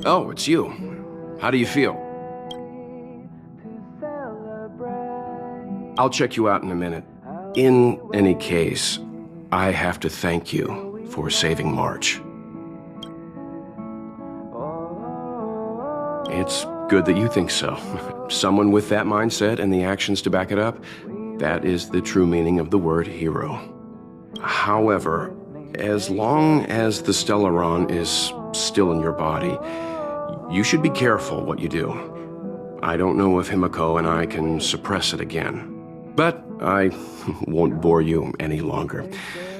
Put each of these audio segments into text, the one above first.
Oh, it's you. How do you feel? I'll check you out in a minute. In any case, I have to thank you for saving March. It's good that you think so. Someone with that mindset and the actions to back it up, that is the true meaning of the word hero. However, as long as the Stellaron is still in your body, you should be careful what you do. I don't know if Himiko and I can suppress it again. But I won't bore you any longer.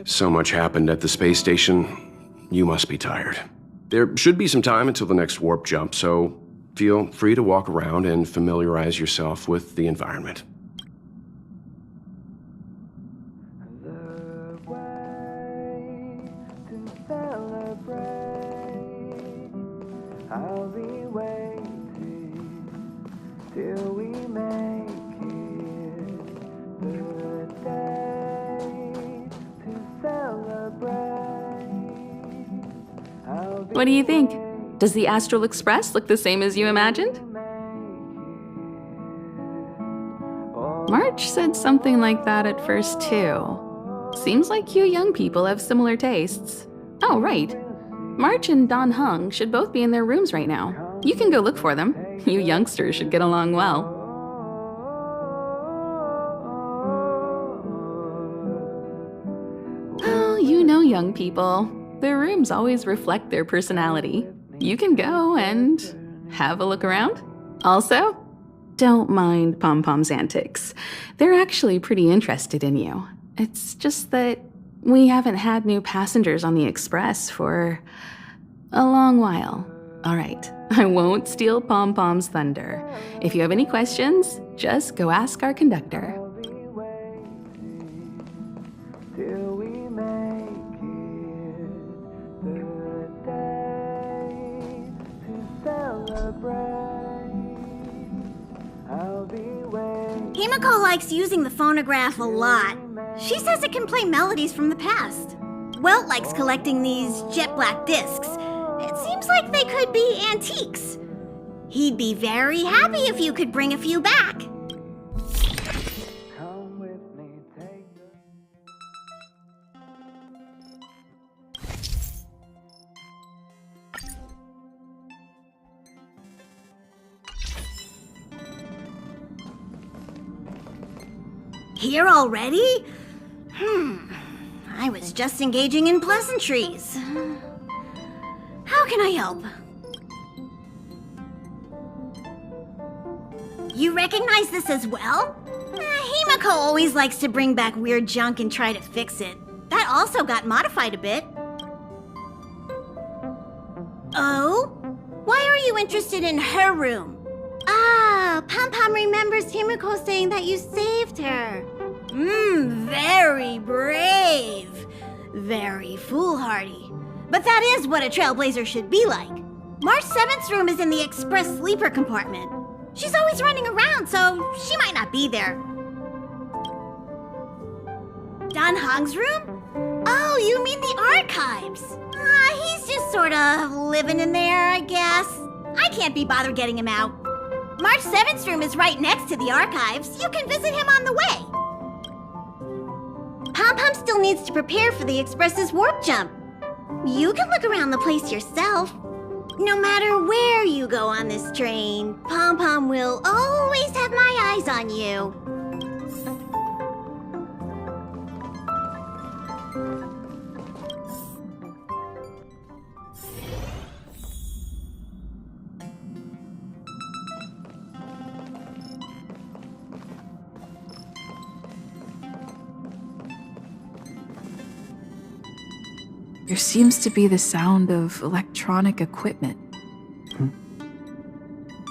So much happened at the space station, you must be tired. There should be some time until the next warp jump, so feel free to walk around and familiarize yourself with the environment. I'll be waiting till we make it the day to celebrate. What do you think? Does the Astral Express look the same as you imagined? March said something like that at first too. Seems like you young people have similar tastes. Oh, right. March and Don Hung should both be in their rooms right now. You can go look for them. You youngsters should get along well. Oh, you know young people. Their rooms always reflect their personality. You can go and have a look around. Also, don't mind Pom-Pom's antics. They're actually pretty interested in you. It's just that we haven't had new passengers on the Express for a long while. All right, I won't steal Pom-Pom's thunder. If you have any questions, just go ask our conductor. Till we make it the day to celebrate. I'll be waiting. Himiko likes using the phonograph a lot. She says it can play melodies from the past. Welt likes collecting these jet black discs. It seems like they could be antiques. He'd be very happy if you could bring a few back. Come with me, take the... Here already? I was just engaging in pleasantries. How can I help? You recognize this as well? Himiko always likes to bring back weird junk and try to fix it. That also got modified a bit. Oh? Why are you interested in her room? Ah, Pom-Pom remembers Himiko saying that you saved her. Very brave. Very foolhardy. But that is what a trailblazer should be like. March 7th's room is in the express sleeper compartment. She's always running around, so she might not be there. Don Hong's room? Oh, you mean the archives. He's just sort of living in there, I guess. I can't be bothered getting him out. March 7th's room is right next to the archives. You can visit him on the way. Pom-Pom still needs to prepare for the Express's warp jump. You can look around the place yourself. No matter where you go on this train, Pom-Pom will always have my eyes on you. There seems to be the sound of electronic equipment.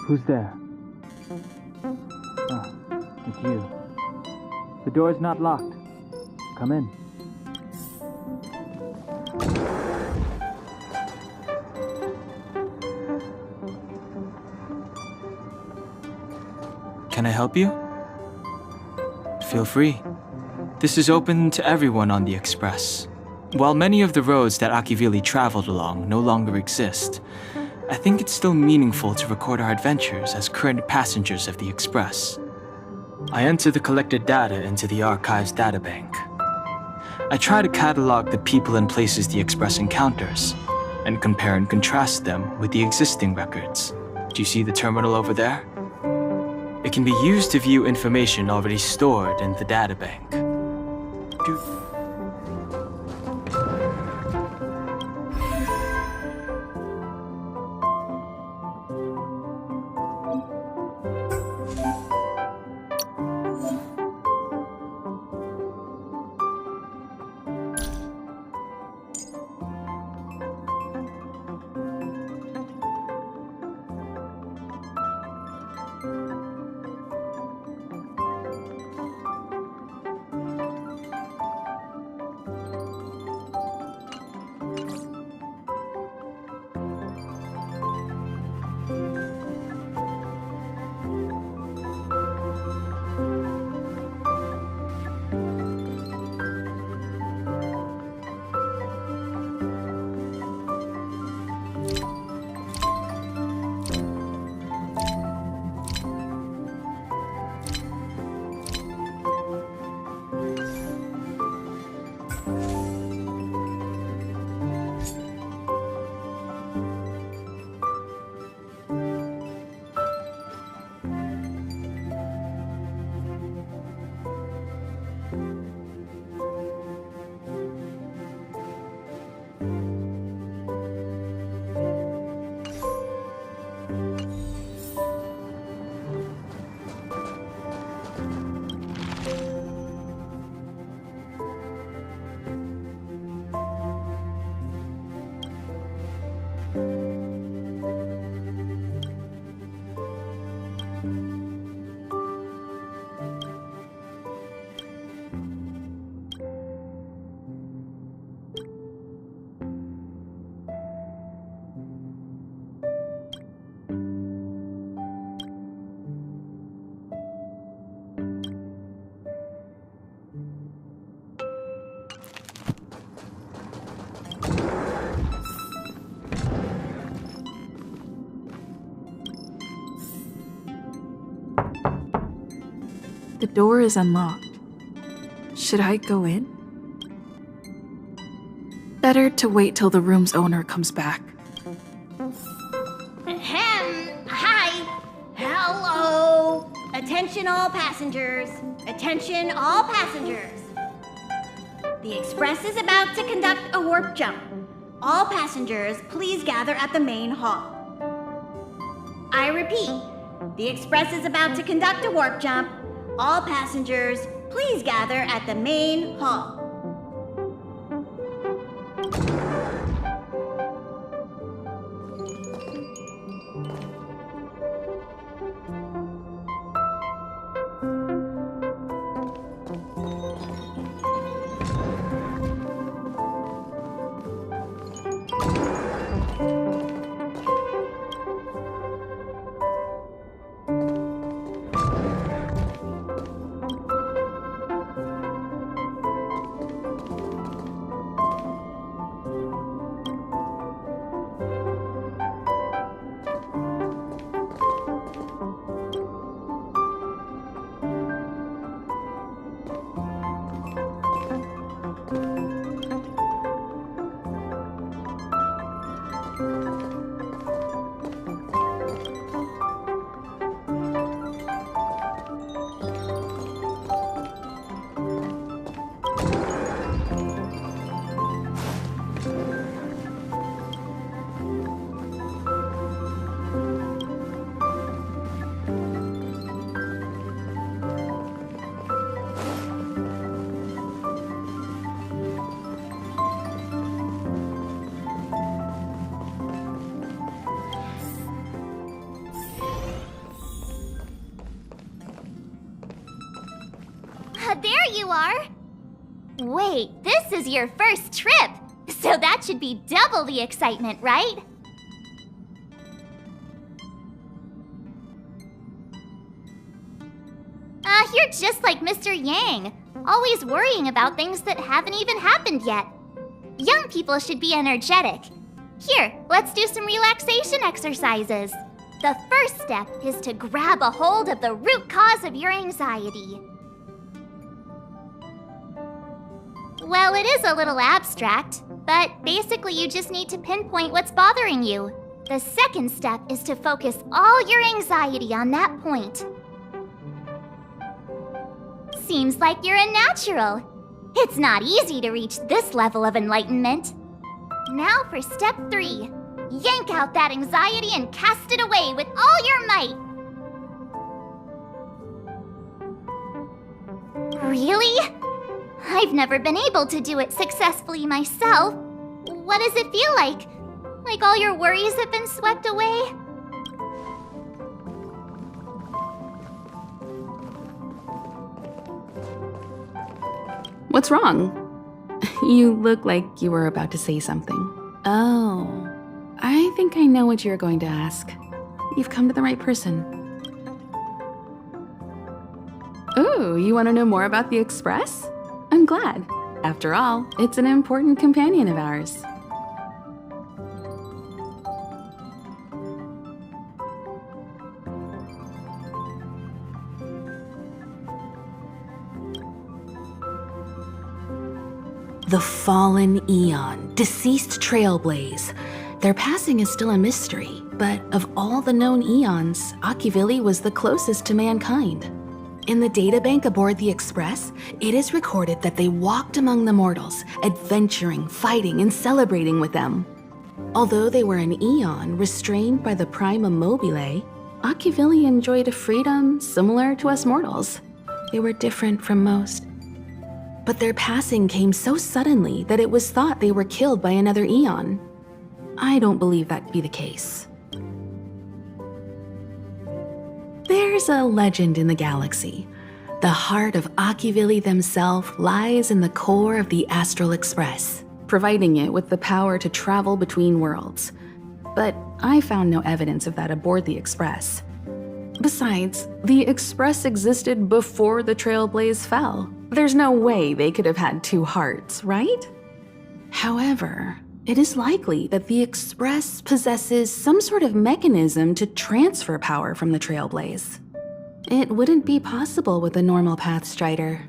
Who's there? Oh, it's you. The door's not locked. Come in. Can I help you? Feel free. This is open to everyone on the Express. While many of the roads that Akivili traveled along no longer exist, I think it's still meaningful to record our adventures as current passengers of the Express. I enter the collected data into the archive's databank. I try to catalog the people and places the Express encounters, and compare and contrast them with the existing records. Do you see the terminal over there? It can be used to view information already stored in the databank. The door is unlocked. Should I go in? Better to wait till the room's owner comes back. Ahem. Hi. Hello. Attention all passengers. Attention all passengers. The Express is about to conduct a warp jump. All passengers, please gather at the main hall. I repeat, the Express is about to conduct a warp jump. All passengers, please gather at the main hall. There you are! Wait, this is your first trip, so that should be double the excitement, right? You're just like Mr. Yang, always worrying about things that haven't even happened yet. Young people should be energetic. Here, let's do some relaxation exercises. The first step is to grab a hold of the root cause of your anxiety. Well, it is a little abstract, but basically you just need to pinpoint what's bothering you. The second step is to focus all your anxiety on that point. Seems like you're a natural. It's not easy to reach this level of enlightenment. Now for step 3. Yank out that anxiety and cast it away with all your might. Really? I've never been able to do it successfully myself. What does it feel like? Like all your worries have been swept away? What's wrong? You look like you were about to say something. Oh, I think I know what you're going to ask. You've come to the right person. Ooh, you want to know more about the Express? I'm glad. After all, it's an important companion of ours. The fallen Eon, deceased trailblaze. Their passing is still a mystery, but of all the known Eons, Akivili was the closest to mankind. In the databank aboard the Express, it is recorded that they walked among the mortals, adventuring, fighting, and celebrating with them. Although they were an Eon restrained by the Prima Mobile, Akivili enjoyed a freedom similar to us mortals. They were different from most. But their passing came so suddenly that it was thought they were killed by another Eon. I don't believe that to be the case. There's a legend in the galaxy. The heart of Akivili themselves lies in the core of the Astral Express, providing it with the power to travel between worlds. But I found no evidence of that aboard the Express. Besides, the Express existed before the Trailblaze fell. There's no way they could have had two hearts, right? However, it is likely that the Express possesses some sort of mechanism to transfer power from the Trailblaze. It wouldn't be possible with a normal Pathstrider.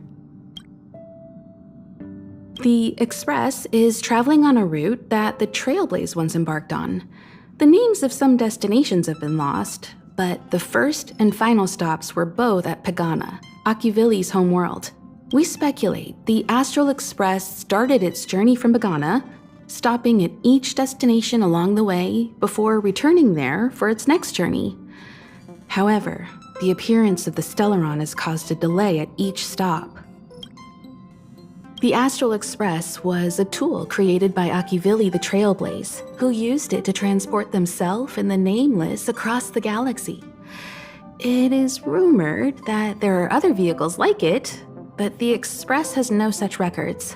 The Express is traveling on a route that the Trailblaze once embarked on. The names of some destinations have been lost, but the first and final stops were both at Pagana, Akivili's homeworld. We speculate the Astral Express started its journey from Pagana, stopping at each destination along the way before returning there for its next journey. However, the appearance of the Stellaron has caused a delay at each stop. The Astral Express was a tool created by Akivili the Trailblaze, who used it to transport themselves and the Nameless across the galaxy. It is rumored that there are other vehicles like it, but the Express has no such records.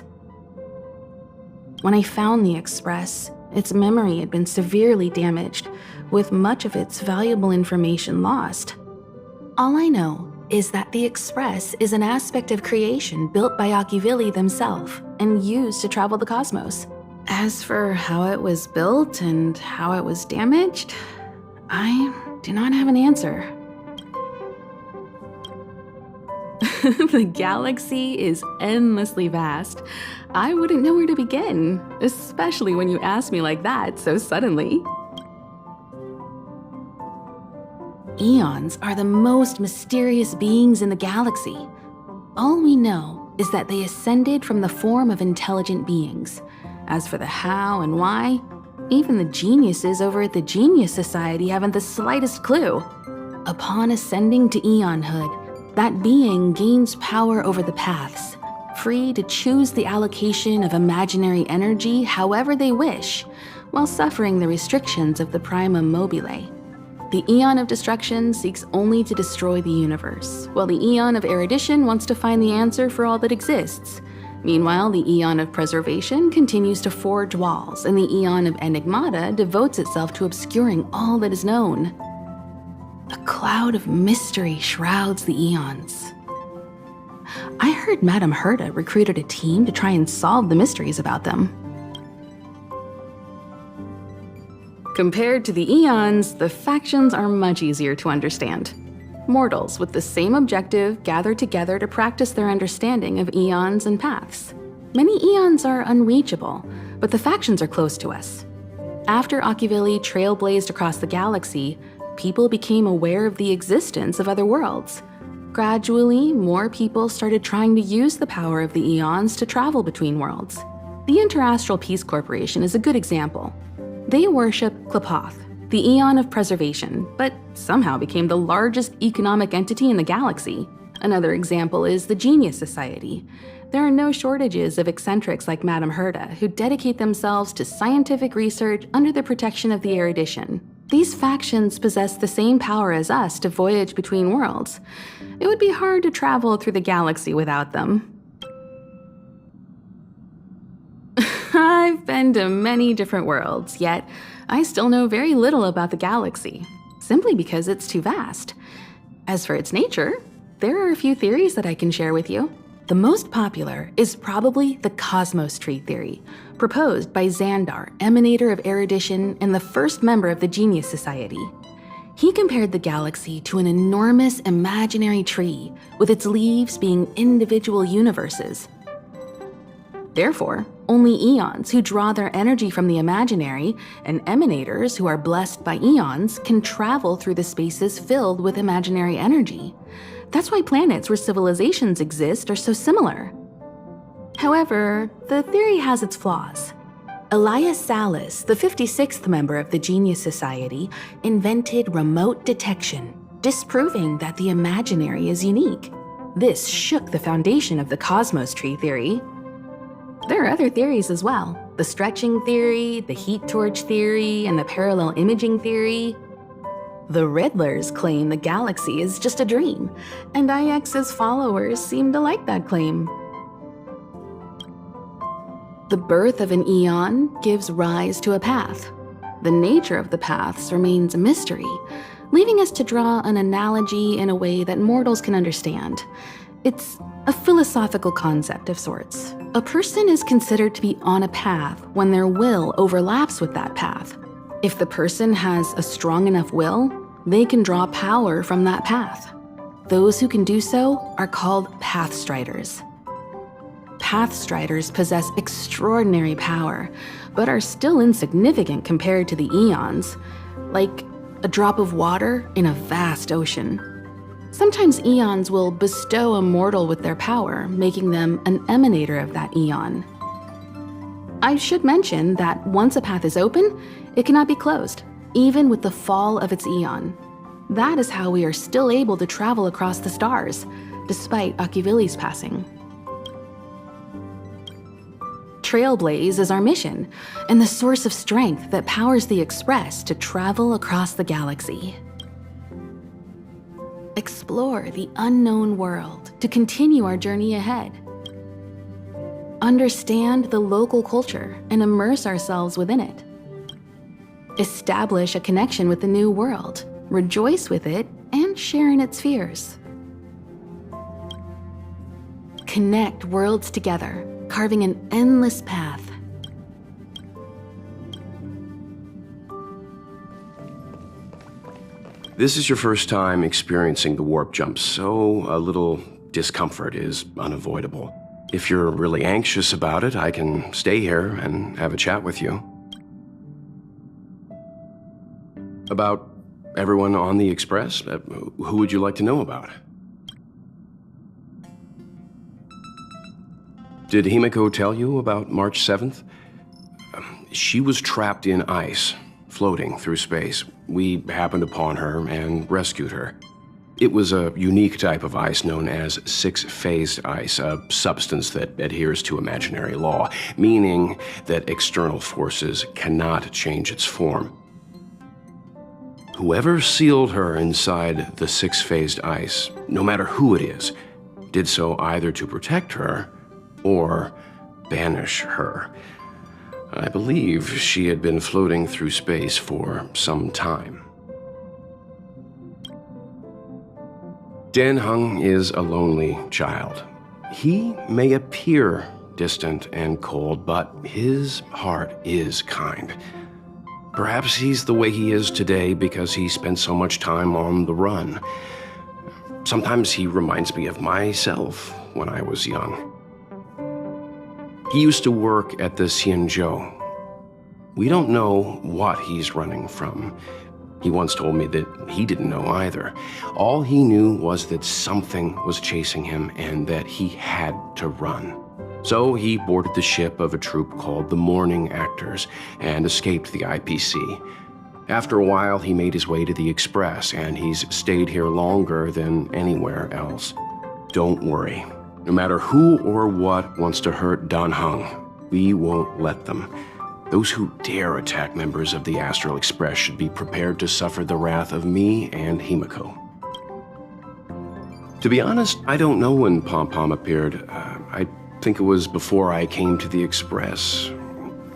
When I found the Express, its memory had been severely damaged, with much of its valuable information lost. All I know is that the Express is an aspect of creation built by Akivili themselves and used to travel the cosmos. As for how it was built and how it was damaged, I do not have an answer. The galaxy is endlessly vast. I wouldn't know where to begin, especially when you ask me like that so suddenly. Eons are the most mysterious beings in the galaxy. All we know is that they ascended from the form of intelligent beings. As for the how and why, even the geniuses over at the Genius Society haven't the slightest clue. Upon ascending to Eonhood, that being gains power over the paths, free to choose the allocation of imaginary energy however they wish, while suffering the restrictions of the Prima Mobile. The Eon of Destruction seeks only to destroy the universe, while the Eon of Erudition wants to find the answer for all that exists. Meanwhile, the Eon of Preservation continues to forge walls, and the Eon of Enigmata devotes itself to obscuring all that is known. A cloud of mystery shrouds the Eons. I heard Madame Herta recruited a team to try and solve the mysteries about them. Compared to the eons, the factions are much easier to understand. Mortals with the same objective gather together to practice their understanding of eons and paths. Many eons are unreachable, but the factions are close to us. After Akivili trailblazed across the galaxy, people became aware of the existence of other worlds. Gradually, more people started trying to use the power of the eons to travel between worlds. The Interastral Peace Corporation is a good example. They worship Klapoth, the Eon of Preservation, but somehow became the largest economic entity in the galaxy. Another example is the Genius Society. There are no shortages of eccentrics like Madame Herda who dedicate themselves to scientific research under the protection of the erudition. These factions possess the same power as us to voyage between worlds. It would be hard to travel through the galaxy without them. I've been to many different worlds, yet I still know very little about the galaxy, simply because it's too vast. As for its nature, there are a few theories that I can share with you. The most popular is probably the Cosmos Tree theory, proposed by Xandar, emanator of erudition and the first member of the Genius Society. He compared the galaxy to an enormous imaginary tree, with its leaves being individual universes. Therefore, only eons who draw their energy from the imaginary and emanators who are blessed by eons can travel through the spaces filled with imaginary energy. That's why planets where civilizations exist are so similar. However, the theory has its flaws. Elias Salas, the 56th member of the Genius Society, invented remote detection, disproving that the imaginary is unique. This shook the foundation of the Cosmos Tree theory. There are other theories as well. The stretching theory, the heat torch theory, and the parallel imaging theory. The Riddlers claim the galaxy is just a dream, and IX's followers seem to like that claim. The birth of an eon gives rise to a path. The nature of the paths remains a mystery, leaving us to draw an analogy in a way that mortals can understand. It's a philosophical concept of sorts. A person is considered to be on a path when their will overlaps with that path. If the person has a strong enough will, they can draw power from that path. Those who can do so are called Pathstriders. Pathstriders possess extraordinary power, but are still insignificant compared to the eons, like a drop of water in a vast ocean. Sometimes eons will bestow a mortal with their power, making them an emanator of that eon. I should mention that once a path is open, it cannot be closed, even with the fall of its eon. That is how we are still able to travel across the stars, despite Akivili's passing. Trailblaze is our mission, and the source of strength that powers the Express to travel across the galaxy. Explore the unknown world to continue our journey ahead. Understand the local culture and immerse ourselves within it. Establish a connection with the new world, rejoice with it, and share in its fears. Connect worlds together, carving an endless path. This is your first time experiencing the warp jump, so a little discomfort is unavoidable. If you're really anxious about it, I can stay here and have a chat with you. About everyone on the Express? Who would you like to know about? Did Himiko tell you about March 7th? She was trapped in ice, floating through space. We happened upon her and rescued her. It was a unique type of ice known as six-phased ice, a substance that adheres to imaginary law, meaning that external forces cannot change its form. Whoever sealed her inside the six-phased ice, no matter who it is, did so either to protect her or banish her. I believe she had been floating through space for some time. Dan-hung is a lonely child. He may appear distant and cold, but his heart is kind. Perhaps he's the way he is today because he spent so much time on the run. Sometimes he reminds me of myself when I was young. He used to work at the Xianzhou. We don't know what he's running from. He once told me that he didn't know either. All he knew was that something was chasing him and that he had to run. So he boarded the ship of a troupe called the Morning Actors and escaped the IPC. After a while, he made his way to the Express, and he's stayed here longer than anywhere else. Don't worry. No matter who or what wants to hurt Dan Heng, we won't let them. Those who dare attack members of the Astral Express should be prepared to suffer the wrath of me and Himiko. To be honest, I don't know when Pom Pom appeared. I think it was before I came to the Express.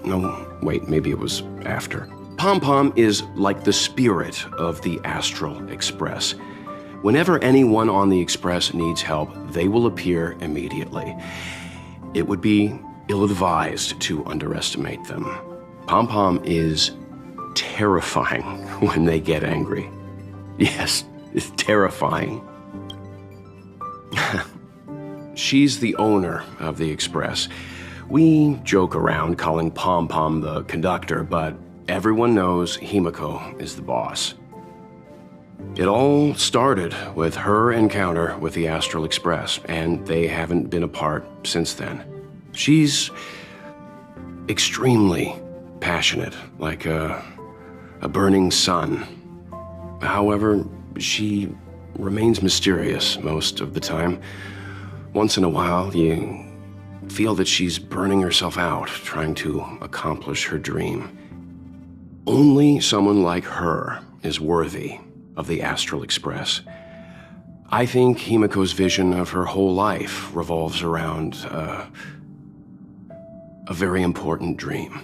No, wait, maybe it was after. Pom Pom is like the spirit of the Astral Express. Whenever anyone on the Express needs help, they will appear immediately. It would be ill-advised to underestimate them. Pom Pom is terrifying when they get angry. Yes, it's terrifying. She's the owner of the Express. We joke around calling Pom Pom the conductor, but everyone knows Himiko is the boss. It all started with her encounter with the Astral Express, and they haven't been apart since then. She's extremely passionate, like a burning sun. However, she remains mysterious most of the time. Once in a while, you feel that she's burning herself out, trying to accomplish her dream. Only someone like her is worthy of the Astral Express. I think Himiko's vision of her whole life revolves around a very important dream.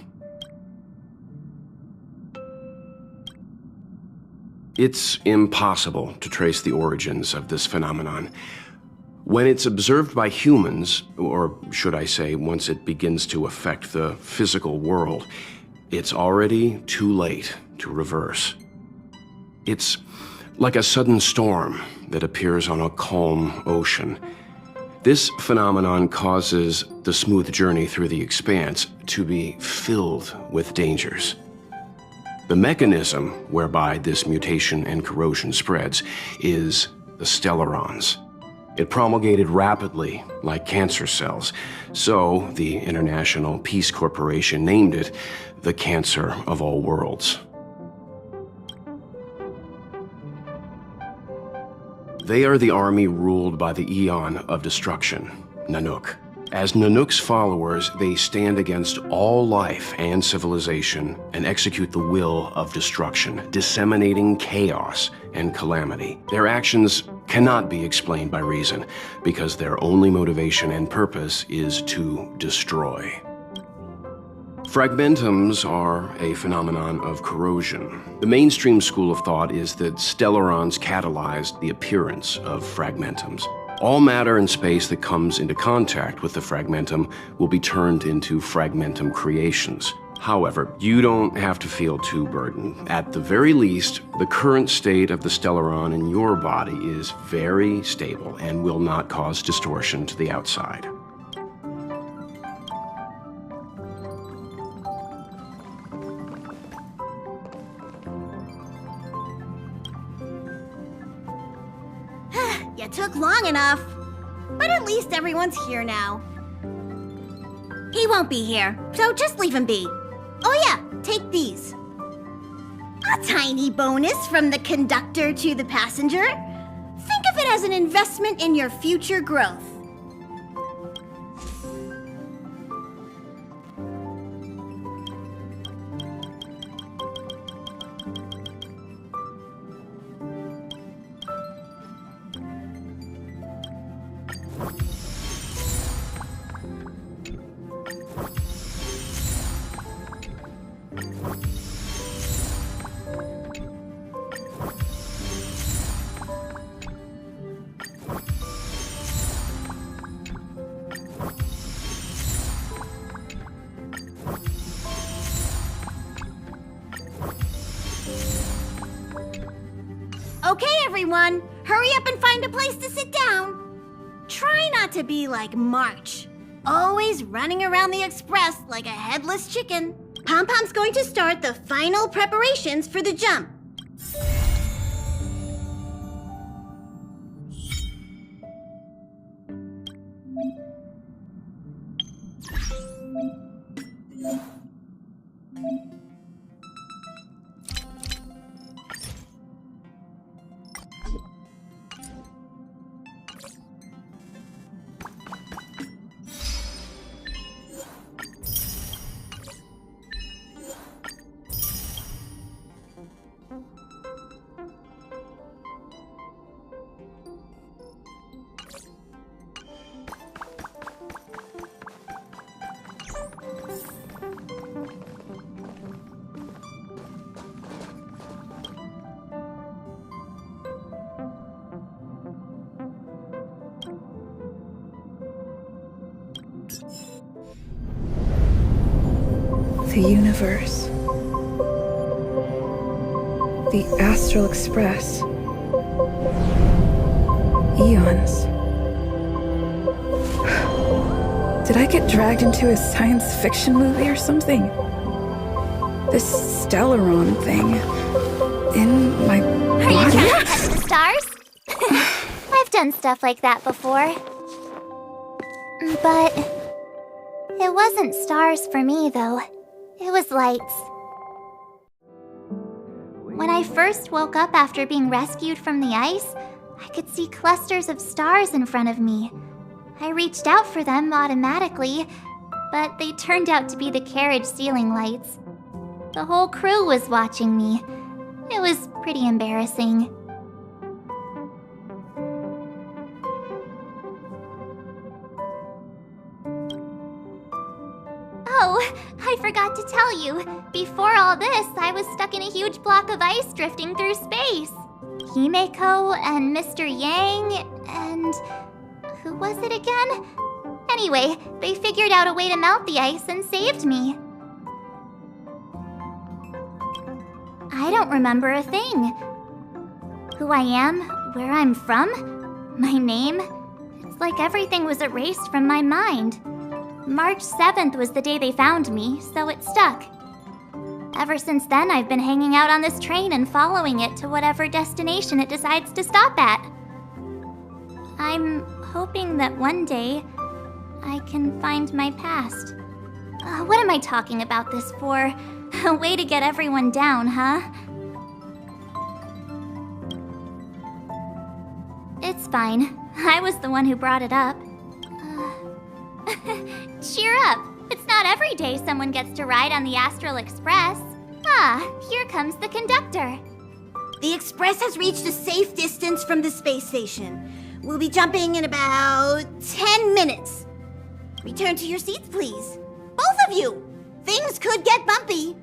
It's impossible to trace the origins of this phenomenon. When it's observed by humans, or should I say, once it begins to affect the physical world, it's already too late to reverse. It's like a sudden storm that appears on a calm ocean. This phenomenon causes the smooth journey through the expanse to be filled with dangers. The mechanism whereby this mutation and corrosion spreads is the stellarons. It promulgated rapidly, like cancer cells, so the International Peace Corporation named it the Cancer of All Worlds. They are the army ruled by the Eon of Destruction, Nanook. As Nanook's followers, they stand against all life and civilization and execute the will of destruction, disseminating chaos and calamity. Their actions cannot be explained by reason, because their only motivation and purpose is to destroy. Fragmentums are a phenomenon of corrosion. The mainstream school of thought is that stellarons catalyzed the appearance of fragmentums. All matter and space that comes into contact with the fragmentum will be turned into fragmentum creations. However, you don't have to feel too burdened. At the very least, the current state of the stellaron in your body is very stable and will not cause distortion to the outside. You took long enough. But at least everyone's here now. He won't be here, so just leave him be. Oh yeah, take these. A tiny bonus from the conductor to the passenger. Think of it as an investment in your future growth. Okay, everyone, hurry up and find a place to sit down. Try not to be like March, always running around the express like a headless chicken. Pom-Pom's going to start the final preparations for the jump. The universe. The Astral Express. Eons. Did I get dragged into a science fiction movie or something? This Stellaron thing in my Are you body? trying to touch the stars? I've done stuff like that before. But it wasn't stars for me, though. It was lights. When I first woke up after being rescued from the ice, I could see clusters of stars in front of me. I reached out for them automatically, but they turned out to be the carriage ceiling lights. The whole crew was watching me. It was pretty embarrassing. Oh, I forgot to tell you. Before all this, I was stuck in a huge block of ice drifting through space. Himeko and Mr. Yang and... who was it again? Anyway, they figured out a way to melt the ice and saved me. I don't remember a thing. Who I am, where I'm from, my name. It's like everything was erased from my mind. March 7th was the day they found me, so it stuck. Ever since then, I've been hanging out on this train and following it to whatever destination it decides to stop at. I'm hoping that one day I can find my past. What am I talking about this for? A way to get everyone down, huh? It's fine. I was the one who brought it up. Cheer up! It's not every day someone gets to ride on the Astral Express. Ah, here comes the conductor. The express has reached a safe distance from the space station. We'll be jumping in about 10 minutes. Return to your seats, please. Both of you! Things could get bumpy.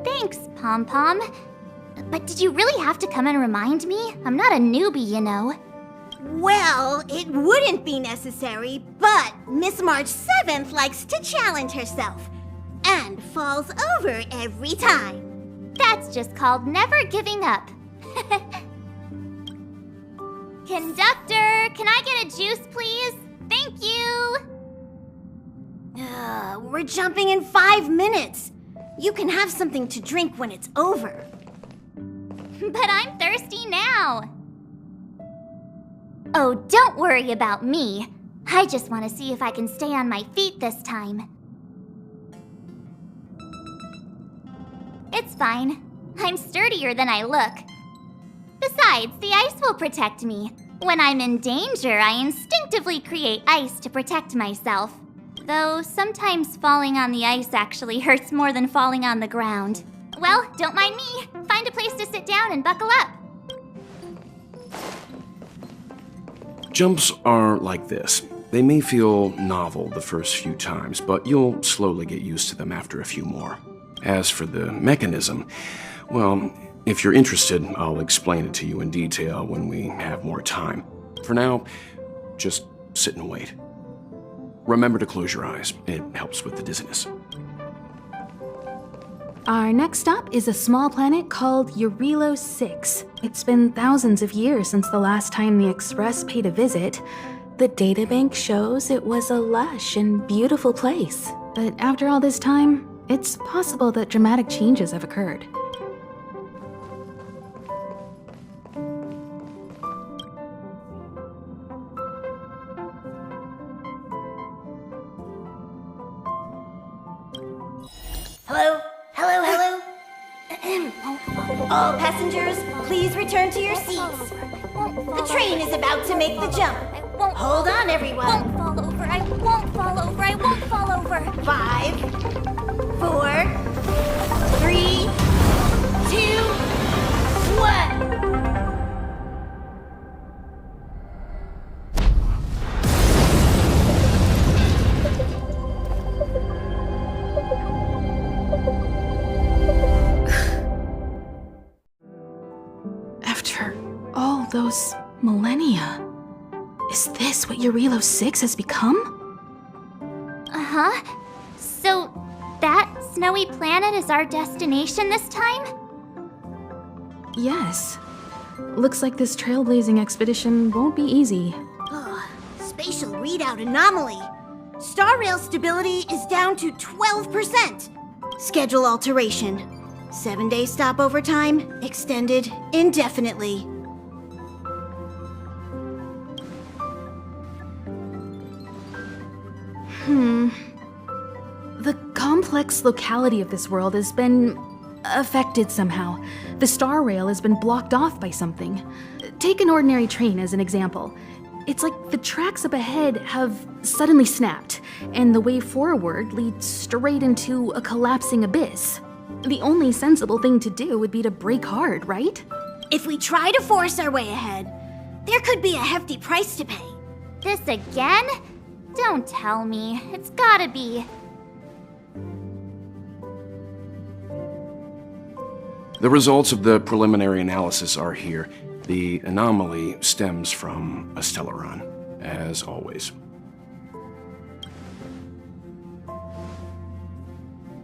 Thanks, Pom-Pom. But did you really have to come and remind me? I'm not a newbie, you know. Well, it wouldn't be necessary, but Miss March 7th likes to challenge herself and falls over every time. That's just called never giving up. Conductor, can I get a juice, please? Thank you! We're jumping in 5 minutes. You can have something to drink when it's over. But I'm thirsty now. Oh, don't worry about me. I just want to see if I can stay on my feet this time. It's fine. I'm sturdier than I look. Besides, the ice will protect me. When I'm in danger, I instinctively create ice to protect myself. Though sometimes falling on the ice actually hurts more than falling on the ground. Well, don't mind me. Find a place to sit down and buckle up. Jumps are like this. They may feel novel the first few times, but you'll slowly get used to them after a few more. As for the mechanism, well, if you're interested, I'll explain it to you in detail when we have more time. For now, just sit and wait. Remember to close your eyes. It helps with the dizziness. Our next stop is a small planet called Eurilo 6. It's been thousands of years since the last time the Express paid a visit. The databank shows it was a lush and beautiful place. But after all this time, it's possible that dramatic changes have occurred. Hello? Hello, hello? All passengers, please return to your seats. The train is about to make the jump. Hold on, everyone. I won't fall over. I won't fall over. I won't fall over. 5, 4, 3, 2, 1. After all those millennia, is this what Eurilo 6 has become? Uh-huh. So, that snowy planet is our destination this time? Yes. Looks like this trailblazing expedition won't be easy. Spatial readout anomaly. Star rail stability is down to 12%. Schedule alteration. 7-day stopover time extended indefinitely. The complex locality of this world has been affected somehow. The star rail has been blocked off by something. Take an ordinary train as an example. It's like the tracks up ahead have suddenly snapped, and the way forward leads straight into a collapsing abyss. The only sensible thing to do would be to brake hard, right? If we try to force our way ahead, there could be a hefty price to pay. This again? Don't tell me. It's gotta be. The results of the preliminary analysis are here. The anomaly stems from a Stellaron, as always.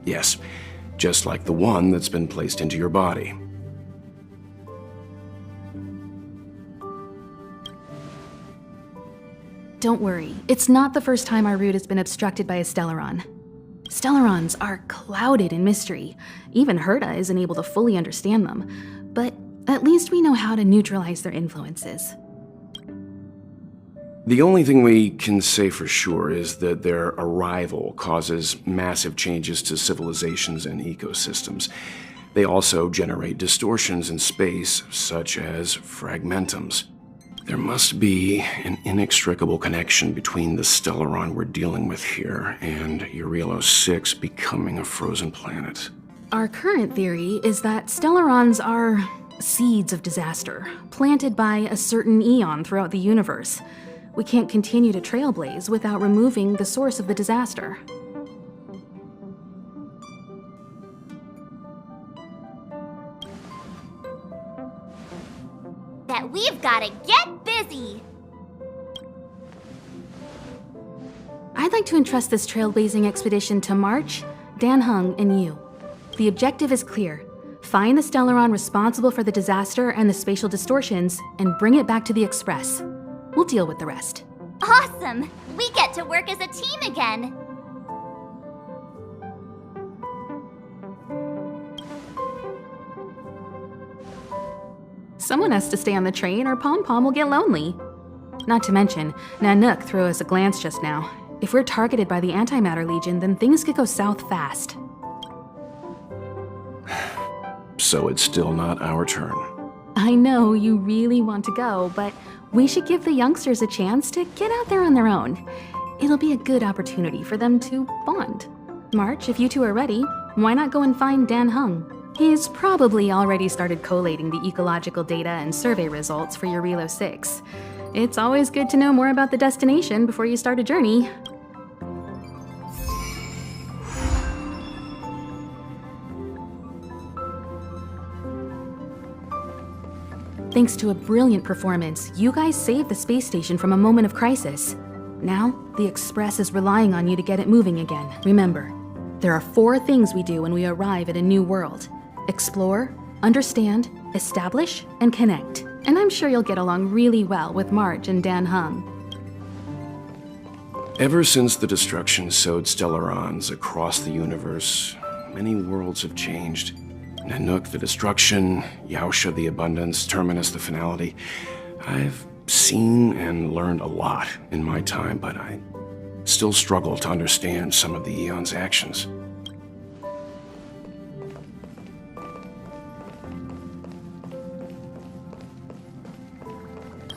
Yes, just like the one that's been placed into your body. Don't worry, it's not the first time our route has been obstructed by a Stellaron. Stellarons are clouded in mystery. Even Herta isn't able to fully understand them. But at least we know how to neutralize their influences. The only thing we can say for sure is that their arrival causes massive changes to civilizations and ecosystems. They also generate distortions in space, such as fragmentums. There must be an inextricable connection between the Stellaron we're dealing with here and Eurilo 6 becoming a frozen planet. Our current theory is that Stellarons are seeds of disaster, planted by a certain eon throughout the universe. We can't continue to trailblaze without removing the source of the disaster. That we've gotta get busy! I'd like to entrust this trailblazing expedition to March, Dan Heng, and you. The objective is clear. Find the Stellaron responsible for the disaster and the spatial distortions, and bring it back to the Express. We'll deal with the rest. Awesome! We get to work as a team again! Someone has to stay on the train or Pom Pom will get lonely. Not to mention, Nanook threw us a glance just now. If we're targeted by the Antimatter Legion, then things could go south fast. So it's still not our turn. I know you really want to go, but we should give the youngsters a chance to get out there on their own. It'll be a good opportunity for them to bond. March, if you two are ready, why not go and find Dan Heng? He's probably already started collating the ecological data and survey results for Eurilo 6. It's always good to know more about the destination before you start a journey. Thanks to a brilliant performance, you guys saved the space station from a moment of crisis. Now, the Express is relying on you to get it moving again. Remember, There are 4 things we do when we arrive at a new world: explore, understand, establish, and connect. And I'm sure you'll get along really well with March and Dan Hung. Ever since the destruction sowed Stellarons across the universe, many worlds have changed. Nanook, the destruction; Yaosha, the abundance; Terminus, the finality. I've seen and learned a lot in my time, but I still struggle to understand some of the Eon's actions.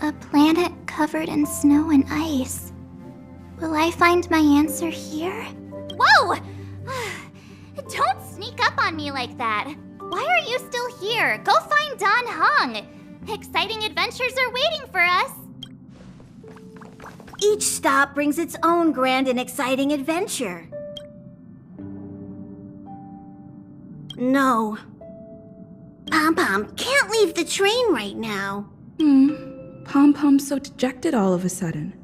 A planet covered in snow and ice. Will I find my answer here? Whoa! Don't sneak up on me like that. Why are you still here? Go find Dan Hung. Exciting adventures are waiting for us. Each stop brings its own grand and exciting adventure. No. Pom-Pom can't leave the train right now. Pom-Pom's so dejected all of a sudden.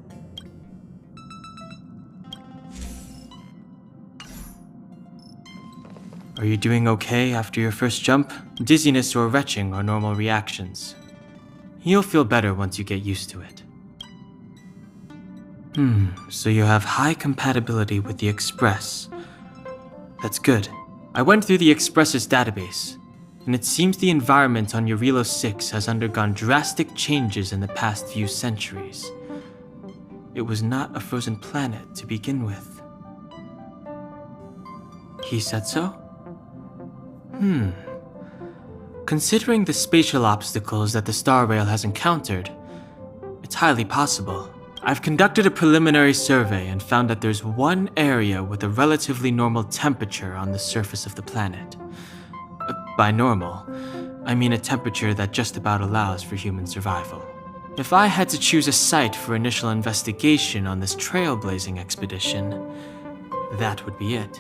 Are you doing okay after your first jump? Dizziness or retching are normal reactions. You'll feel better once you get used to it. So you have high compatibility with the Express. That's good. I went through the Express's database, and it seems the environment on Eurilo 6 has undergone drastic changes in the past few centuries. It was not a frozen planet to begin with. He said so? Considering the spatial obstacles that the Star Rail has encountered, it's highly possible. I've conducted a preliminary survey and found that there's one area with a relatively normal temperature on the surface of the planet. By normal, I mean a temperature that just about allows for human survival. If I had to choose a site for initial investigation on this trailblazing expedition, that would be it.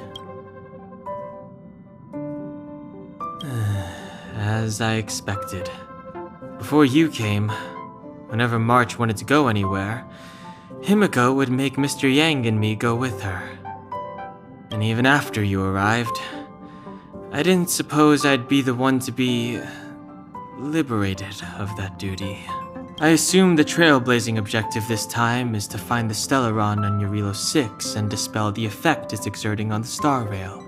As I expected. Before you came, whenever March wanted to go anywhere, Himiko would make Mr. Yang and me go with her. And even after you arrived, I didn't suppose I'd be the one to be liberated of that duty. I assume the trailblazing objective this time is to find the Stellaron on Eurilo 6 and dispel the effect it's exerting on the Star Rail.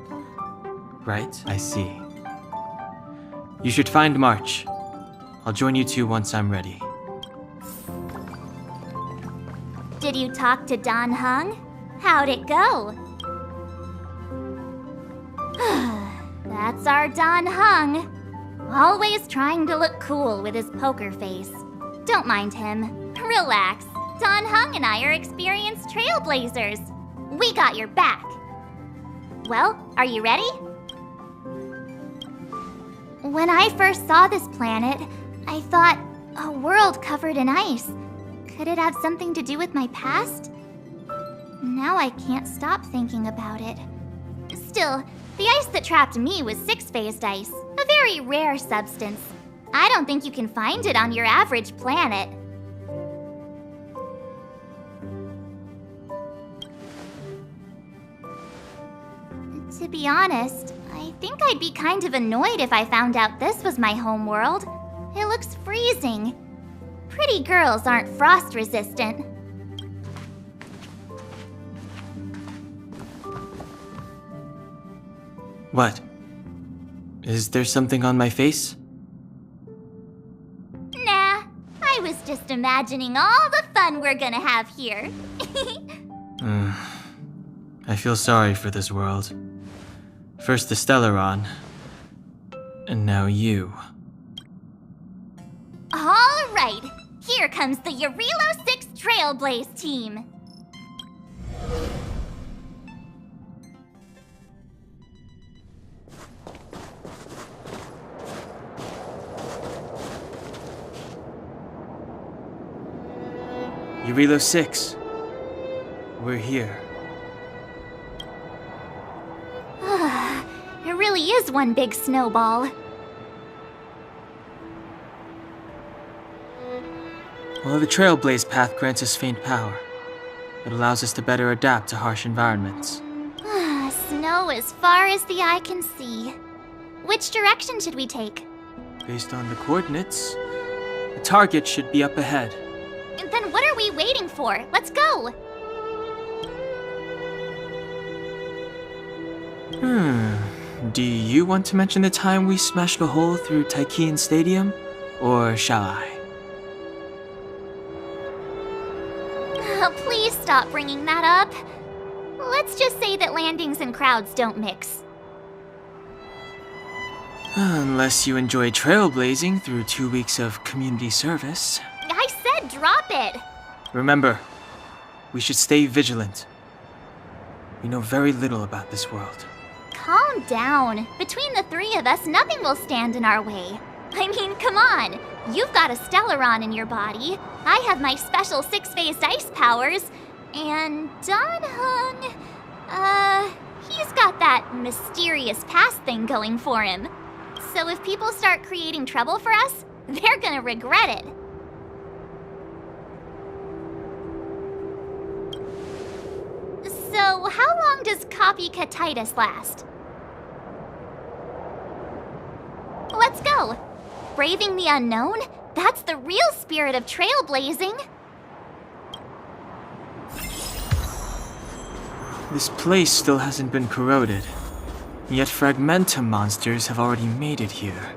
Right? I see. You should find March. I'll join you two once I'm ready. Did you talk to Dan Hung? How'd it go? That's our Dan Hung. Always trying to look cool with his poker face. Don't mind him. Relax. Dan Hung and I are experienced trailblazers. We got your back. Well, are you ready? When I first saw this planet, I thought, a world covered in ice. Could it have something to do with my past? Now I can't stop thinking about it. Still, the ice that trapped me was six-phased ice, a very rare substance. I don't think you can find it on your average planet. To be honest, I think I'd be kind of annoyed if I found out this was my home world. It looks freezing. Pretty girls aren't frost resistant. What? Is there something on my face? Nah, I was just imagining all the fun we're gonna have here. I feel sorry for this world. First the Stellaron, and now you. All right, here comes the Eurilo 6 Trailblaze team. Eurilo 6. We're here. It really is one big snowball. Well, the Trailblaze path grants us faint power. It allows us to better adapt to harsh environments. Snow as far as the eye can see. Which direction should we take? Based on the coordinates, the target should be up ahead. Then what are we waiting for? Let's go! Do you want to mention the time we smashed a hole through Taikian Stadium? Or shall I? Please stop bringing that up. Let's just say that landings and crowds don't mix. Unless you enjoy trailblazing through 2 weeks of community service. I said drop it! Remember, we should stay vigilant. We know very little about this world. Calm down. Between the three of us, nothing will stand in our way. I mean, come on. You've got a Stellaron in your body. I have my special 6-phased ice powers. And Danhung, he's got that mysterious past thing going for him. So if people start creating trouble for us, they're gonna regret it. So how long does copycatitis last? Let's go. Braving the unknown? That's the real spirit of trailblazing. This place still hasn't been corroded, yet Fragmentum monsters have already made it here.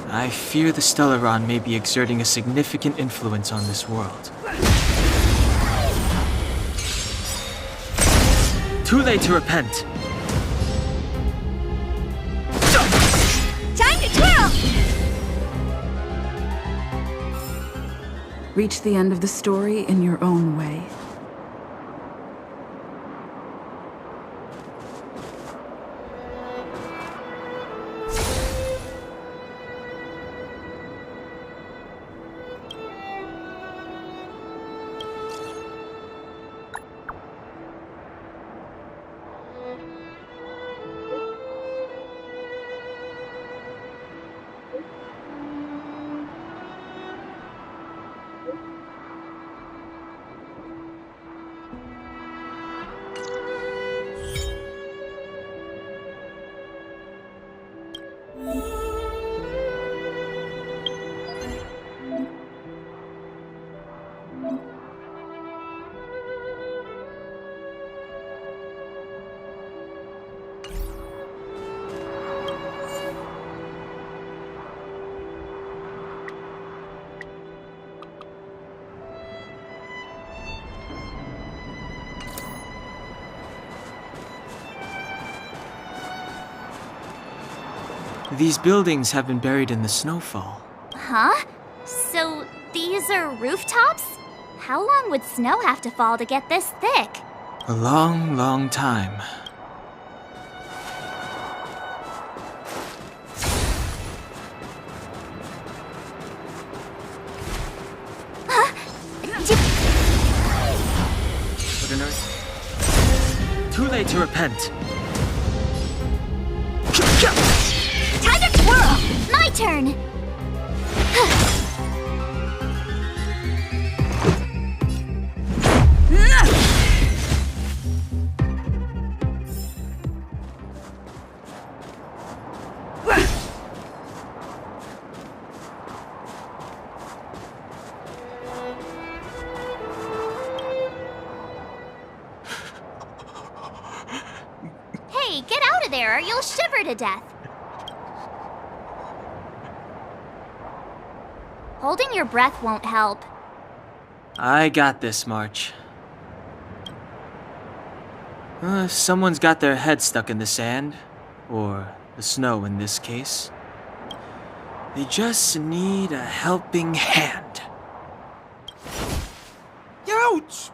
I fear the Stellaron may be exerting a significant influence on this world. Too late to repent. Time to twirl! Reach the end of the story in your own way. These buildings have been buried in the snowfall. Huh? So these are rooftops? How long would snow have to fall to get this thick? A long, long time. What on earth? Too late to repent. Time to twirl! My turn! Hey, get out of there or you'll shiver to death. Holding your breath won't help. I got this, March. Someone's got their head stuck in the sand, or the snow in this case. They just need a helping hand. Ouch!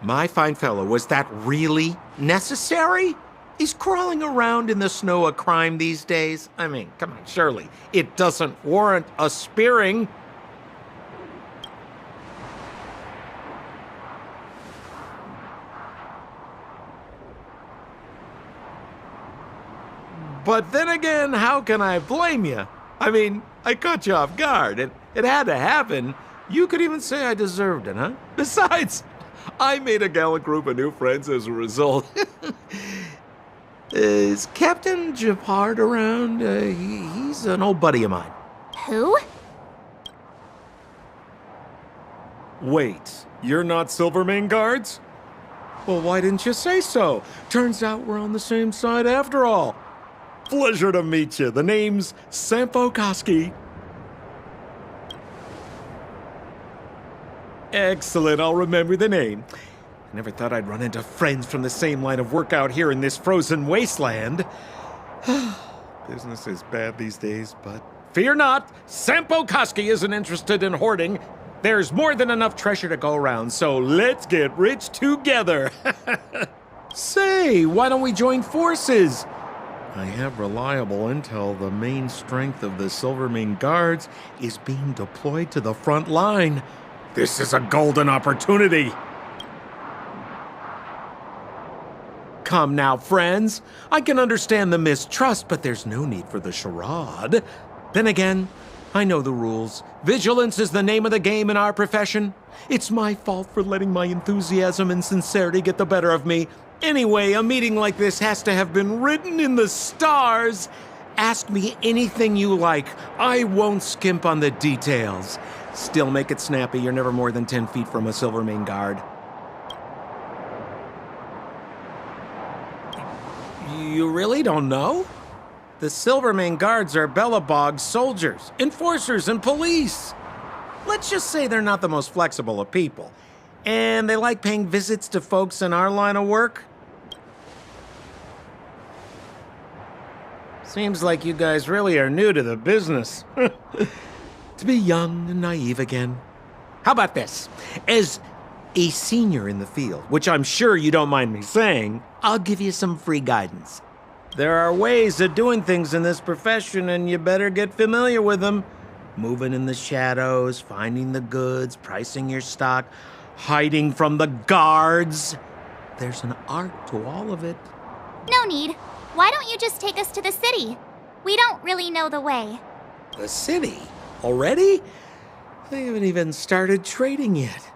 My fine fellow, was that really necessary? Is crawling around in the snow a crime these days? I mean, come on, surely it doesn't warrant a spearing. But then again, how can I blame you? I mean, I caught you off guard. It had to happen. You could even say I deserved it, huh? Besides, I made a gallant group of new friends as a result. Is Captain Japard around? He's an old buddy of mine. Who? Wait, you're not Silvermane guards? Well, why didn't you say so? Turns out we're on the same side after all. Pleasure to meet you. The name's Sampo Koski. Excellent, I'll remember the name. I never thought I'd run into friends from the same line of work out here in this frozen wasteland. Business is bad these days, but fear not, Sampo Koski isn't interested in hoarding. There's more than enough treasure to go around, so let's get rich together. Say, why don't we join forces? I have reliable intel the main strength of the Silvermane guards is being deployed to the front line. This is a golden opportunity. Come now, friends. I can understand the mistrust, but there's no need for the charade. Then again, I know the rules. Vigilance is the name of the game in our profession. It's my fault for letting my enthusiasm and sincerity get the better of me. Anyway, a meeting like this has to have been written in the stars. Ask me anything you like. I won't skimp on the details. Still make it snappy. You're never more than 10 feet from a Silvermane guard. You really don't know? The Silvermane guards are Bellabog's soldiers, enforcers, and police. Let's just say they're not the most flexible of people. And they like paying visits to folks in our line of work. Seems like you guys really are new to the business. To be young and naive again. How about this? As a senior in the field, which I'm sure you don't mind me saying, I'll give you some free guidance. There are ways of doing things in this profession, and you better get familiar with them. Moving in the shadows, finding the goods, pricing your stock, hiding from the guards. There's an art to all of it. No need. Why don't you just take us to the city? We don't really know the way. The city? Already? They haven't even started trading yet.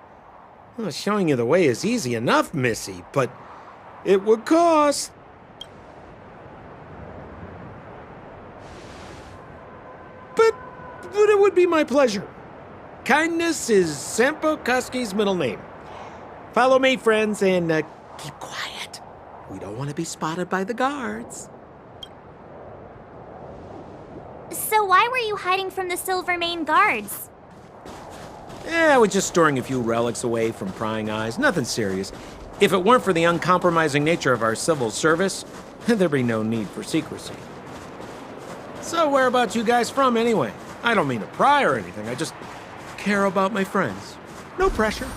Well, showing you the way is easy enough, Missy, but it would cost. But it would be my pleasure. Kindness is Sampo Koski's middle name. Follow me, friends, and keep quiet. We don't want to be spotted by the guards. So why were you hiding from the Silvermane guards? I was just storing a few relics away from prying eyes. Nothing serious. If it weren't for the uncompromising nature of our civil service, there'd be no need for secrecy. So where about you guys from, anyway? I don't mean to pry or anything. I just care about my friends. No pressure.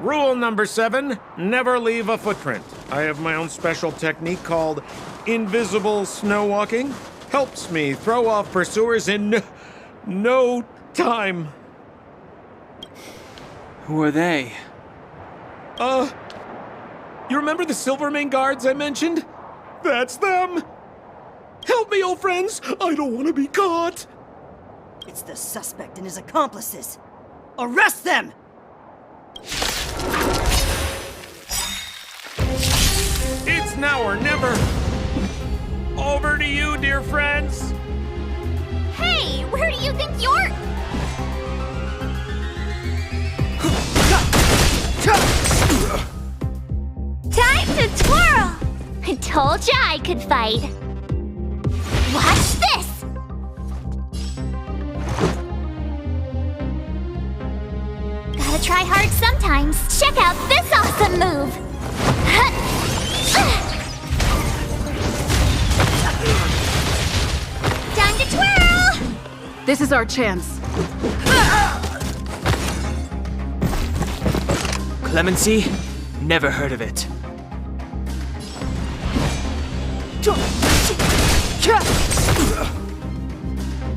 Rule number 7, never leave a footprint. I have my own special technique called invisible snow walking. Helps me throw off pursuers in no time. Who are they? You remember the Silvermane guards I mentioned? That's them! Help me, old friends! I don't want to be caught! It's the suspect and his accomplices. Arrest them! It's now or never! Over to you, dear friends! Hey, where do you think you're... Time to twirl! I told ya I could fight. Watch this! Gotta try hard sometimes. Check out this awesome move! Time to twirl! This is our chance. Clemency? Never heard of it.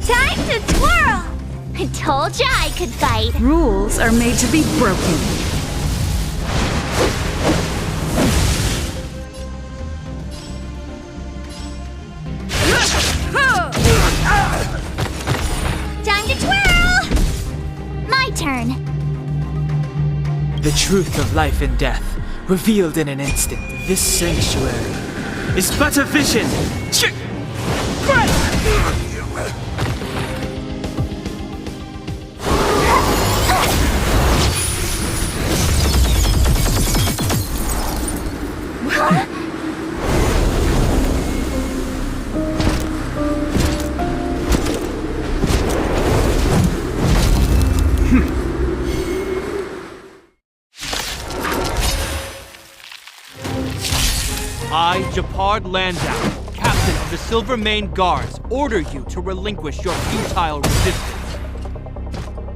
Time to twirl! I told ya I could fight. Rules are made to be broken. Time to The truth of life and death, revealed in an instant. This sanctuary is but a vision. I, Japard Landau, captain of the Silver Mane Guards, order you to relinquish your futile resistance.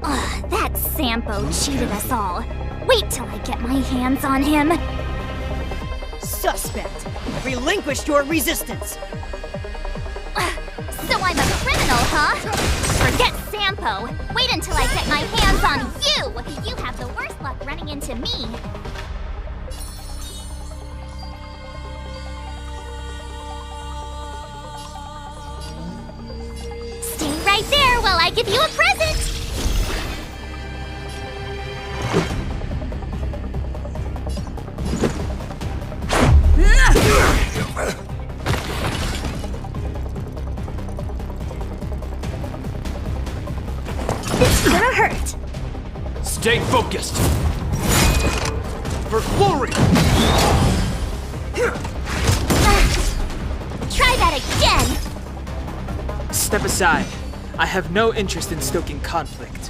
Ugh, that Sampo cheated us all. Wait till I get my hands on him. Suspect! Relinquish your resistance! So I'm a criminal, huh? Forget Sampo. Wait until I get my hands on you! You have the worst luck running into me. Stay right there while I give you a present! It's gonna hurt. Stay focused! For glory! Try that again! Step aside. I have no interest in stoking conflict.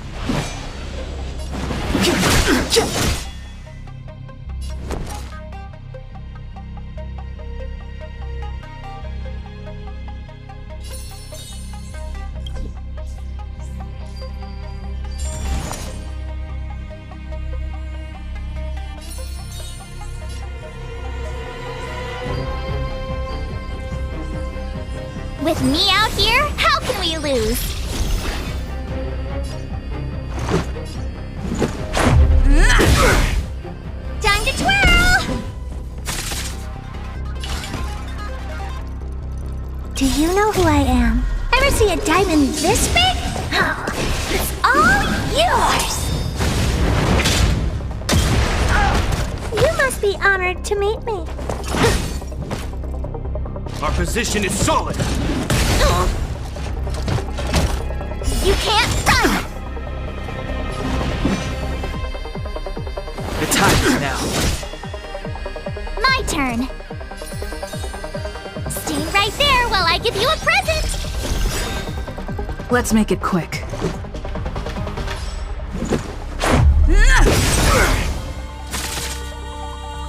With me out here, how can we lose? Time to twirl! Do you know who I am? Ever see a diamond this big? Oh, it's all yours! You must be honored to meet me. Our position is solid! You can't run! The time is now. My turn. Stay right there while I give you a present! Let's make it quick.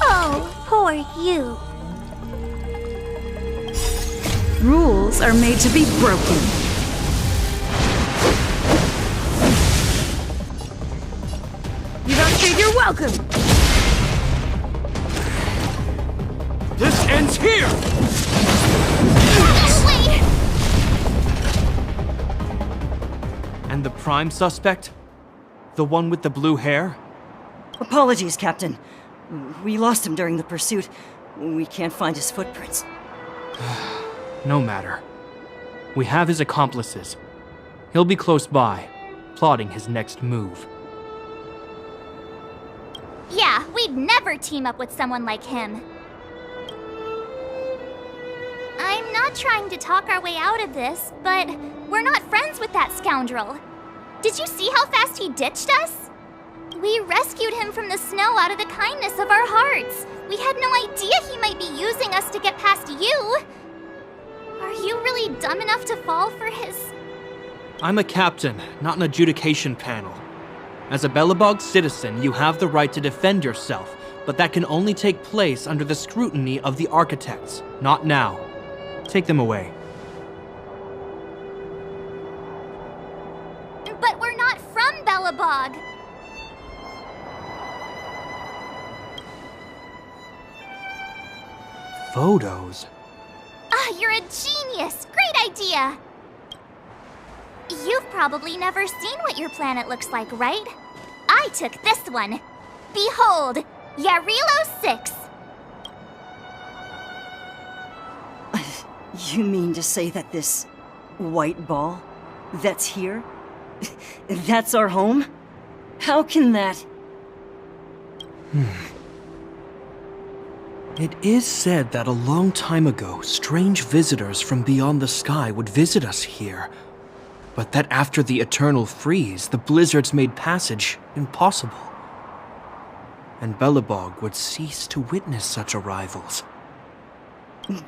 Oh, poor you. Rules are made to be broken. You don't think you're welcome! This ends here! Wait! And the prime suspect? The one with the blue hair? Apologies, Captain. We lost him during the pursuit. We can't find his footprints. No matter. We have his accomplices. He'll be close by, plotting his next move. Yeah, we'd never team up with someone like him. I'm not trying to talk our way out of this, but we're not friends with that scoundrel. Did you see how fast he ditched us? We rescued him from the snow out of the kindness of our hearts. We had no idea he might be using us to get past you. Are you really dumb enough to fall for his... I'm a captain, not an adjudication panel. As a Belobog citizen, you have the right to defend yourself, but that can only take place under the scrutiny of the architects, not now. Take them away. But we're not from Belobog. Photos? Ah, you're a genius! Great idea! You've probably never seen what your planet looks like, right? I took this one. Behold, Yarilo 6. You mean to say that this white ball that's here, that's our home? How can that... It is said that a long time ago, strange visitors from beyond the sky would visit us here. But that after the eternal freeze, the blizzards made passage impossible. And Belobog would cease to witness such arrivals.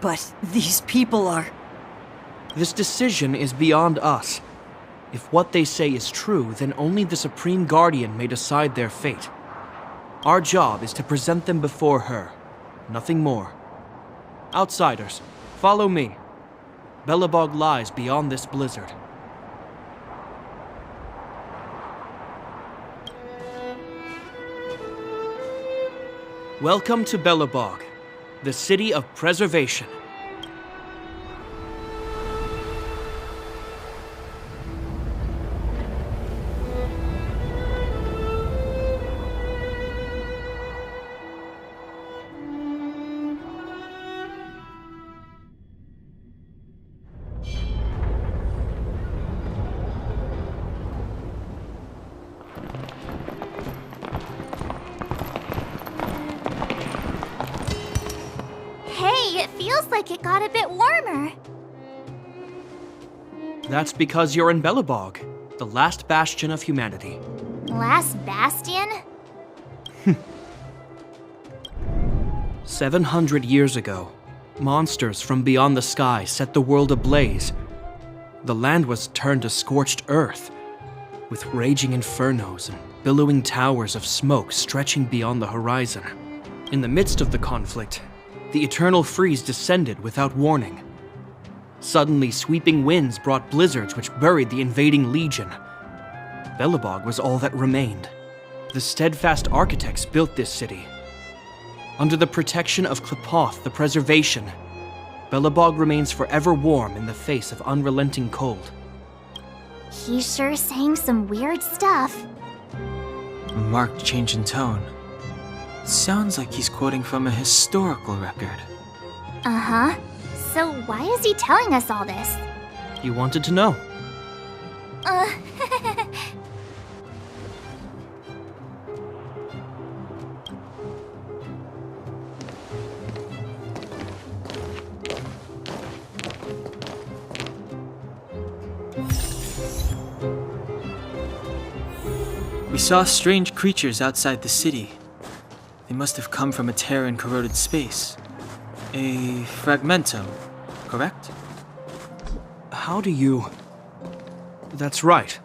But these people are... This decision is beyond us. If what they say is true, then only the Supreme Guardian may decide their fate. Our job is to present them before her. Nothing more. Outsiders, follow me. Belobog lies beyond this blizzard. Welcome to Belobog, the city of preservation. It feels like it got a bit warmer. That's because you're in Belobog, the last bastion of humanity. Last bastion? 700 years ago, monsters from beyond the sky set the world ablaze. The land was turned to scorched earth, with raging infernos and billowing towers of smoke stretching beyond the horizon. In the midst of the conflict, the eternal freeze descended without warning. Suddenly, sweeping winds brought blizzards which buried the invading legion. Belobog was all that remained. The steadfast architects built this city. Under the protection of Klepoth, the preservation, Belobog remains forever warm in the face of unrelenting cold. He's sure saying some weird stuff. A marked change in tone. Sounds like he's quoting from a historical record. Uh-huh. So why is he telling us all this? You wanted to know. We saw strange creatures outside the city. They must have come from a Terran-corroded space. A fragmentum, correct? How do you... That's right.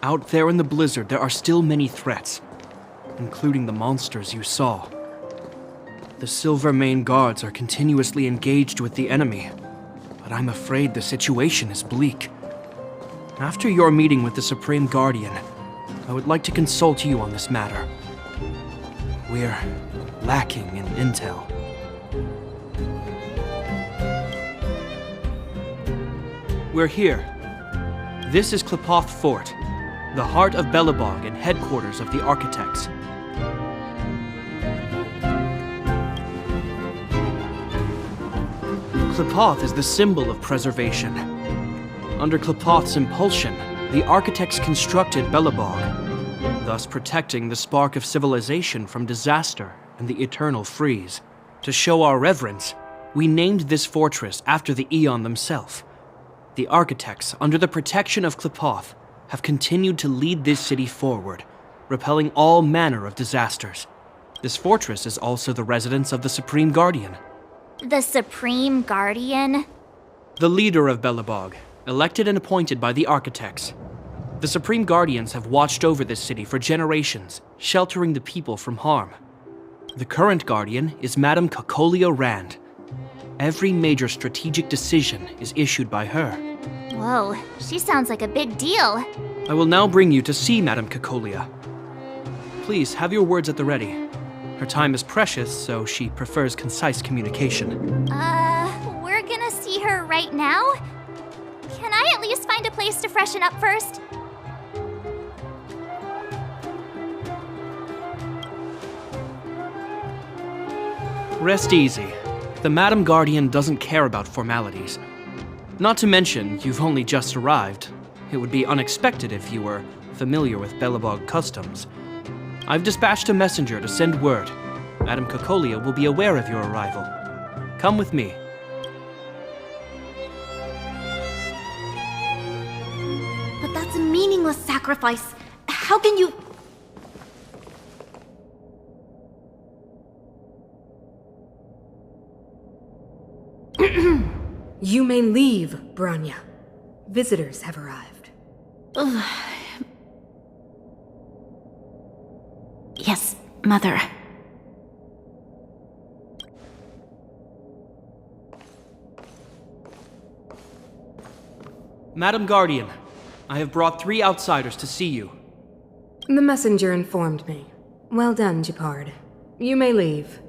Out there in the blizzard, there are still many threats, including the monsters you saw. The Silvermane guards are continuously engaged with the enemy, but I'm afraid the situation is bleak. After your meeting with the Supreme Guardian, I would like to consult you on this matter. We're lacking in intel. We're here. This is Klepoth Fort, the heart of Belobog and headquarters of the architects. Klepoth is the symbol of preservation. Under Klepoth's impulsion, the architects constructed Belobog, thus protecting the spark of civilization from disaster and the eternal freeze. To show our reverence, we named this fortress after the Aeon themselves. The architects, under the protection of Klepoth, have continued to lead this city forward, repelling all manner of disasters. This fortress is also the residence of the Supreme Guardian. The Supreme Guardian? The leader of Belobog, elected and appointed by the architects. The Supreme Guardians have watched over this city for generations, sheltering the people from harm. The current Guardian is Madame Cocolia Rand. Every major strategic decision is issued by her. Whoa, she sounds like a big deal. I will now bring you to see Madame Cocolia. Please have your words at the ready. Her time is precious, so she prefers concise communication. We're gonna see her right now? Can I at least find a place to freshen up first? Rest easy. The Madam Guardian doesn't care about formalities. Not to mention, you've only just arrived. It would be unexpected if you were familiar with Belobog customs. I've dispatched a messenger to send word. Madame Cocolia will be aware of your arrival. Come with me. But that's a meaningless sacrifice. How can you... You may leave, Branya. Visitors have arrived. Yes, Mother. Madam Guardian, I have brought 3 outsiders to see you. The messenger informed me. Well done, Gepard. You may leave.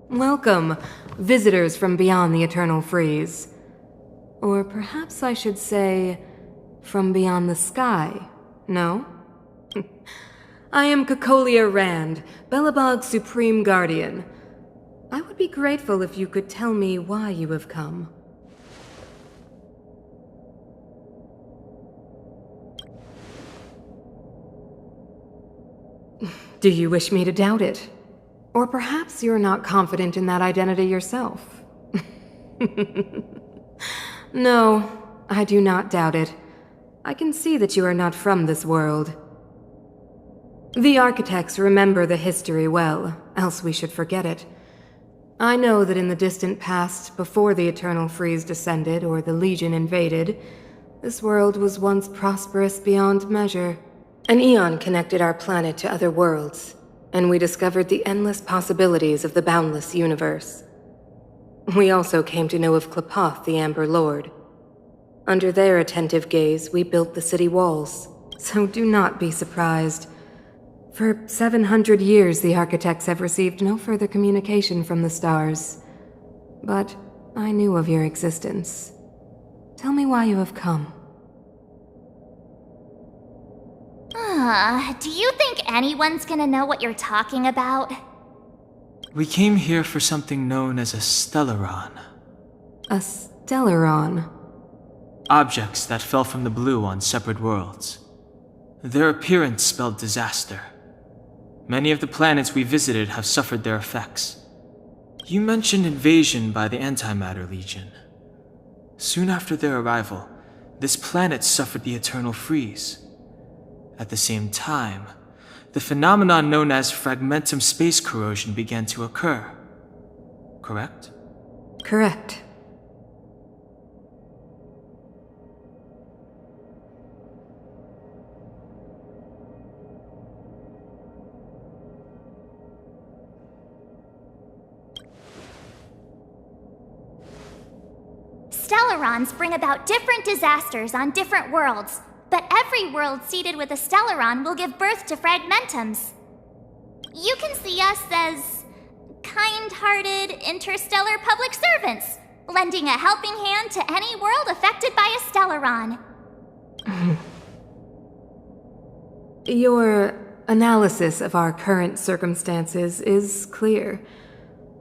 Welcome, visitors from beyond the Eternal Freeze. Or perhaps I should say, from beyond the sky, no? I am Cocolia Rand, Belobog's Supreme Guardian. I would be grateful if you could tell me why you have come. Do you wish me to doubt it? Or perhaps you're not confident in that identity yourself. No, I do not doubt it. I can see that you are not from this world. The architects remember the history well, else we should forget it. I know that in the distant past, before the Eternal Freeze descended or the Legion invaded, this world was once prosperous beyond measure. An eon connected our planet to other worlds, and we discovered the endless possibilities of the boundless universe. We also came to know of Klapoth, the Amber Lord. Under their attentive gaze, we built the city walls, so do not be surprised. For 700 years, the architects have received no further communication from the stars. But I knew of your existence. Tell me why you have come. Do you think anyone's gonna know what you're talking about? We came here for something known as a Stellaron. A Stellaron? Objects that fell from the blue on separate worlds. Their appearance spelled disaster. Many of the planets we visited have suffered their effects. You mentioned invasion by the Antimatter Legion. Soon after their arrival, this planet suffered the Eternal Freeze. At the same time, the phenomenon known as fragmentum space corrosion began to occur. Correct? Correct. Stellarons bring about different disasters on different worlds, but every world seeded with a Stellaron will give birth to fragmentums. You can see us as kind-hearted interstellar public servants, lending a helping hand to any world affected by a Stellaron. Your analysis of our current circumstances is clear.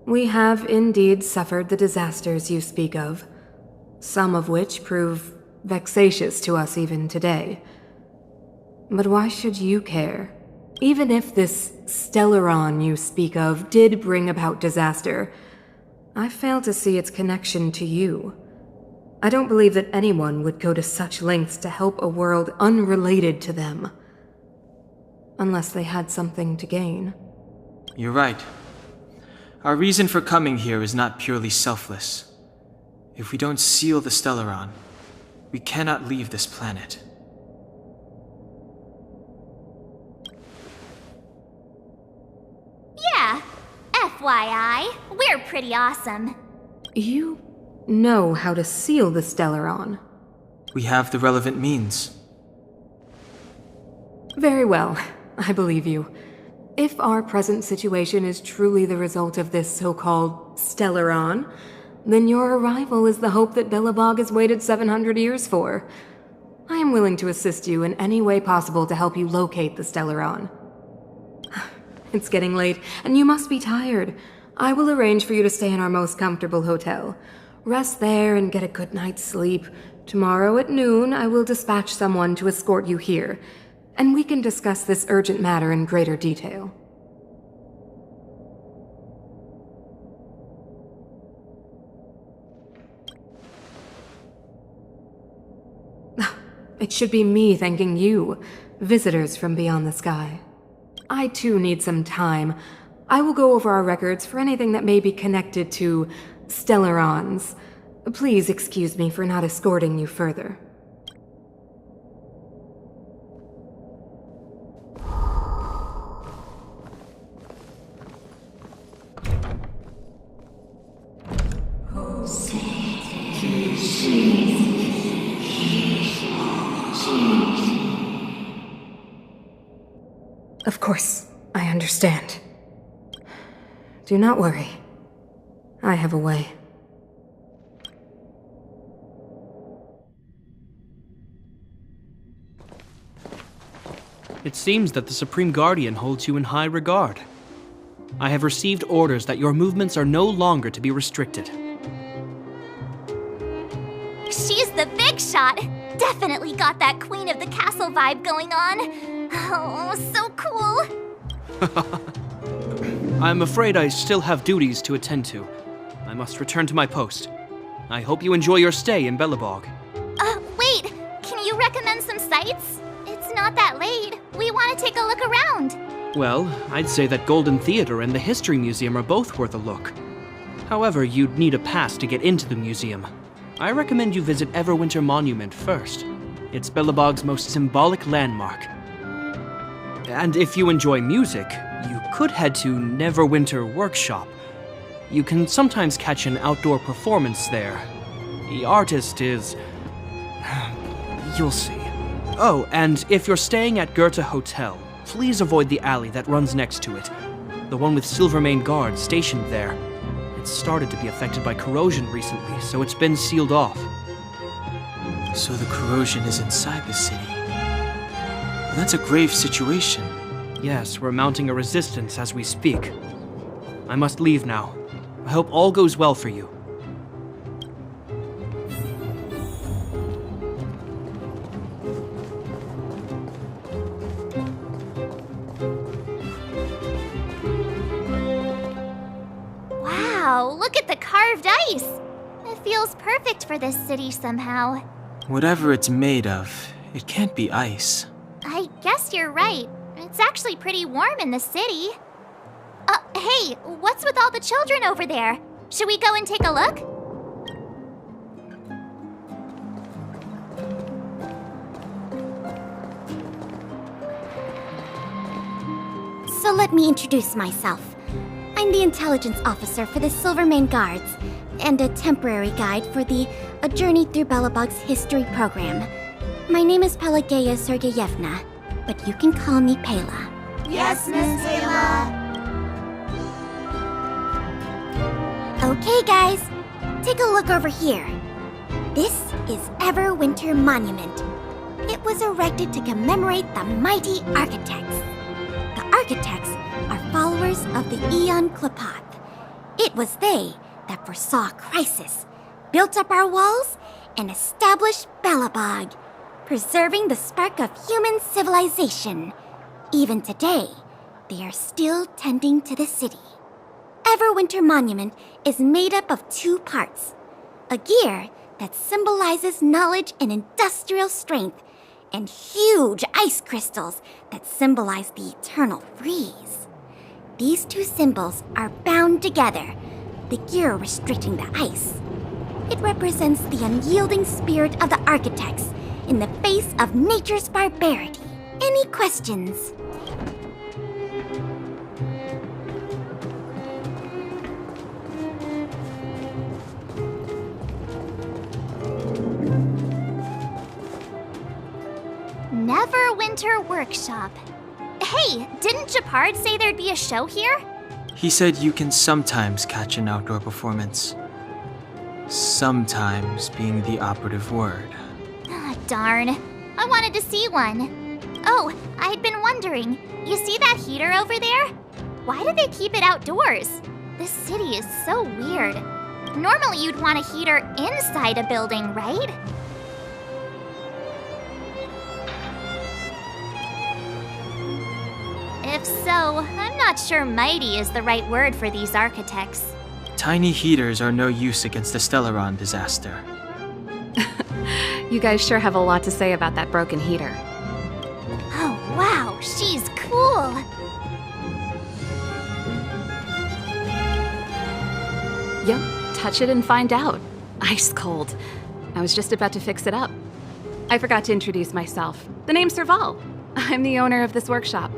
We have indeed suffered the disasters you speak of, some of which prove vexatious to us even today. But why should you care? Even if this Stellaron you speak of did bring about disaster, I fail to see its connection to you. I don't believe that anyone would go to such lengths to help a world unrelated to them. Unless they had something to gain. You're right. Our reason for coming here is not purely selfless. If we don't seal the Stellaron, we cannot leave this planet. Yeah, FYI, we're pretty awesome. You know how to seal the Stellaron. We have the relevant means. Very well, I believe you. If our present situation is truly the result of this so-called Stellaron, then your arrival is the hope that Belobog has waited 700 years for. I am willing to assist you in any way possible to help you locate the Stellaron. It's getting late, and you must be tired. I will arrange for you to stay in our most comfortable hotel. Rest there and get a good night's sleep. Tomorrow at noon, I will dispatch someone to escort you here, and we can discuss this urgent matter in greater detail. It should be me thanking you, visitors from beyond the sky. I too need some time. I will go over our records for anything that may be connected to Stellarons. Please excuse me for not escorting you further. Of course, I understand. Do not worry. I have a way. It seems that the Supreme Guardian holds you in high regard. I have received orders that your movements are no longer to be restricted. She's the big shot! Definitely got that Queen of the Castle vibe going on. Oh, so cool! I'm afraid I still have duties to attend to. I must return to my post. I hope you enjoy your stay in Belobog. Wait! Can you recommend some sites? It's not that late. We want to take a look around. Well, I'd say that Golden Theater and the History Museum are both worth a look. However, you'd need a pass to get into the museum. I recommend you visit Everwinter Monument first. It's Belobog's most symbolic landmark. And if you enjoy music, you could head to Neverwinter Workshop. You can sometimes catch an outdoor performance there. The artist is... you'll see. Oh, and if you're staying at Goethe Hotel, please avoid the alley that runs next to it. The one with Silvermane guards stationed there. It's started to be affected by corrosion recently, so it's been sealed off. So the corrosion is inside the city. That's a grave situation. Yes, we're mounting a resistance as we speak. I must leave now. I hope all goes well for you. Wow, look at the carved ice! It feels perfect for this city somehow. Whatever it's made of, it can't be ice. I guess you're right. It's actually pretty warm in the city. Hey, what's with all the children over there? Should we go and take a look? So let me introduce myself. I'm the intelligence officer for the Silvermane Guards, and a temporary guide for the A Journey Through Belobog's History program. My name is Pelageya Sergeyevna, but you can call me Pela. Yes, Miss Pela. Okay, guys, take a look over here. This is Everwinter Monument. It was erected to commemorate the mighty architects. The architects are followers of the Aeon Klapoth. It was they that foresaw crisis, built up our walls, and established Belobog, preserving the spark of human civilization. Even today, they are still tending to the city. Everwinter Monument is made up of 2 parts. A gear that symbolizes knowledge and industrial strength, and huge ice crystals that symbolize the eternal freeze. These 2 symbols are bound together, the gear restricting the ice. It represents the unyielding spirit of the architects in the face of nature's barbarity. Any questions? Neverwinter Workshop. Hey, didn't Japard say there'd be a show here? He said you can sometimes catch an outdoor performance. Sometimes being the operative word. Ah, darn. I wanted to see one. Oh, I'd been wondering. You see that heater over there? Why do they keep it outdoors? This city is so weird. Normally you'd want a heater inside a building, right? If so, I'm not sure mighty is the right word for these architects. Tiny heaters are no use against the Stellaron disaster. You guys sure have a lot to say about that broken heater. Oh, wow, she's cool. Yep, touch it and find out. Ice cold. I was just about to fix it up. I forgot to introduce myself. The name's Serval. I'm the owner of this workshop.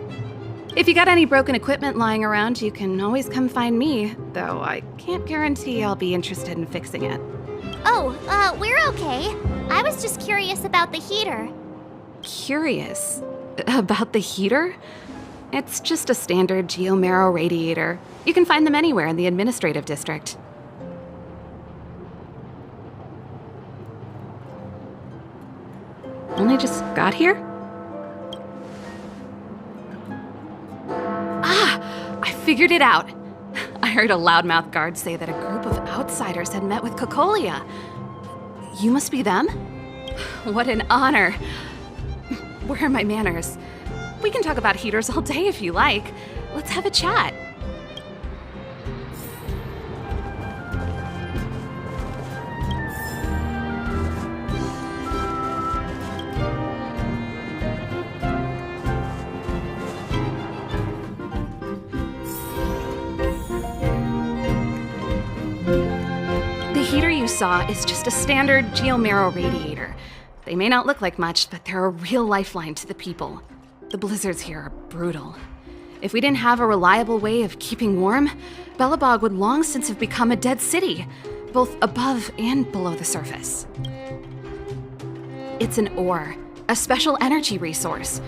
If you got any broken equipment lying around, you can always come find me, though I can't guarantee I'll be interested in fixing it. Oh, we're okay. I was just curious about the heater. Curious? About the heater? It's just a standard geomarrow radiator. You can find them anywhere in the administrative district. Only just got here? Ah! I figured it out! I heard a loudmouth guard say that a group of outsiders had met with Cocolia. You must be them? What an honor. Where are my manners? We can talk about heaters all day if you like. Let's have a chat. The heater you saw is just a standard geomarrow radiator. They may not look like much, but they're a real lifeline to the people. The blizzards here are brutal. If we didn't have a reliable way of keeping warm, Belobog would long since have become a dead city, both above and below the surface. It's an ore, a special energy resource.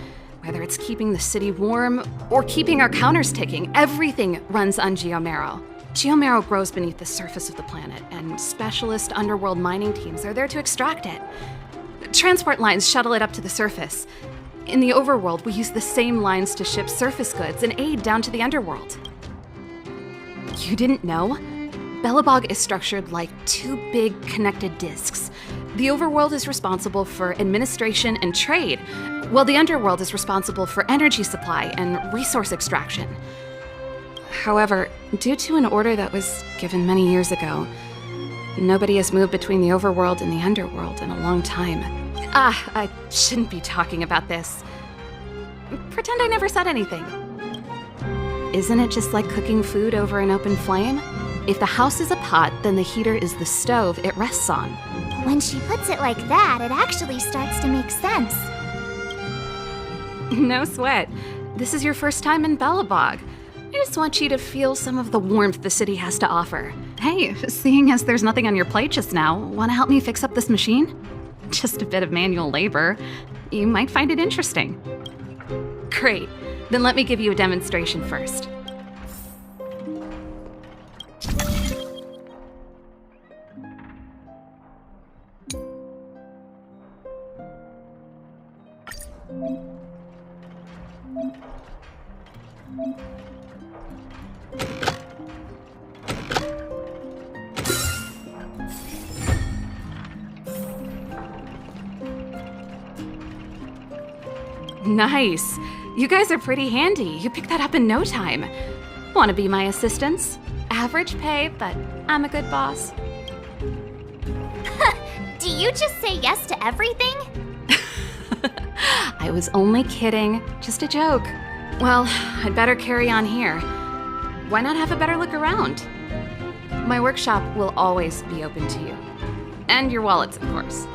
Whether it's keeping the city warm or keeping our counters ticking, everything runs on geomarrow. Geomarrow grows beneath the surface of the planet, and specialist underworld mining teams are there to extract it. Transport lines shuttle it up to the surface. In the overworld, we use the same lines to ship surface goods and aid down to the underworld. You didn't know? Belobog is structured like two big connected disks. The overworld is responsible for administration and trade, while the underworld is responsible for energy supply and resource extraction. However, due to an order that was given many years ago, nobody has moved between the overworld and the underworld in a long time. I shouldn't be talking about this. Pretend I never said anything. Isn't it just like cooking food over an open flame? If the house is a pot, then the heater is the stove it rests on. When she puts it like that, it actually starts to make sense. No sweat. This is your first time in Belobog. I just want you to feel some of the warmth the city has to offer. Hey, seeing as there's nothing on your plate just now, want to help me fix up this machine? Just a bit of manual labor. You might find it interesting. Great. Then let me give you a demonstration first. Nice. You guys are pretty handy. You picked that up in no time. Want to be my assistants? Average pay, but I'm a good boss. Do you just say yes to everything? I was only kidding. Just a joke. Well, I'd better carry on here. Why not have a better look around? My workshop will always be open to you. And your wallets, of course.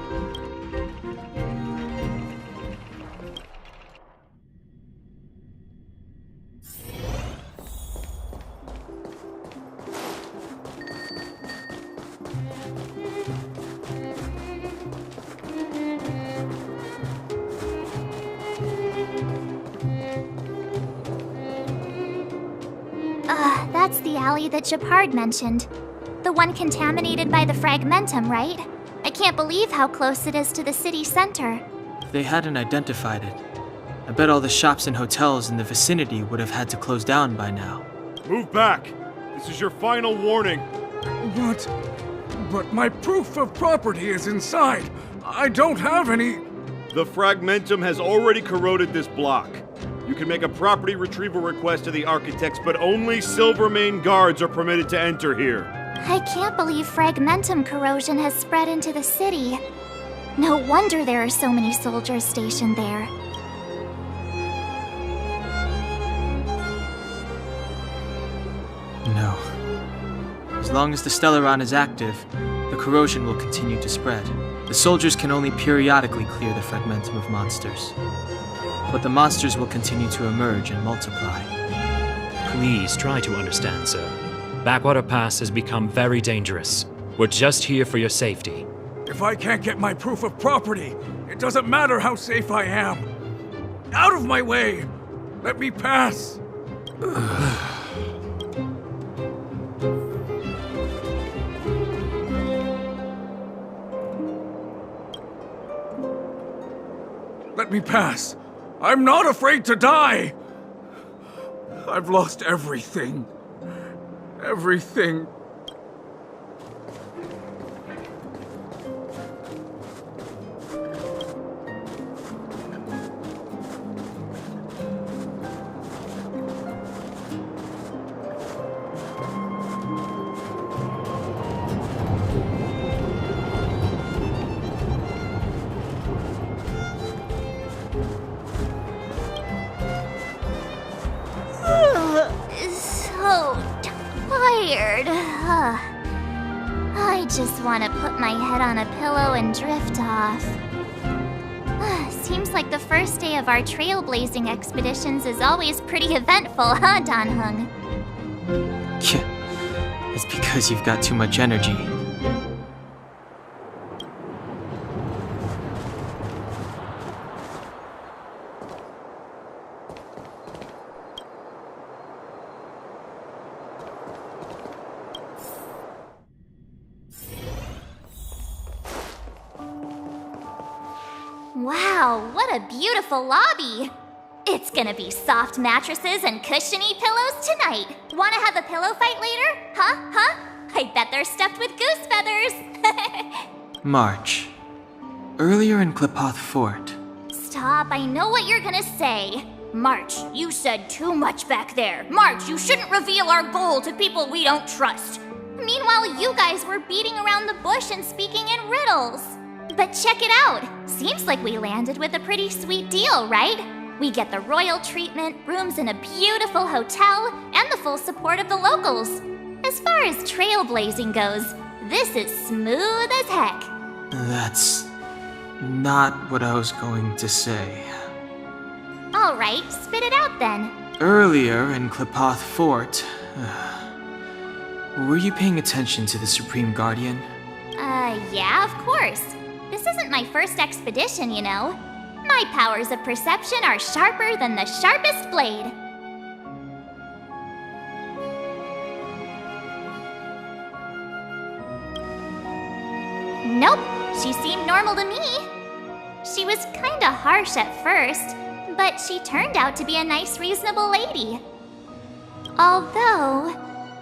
That's the alley that Japard mentioned. The one contaminated by the fragmentum, right? I can't believe how close it is to the city center. They hadn't identified it. I bet all the shops and hotels in the vicinity would have had to close down by now. Move back! This is your final warning. But my proof of property is inside. I don't have any... The fragmentum has already corroded this block. You can make a property retrieval request to the architects, but only Silvermane guards are permitted to enter here. I can't believe fragmentum corrosion has spread into the city. No wonder there are so many soldiers stationed there. No. As long as the Stellaron is active, the corrosion will continue to spread. The soldiers can only periodically clear the fragmentum of monsters. But the monsters will continue to emerge and multiply. Please try to understand, sir. Backwater Pass has become very dangerous. We're just here for your safety. If I can't get my proof of property, it doesn't matter how safe I am. Out of my way! Let me pass! Let me pass. I'm not afraid to die! I've lost everything. Everything. So tired. I just want to put my head on a pillow and drift off. Seems like the first day of our trailblazing expeditions is always pretty eventful, huh, Danhung? It's because you've got too much energy. Wow, what a beautiful lobby! It's gonna be soft mattresses and cushiony pillows tonight. Wanna have a pillow fight later? Huh? I bet they're stuffed with goose feathers! March. Earlier in Klipoth Fort. Stop, I know what you're gonna say. March, you said too much back there. March, you shouldn't reveal our goal to people we don't trust. Meanwhile, you guys were beating around the bush and speaking in riddles. But check it out! Seems like we landed with a pretty sweet deal, right? We get the royal treatment, rooms in a beautiful hotel, and the full support of the locals. As far as trailblazing goes, this is smooth as heck. That's not what I was going to say. Alright, spit it out then. Earlier in Klipoth Fort, were you paying attention to the Supreme Guardian? Yeah, of course. This isn't my first expedition, you know. My powers of perception are sharper than the sharpest blade. Nope, she seemed normal to me. She was kinda harsh at first, but she turned out to be a nice, reasonable lady. Although,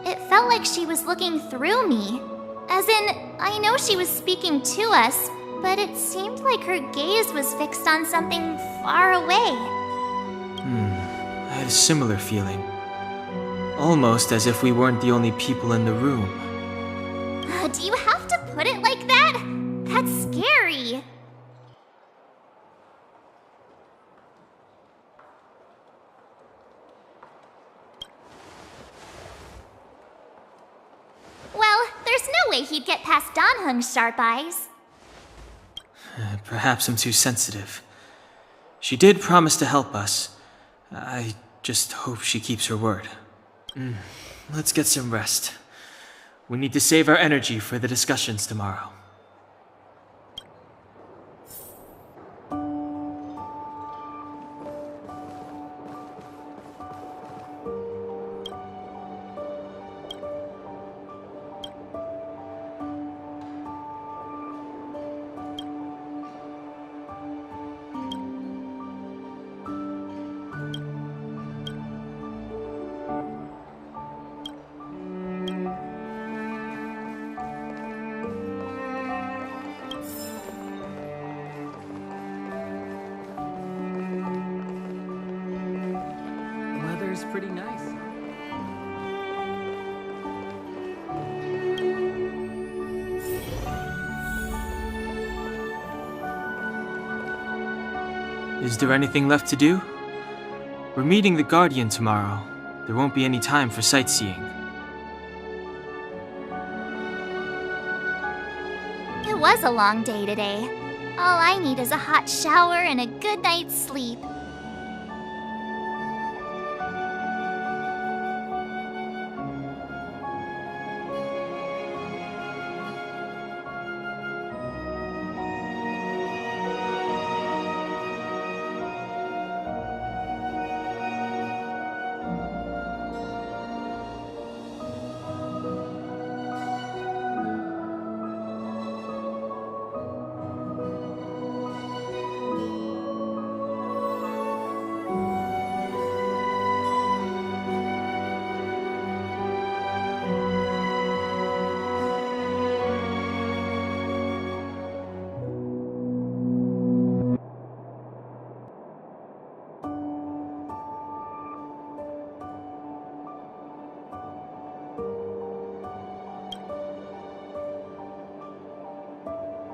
it felt like she was looking through me. As in, I know she was speaking to us, but it seemed like her gaze was fixed on something far away. I had a similar feeling. Almost as if we weren't the only people in the room. Do you have to put it like that? That's scary. Well, there's no way he'd get past Danhung's sharp eyes. Perhaps I'm too sensitive. She did promise to help us. I just hope she keeps her word. Let's get some rest. We need to save our energy for the discussions tomorrow. weather's pretty nice. Is there anything left to do? We're meeting the Guardian tomorrow. There won't be any time for sightseeing. It was a long day today. All I need is a hot shower and a good night's sleep.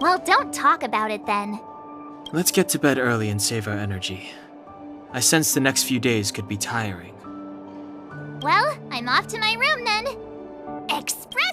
Well, don't talk about it then. Let's get to bed early and save our energy. I sense the next few days could be tiring. Well, I'm off to my room then. Express!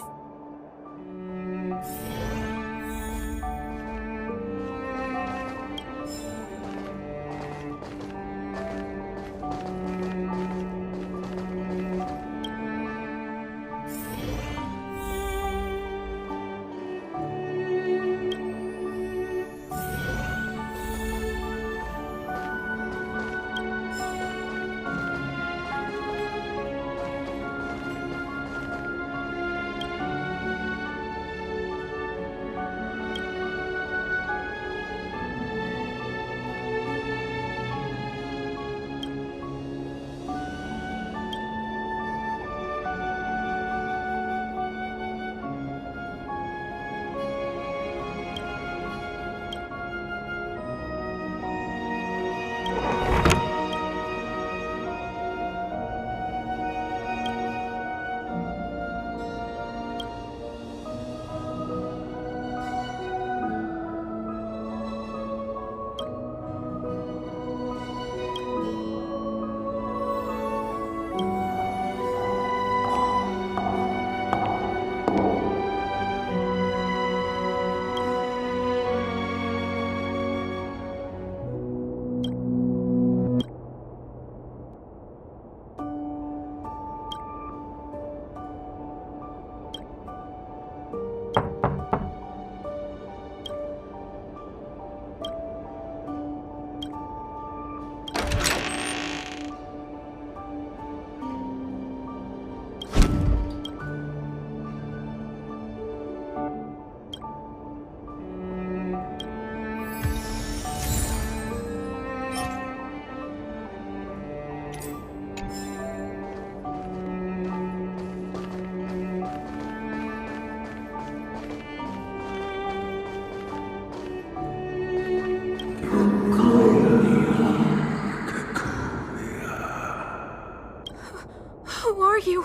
Who are you?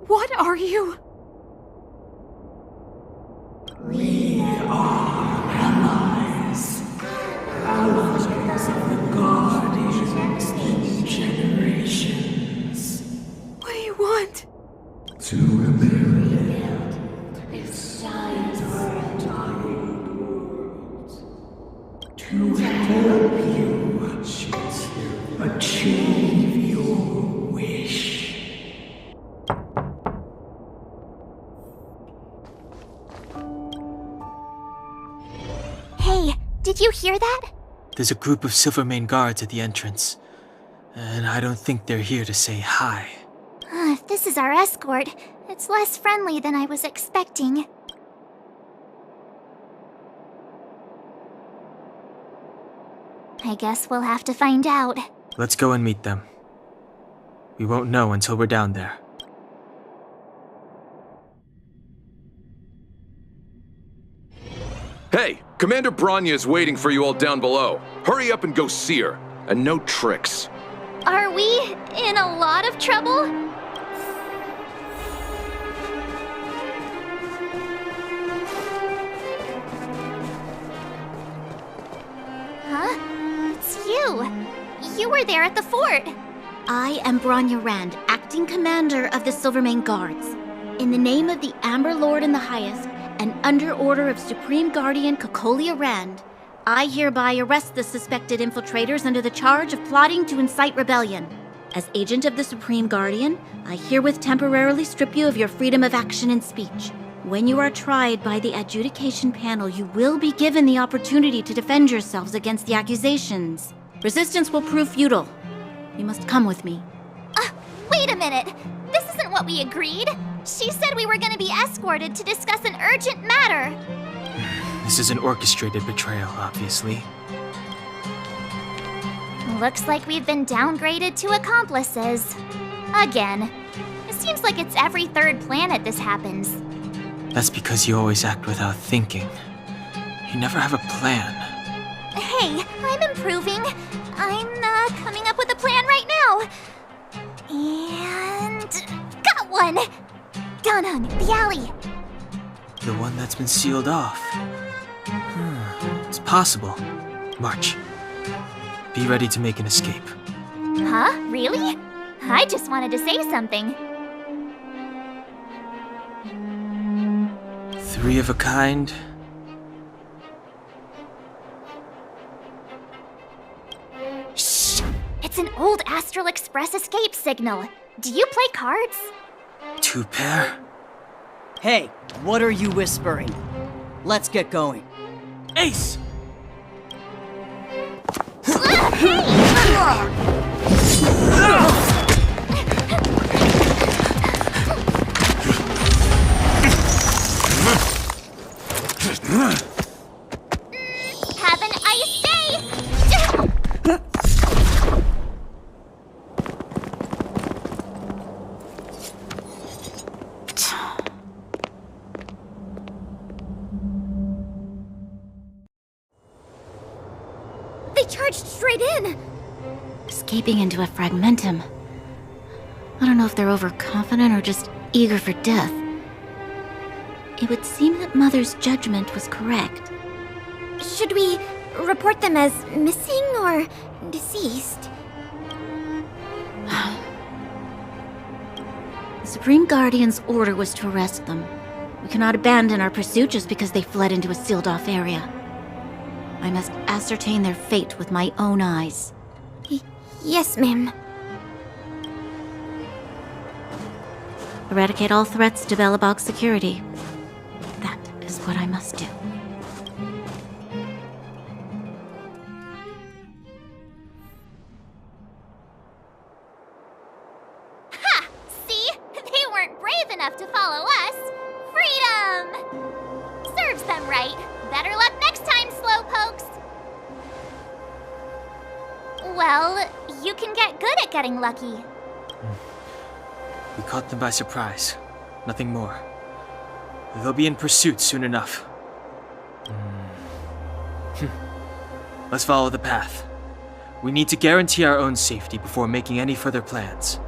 What are you? We are allies. Allies of the Guardians in generations. What do you want? To rebuild its time for entire world. To help you achieve your wish. Hey, did you hear that? There's a group of Silvermane guards at the entrance, and I don't think they're here to say hi. If this is our escort, it's less friendly than I was expecting. I guess we'll have to find out. Let's go and meet them. We won't know until we're down there. Hey, Commander Bronya is waiting for you all down below. Hurry up and go see her. And no tricks. Are we in a lot of trouble? Huh? It's you. You were there at the fort. I am Bronya Rand, acting commander of the Silvermane Guards. In the name of the Amber Lord in the Highest, and under order of Supreme Guardian Cocolia Rand, I hereby arrest the suspected infiltrators under the charge of plotting to incite rebellion. As agent of the Supreme Guardian, I herewith temporarily strip you of your freedom of action and speech. When you are tried by the adjudication panel, you will be given the opportunity to defend yourselves against the accusations. Resistance will prove futile. You must come with me. Wait a minute. This isn't what we agreed. She said we were going to be escorted to discuss an urgent matter. This is an orchestrated betrayal, obviously. Looks like we've been downgraded to accomplices. Again. It seems like it's every third planet this happens. That's because you always act without thinking. You never have a plan. Hey, I'm improving. I'm coming up with a plan right now. And... got one! Donhung, the alley. The one that's been sealed off. It's possible. March. Be ready to make an escape. Huh? Really? I just wanted to say something. 3 of a kind. Shh! It's an old Astral Express escape signal. Do you play cards? 2 pair? Hey, what are you whispering? Let's get going. Ace! Have an ice day! They charged straight in! Escaping into a fragmentum. I don't know if they're overconfident or just eager for death. It would seem that Mother's judgment was correct. Should we report them as missing or deceased? The Supreme Guardian's order was to arrest them. We cannot abandon our pursuit just because they fled into a sealed-off area. I must ascertain their fate with my own eyes. Yes, ma'am. Eradicate all threats to Belobog's security. That is what I must do. Ha! See? They weren't brave enough to follow us. Freedom! Serves them right. Better luck next time, slowpokes. Well, you can get good at getting lucky. We caught them by surprise. Nothing more. They'll be in pursuit soon enough. Let's follow the path. We need to guarantee our own safety before making any further plans.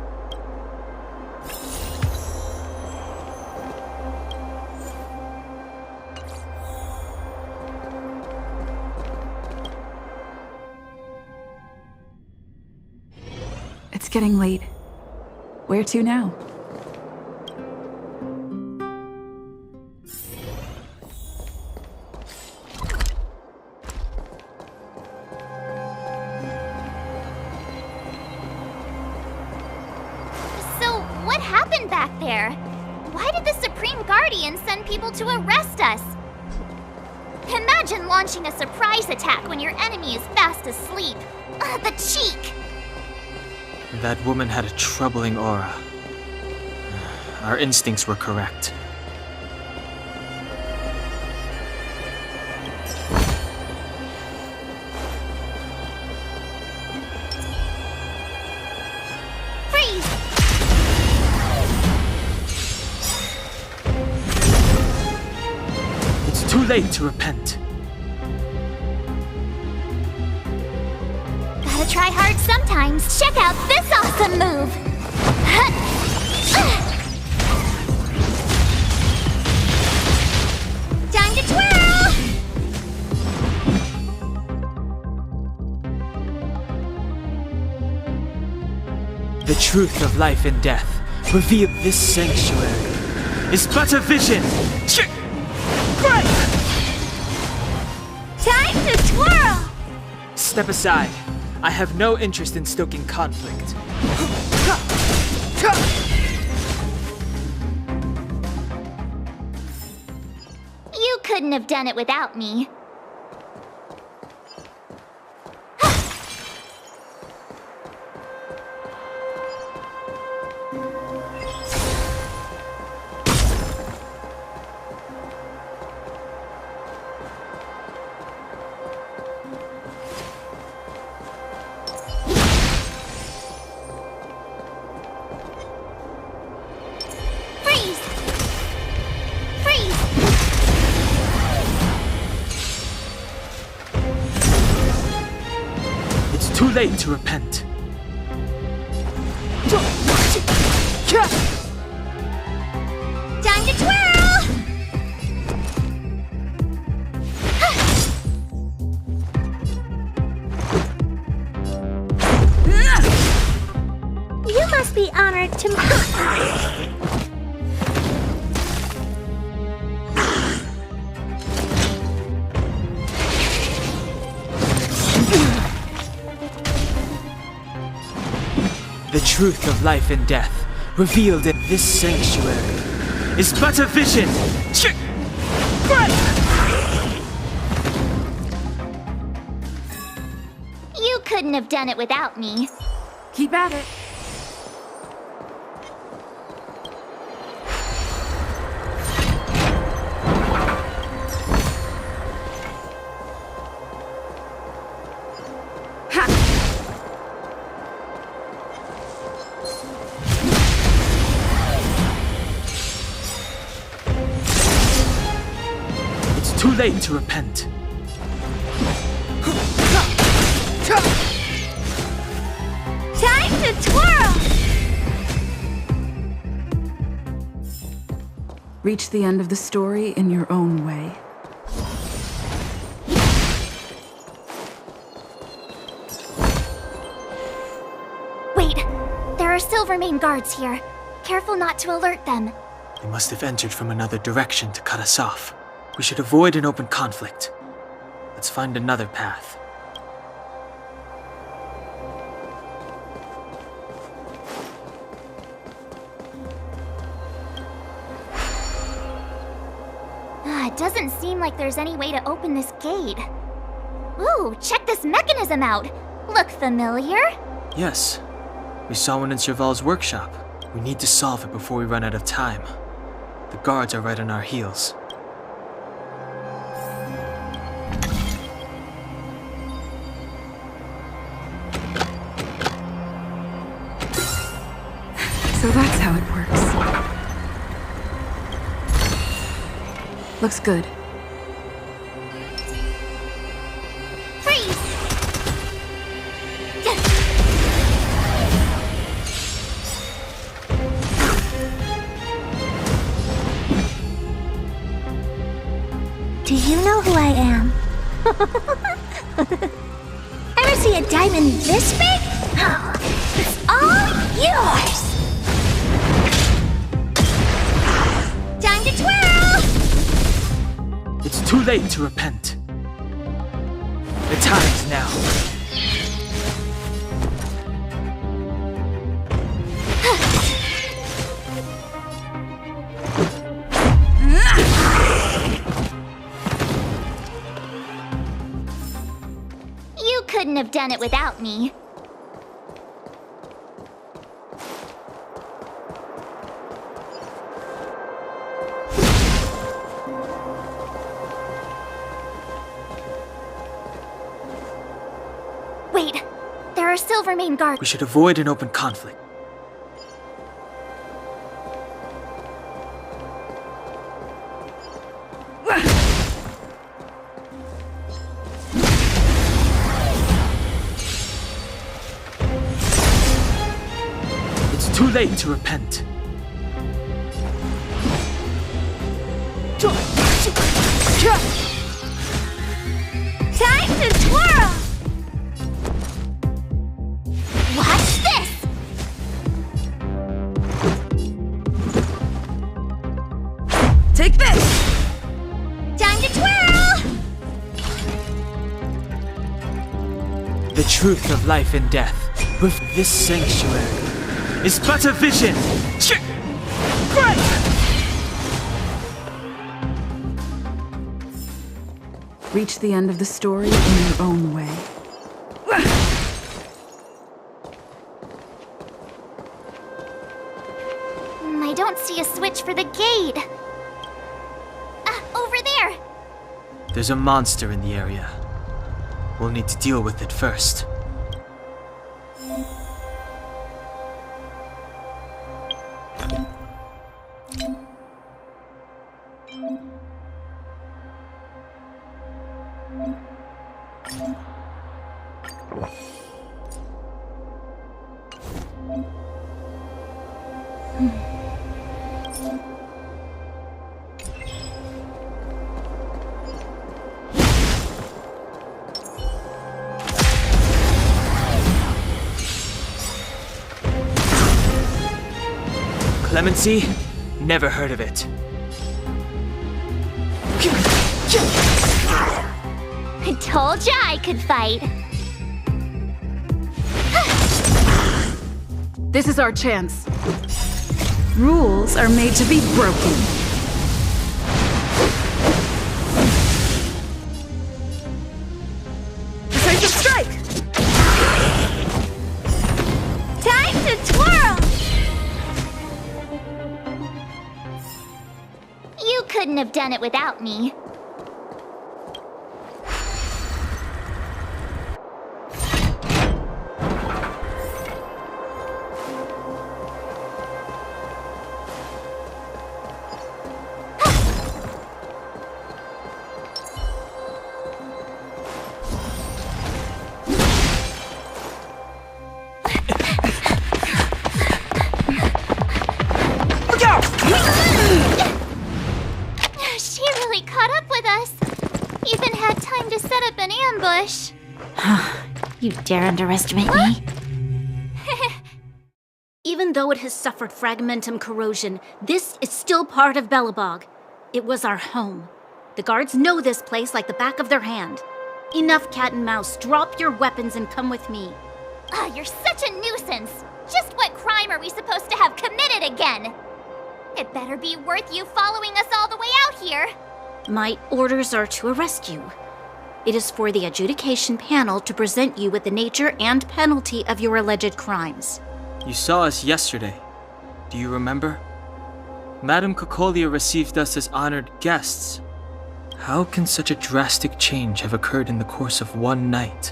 It's getting late. Where to now? So, what happened back there? Why did the Supreme Guardian send people to arrest us? Imagine launching a surprise attack when your enemy is fast asleep. The cheek! That woman had a troubling aura. Our instincts were correct. Freeze! It's too late to repent. Gotta try harder works sometimes. Check out this awesome move! Time to twirl! The truth of life and death revealed this sanctuary is but a vision. Time to twirl! Step aside. I have no interest in stoking conflict. You couldn't have done it without me. Too late to repent. Time to twirl! You must be honored to... The truth of life and death revealed in this sanctuary is but a vision. You couldn't have done it without me. Keep at it. Too late to repent. Time to twirl! Reach the end of the story in your own way. Wait, there are Silvermane guards here. Careful not to alert them. They must have entered from another direction to cut us off. We should avoid an open conflict. Let's find another path. It doesn't seem like there's any way to open this gate. Ooh, check this mechanism out! Look familiar? Yes. We saw one in Serval's workshop. We need to solve it before we run out of time. The guards are right on our heels. So that's how it works. Looks good. Freeze! Do you know who I am? Ever see a diamond this big? It's all yours! Time to twirl! It's too late to repent. The time's now. You couldn't have done it without me. Wait, there are Silvermane guards. We should avoid an open conflict. It's too late to repent. Time to twirl! Watch this! Take this! Time to twirl! The truth of life and death with this sanctuary is but a vision. Break! Reach the end of the story in your own way. I don't see a switch for the gate. Over there! There's a monster in the area. We'll need to deal with it first. Clemency? Never heard of it. I told ya I could fight. This is our chance. Rules are made to be broken. Decisive strike! Time to twirl! You couldn't have done it without me. She really caught up with us. Even had time to set up an ambush. You dare underestimate me? Even though it has suffered fragmentum corrosion, this is still part of Belobog. It was our home. The guards know this place like the back of their hand. Enough cat and mouse. Drop your weapons and come with me. You're such a nuisance. Just what crime are we supposed to have committed again? It better be worth you following us all the way out here. My orders are to arrest you. It is for the adjudication panel to present you with the nature and penalty of your alleged crimes. You saw us yesterday. Do you remember? Madame Cocolia received us as honored guests. How can such a drastic change have occurred in the course of one night?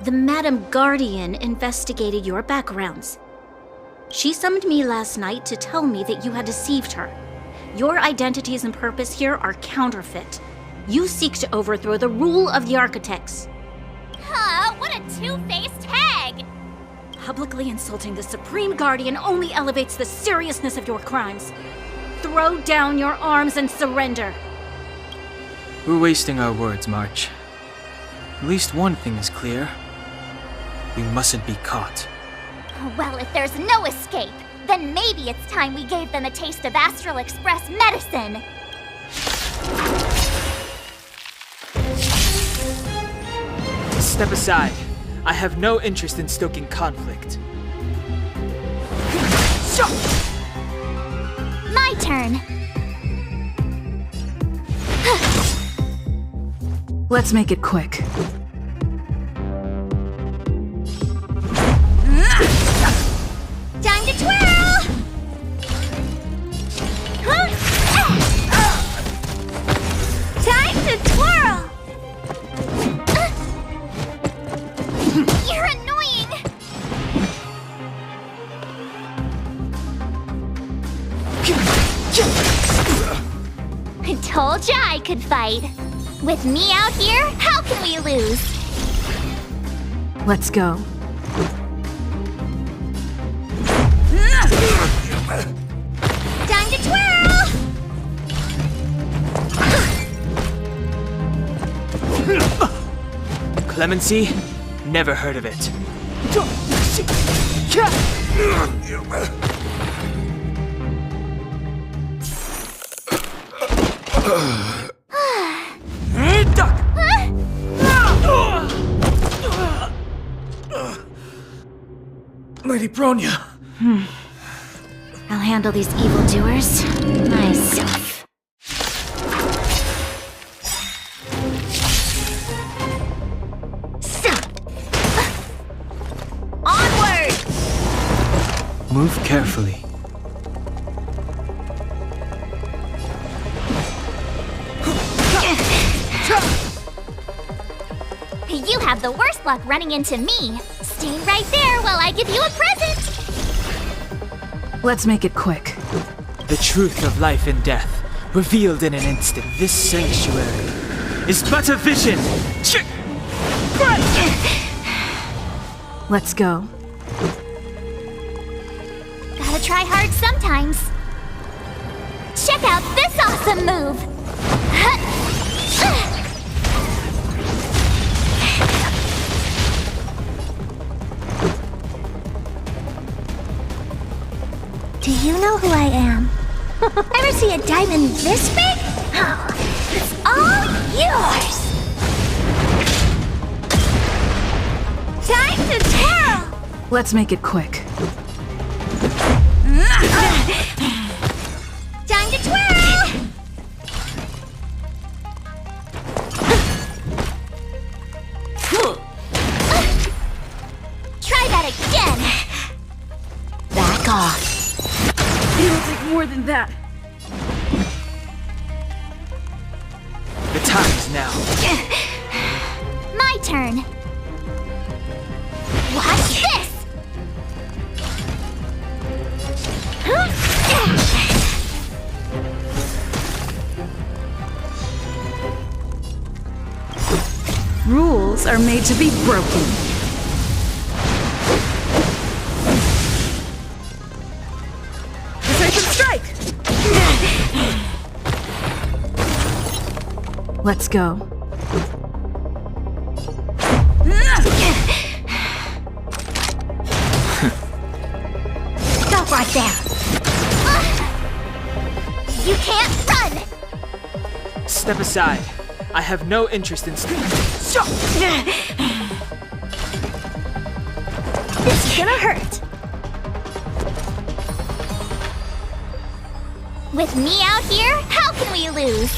The Madam Guardian investigated your backgrounds. She summoned me last night to tell me that you had deceived her. Your identities and purpose here are counterfeit. You seek to overthrow the rule of the Architects. What a two-faced hag! Publicly insulting the Supreme Guardian only elevates the seriousness of your crimes. Throw down your arms and surrender. We're wasting our words, March. At least one thing is clear. We mustn't be caught. Well, if there's no escape, then maybe it's time we gave them a taste of Astral Express medicine. Step aside. I have no interest in stoking conflict. My turn. Let's make it quick. Time to twirl! Time to twirl! You're annoying! I told ya I could fight. With me out here, how can we lose? Let's go. Clemency? Never heard of it. Lady Bronya. I'll handle these evildoers myself. Onward! Move carefully. You have the worst luck running into me. Stay right there while I give you a present. Let's make it quick. The truth of life and death, revealed in an instant. This sanctuary is but a vision. Let's go. Gotta try hard sometimes. Check out this awesome move. Do you know who I am? Ever see a diamond this big? Oh, it's all yours! Time to twirl! Let's make it quick. Time to twirl! Try that again. Back off. It'll take more than that. The time is now. My turn. Watch this! Rules are made to be broken. Precision strike! Let's go. Stop right there! You can't run! Step aside. I have no interest in This is gonna hurt. With me out here, how can we lose?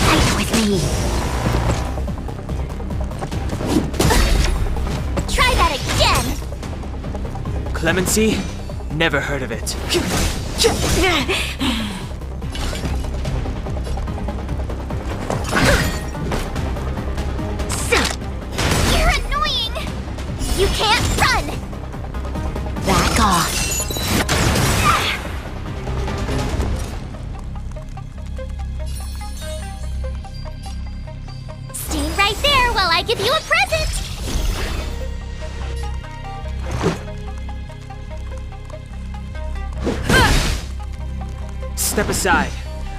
Fight with me. Try that again! Clemency? Never heard of it. You're annoying! You can't run! Back off. Stay right there while I give you a present! Step aside.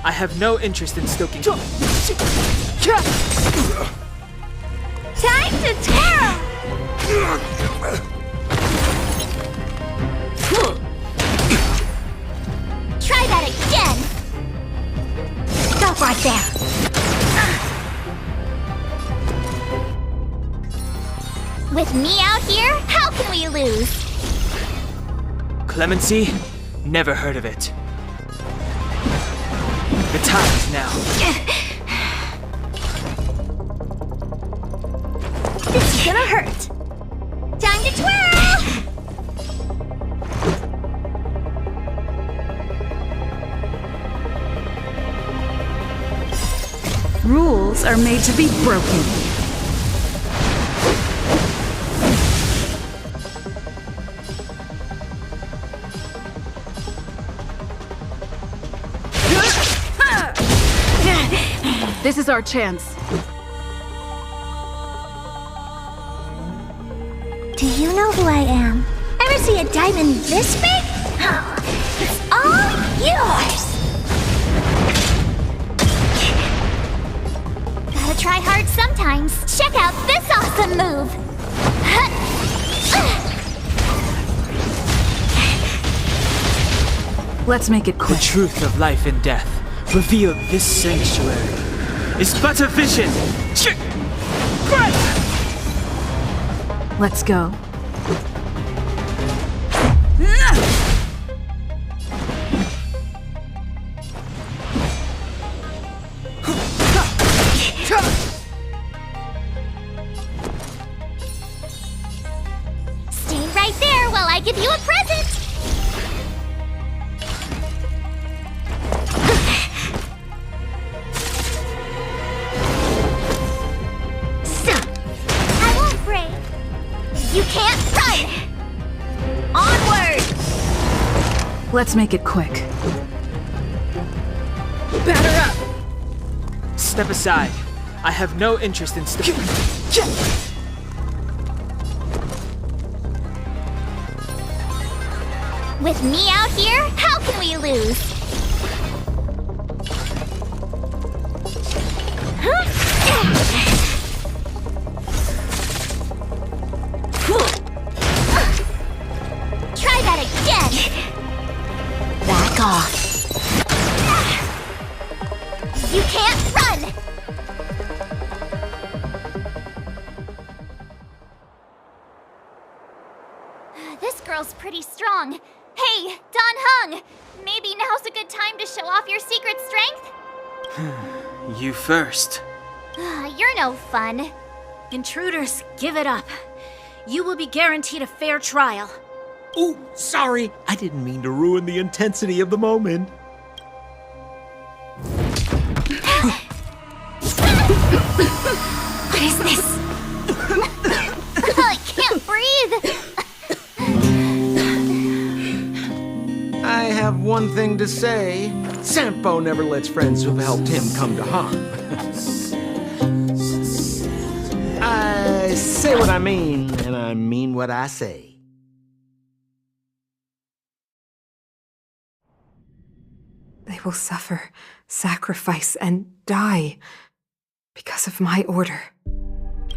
I have no interest in stoking. Time to twirl! Try that again! Stop right there! With me out here, how can we lose? Clemency? Never heard of it. The time is now. This is gonna hurt. Time to twirl! Rules are made to be broken. This is our chance. Do you know who I am? Ever see a diamond this big? Oh, it's all yours! Gotta try hard sometimes. Check out this awesome move! Let's make it quick. The truth of life and death, revealed this sanctuary, is but a vision! Let's go. Stay right there while I give you a present! I won't break. You can't run! Onward! Let's make it quick. Batter up! Step aside. I have no interest in With me out here, how can we lose? Try that again! Back off. You can't run! This girl's pretty strong. Hey, Don Hung! Maybe now's a good time to show off your secret strength? You first. You're no fun. Intruders, give it up. You will be guaranteed a fair trial. Ooh, sorry. I didn't mean to ruin the intensity of the moment. What is this? I can't breathe! I have one thing to say. Sampo never lets friends who've helped him come to harm. I say what I mean, and I mean what I say. They will suffer, sacrifice, and die because of my order.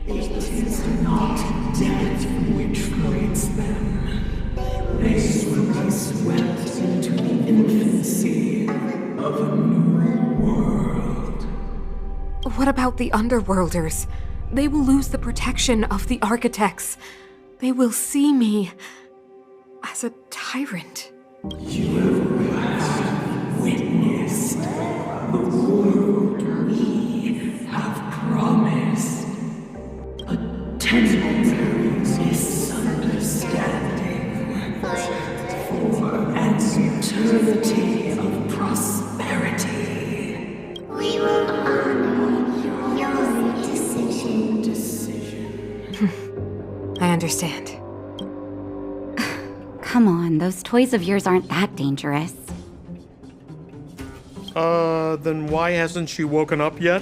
It is not death which frees them. They will be swept into the infancy of a new world. What about the Underworlders? They will lose the protection of the Architects. They will see me as a tyrant. You have witnessed the world we have promised. A temporary misunderstanding for an eternity of prosperity. We will honor your decision. I understand. Come on, those toys of yours aren't that dangerous. Then why hasn't she woken up yet?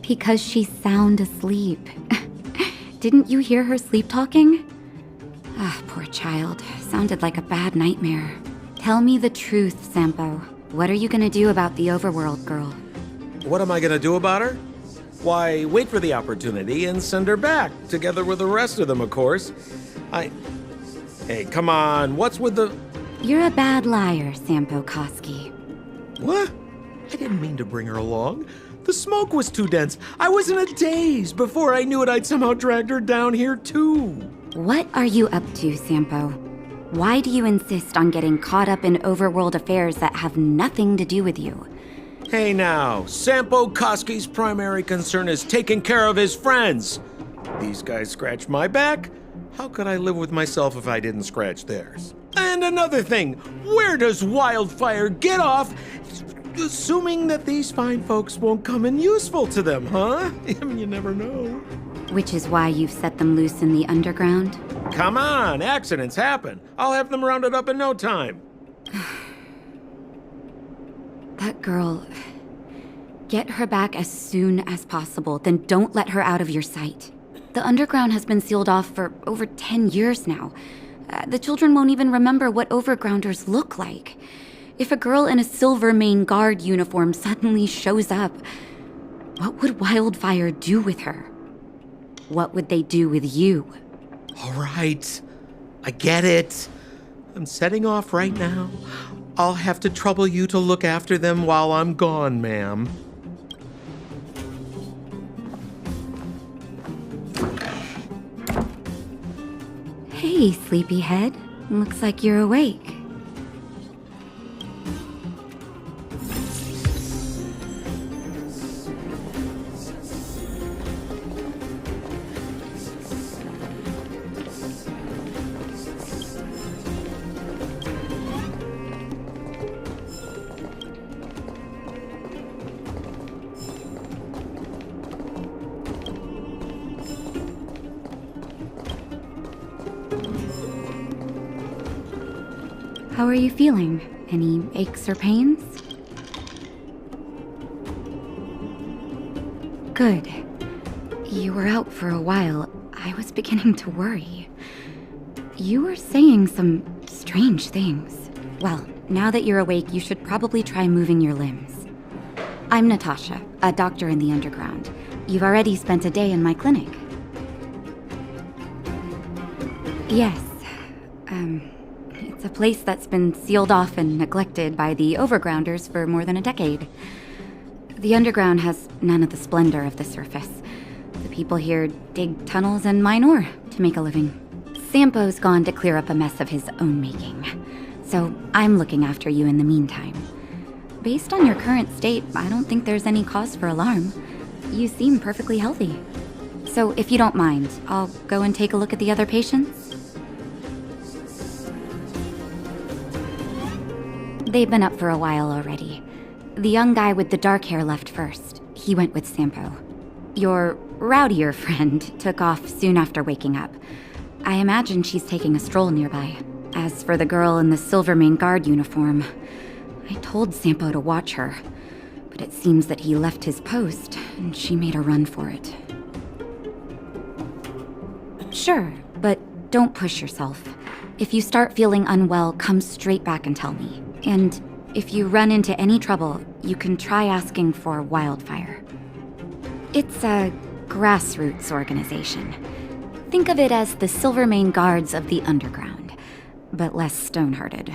Because she's sound asleep. Didn't you hear her sleep talking? Ah, poor child. Sounded like a bad nightmare. Tell me the truth, Sampo. What are you gonna do about the overworld girl? What am I gonna do about her? Why, wait for the opportunity and send her back, together with the rest of them, of course. Hey, come on, what's with the... You're a bad liar, Sampo Koski. What? I didn't mean to bring her along. The smoke was too dense. I was in a daze. Before I knew it, I'd somehow dragged her down here, too. What are you up to, Sampo? Why do you insist on getting caught up in overworld affairs that have nothing to do with you? Hey now, Sampo Koski's primary concern is taking care of his friends. These guys scratch my back. How could I live with myself if I didn't scratch theirs? And another thing, where does Wildfire get off assuming that these fine folks won't come in useful to them, huh? I mean, you never know. Which is why you've set them loose in the underground? Come on, accidents happen. I'll have them rounded up in no time. That girl... Get her back as soon as possible, then don't let her out of your sight. The underground has been sealed off for over 10 years now. The children won't even remember what overgrounders look like. If a girl in a Silvermane Guard uniform suddenly shows up, what would Wildfire do with her? What would they do with you? All right. I get it. I'm setting off right now. I'll have to trouble you to look after them while I'm gone, ma'am. Hey, sleepyhead. Looks like you're awake. How are you feeling? Any aches or pains? Good. You were out for a while. I was beginning to worry. You were saying some strange things. Well, now that you're awake, you should probably try moving your limbs. I'm Natasha, a doctor in the underground. You've already spent a day in my clinic. Yes. It's a place that's been sealed off and neglected by the Overgrounders for more than a decade. The underground has none of the splendor of the surface. The people here dig tunnels and mine ore to make a living. Sampo's gone to clear up a mess of his own making. So I'm looking after you in the meantime. Based on your current state, I don't think there's any cause for alarm. You seem perfectly healthy. So if you don't mind, I'll go and take a look at the other patients. They've been up for a while already. The young guy with the dark hair left first. He went with Sampo. Your rowdier friend took off soon after waking up. I imagine she's taking a stroll nearby. As for the girl in the Silvermane Guard uniform, I told Sampo to watch her, but it seems that he left his post and she made a run for it. Sure, but don't push yourself. If you start feeling unwell, come straight back and tell me. And if you run into any trouble, you can try asking for Wildfire. It's a grassroots organization. Think of it as the Silvermane Guards of the Underground, but less stone-hearted.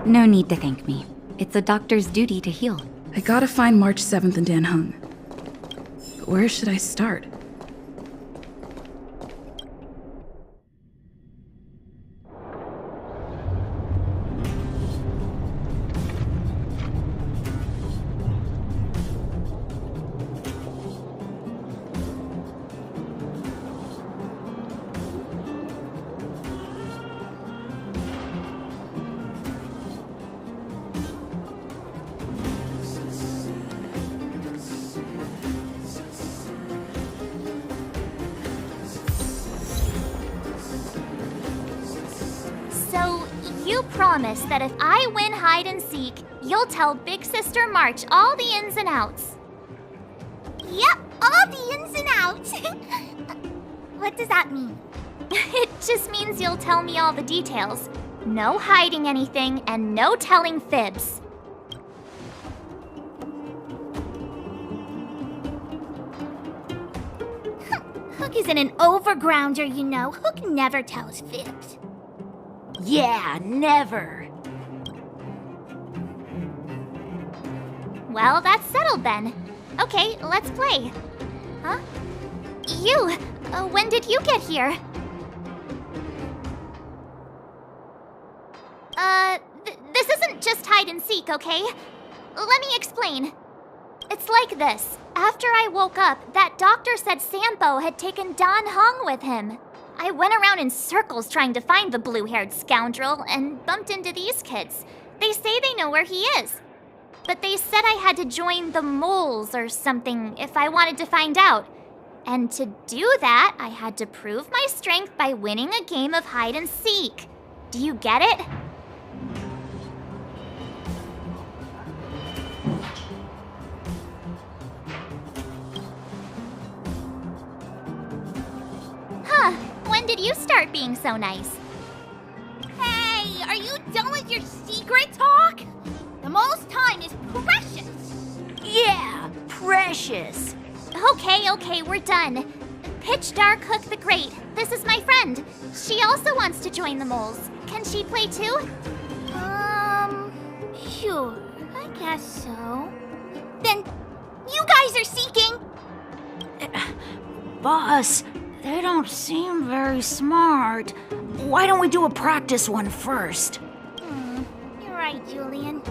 No need to thank me. It's a doctor's duty to heal. I gotta find March 7th and Dan Hung. But where should I start? You promise that if I win hide and seek, you'll tell Big Sister March all the ins and outs. Yep, all the ins and outs. What does that mean? It just means you'll tell me all the details. No hiding anything and no telling fibs. Hook isn't an overgrounder, you know. Hook never tells fibs. Yeah, never. Well, that's settled then. Okay, let's play. Huh? You! When did you get here? This isn't just hide and seek, okay? Let me explain. It's like this. After I woke up, that doctor said Sampo had taken Dan Hung with him. I went around in circles trying to find the blue-haired scoundrel and bumped into these kids. They say they know where he is. But they said I had to join the moles or something if I wanted to find out. And to do that, I had to prove my strength by winning a game of hide and seek. Do you get it? Huh, when did you start being so nice? Hey, delicious. Okay, we're done. Pitch Dark Hook the Great. This is my friend. She also wants to join the moles. Can she play too? Sure. I guess so. Then, you guys are seeking! Boss, they don't seem very smart. Why don't we do a practice one first? You're right, Julian.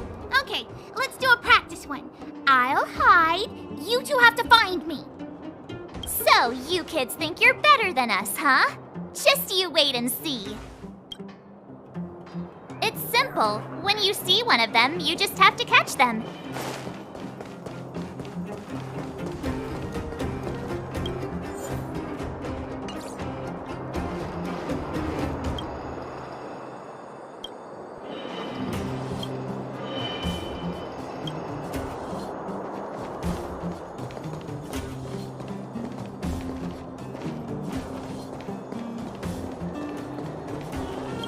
Okay, let's do a practice one. I'll hide. You two have to find me. So, you kids think you're better than us, huh? Just you wait and see. It's simple. When you see one of them, you just have to catch them.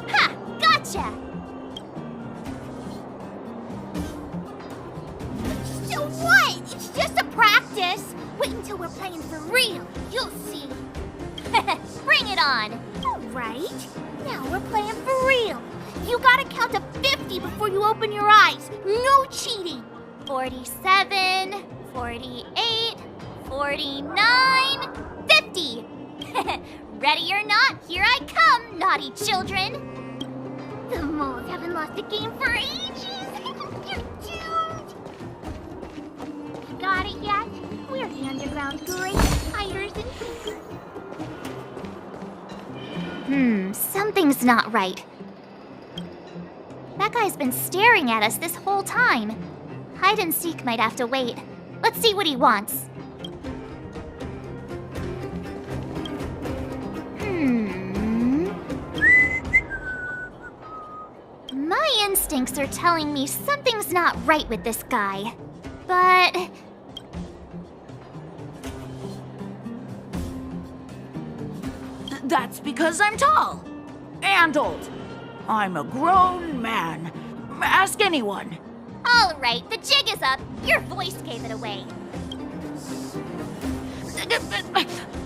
Ha! Gotcha! So what? It's just a practice. Wait until we're playing for real. You'll see. Bring it on! Alright, now we're playing for real. You gotta count to 50 before you open your eyes. No cheating. 47, 48, 49, 50! Ready or not, here I come, naughty children! The moles haven't lost a game for ages. You're doomed. Got it yet? We're the underground great hiders and seekers. Something's not right. That guy's been staring at us this whole time. Hide and seek might have to wait. Let's see what he wants. My instincts are telling me something's not right with this guy. But... That's because I'm tall. And old. I'm a grown man. Ask anyone. All right, the jig is up. Your voice gave it away.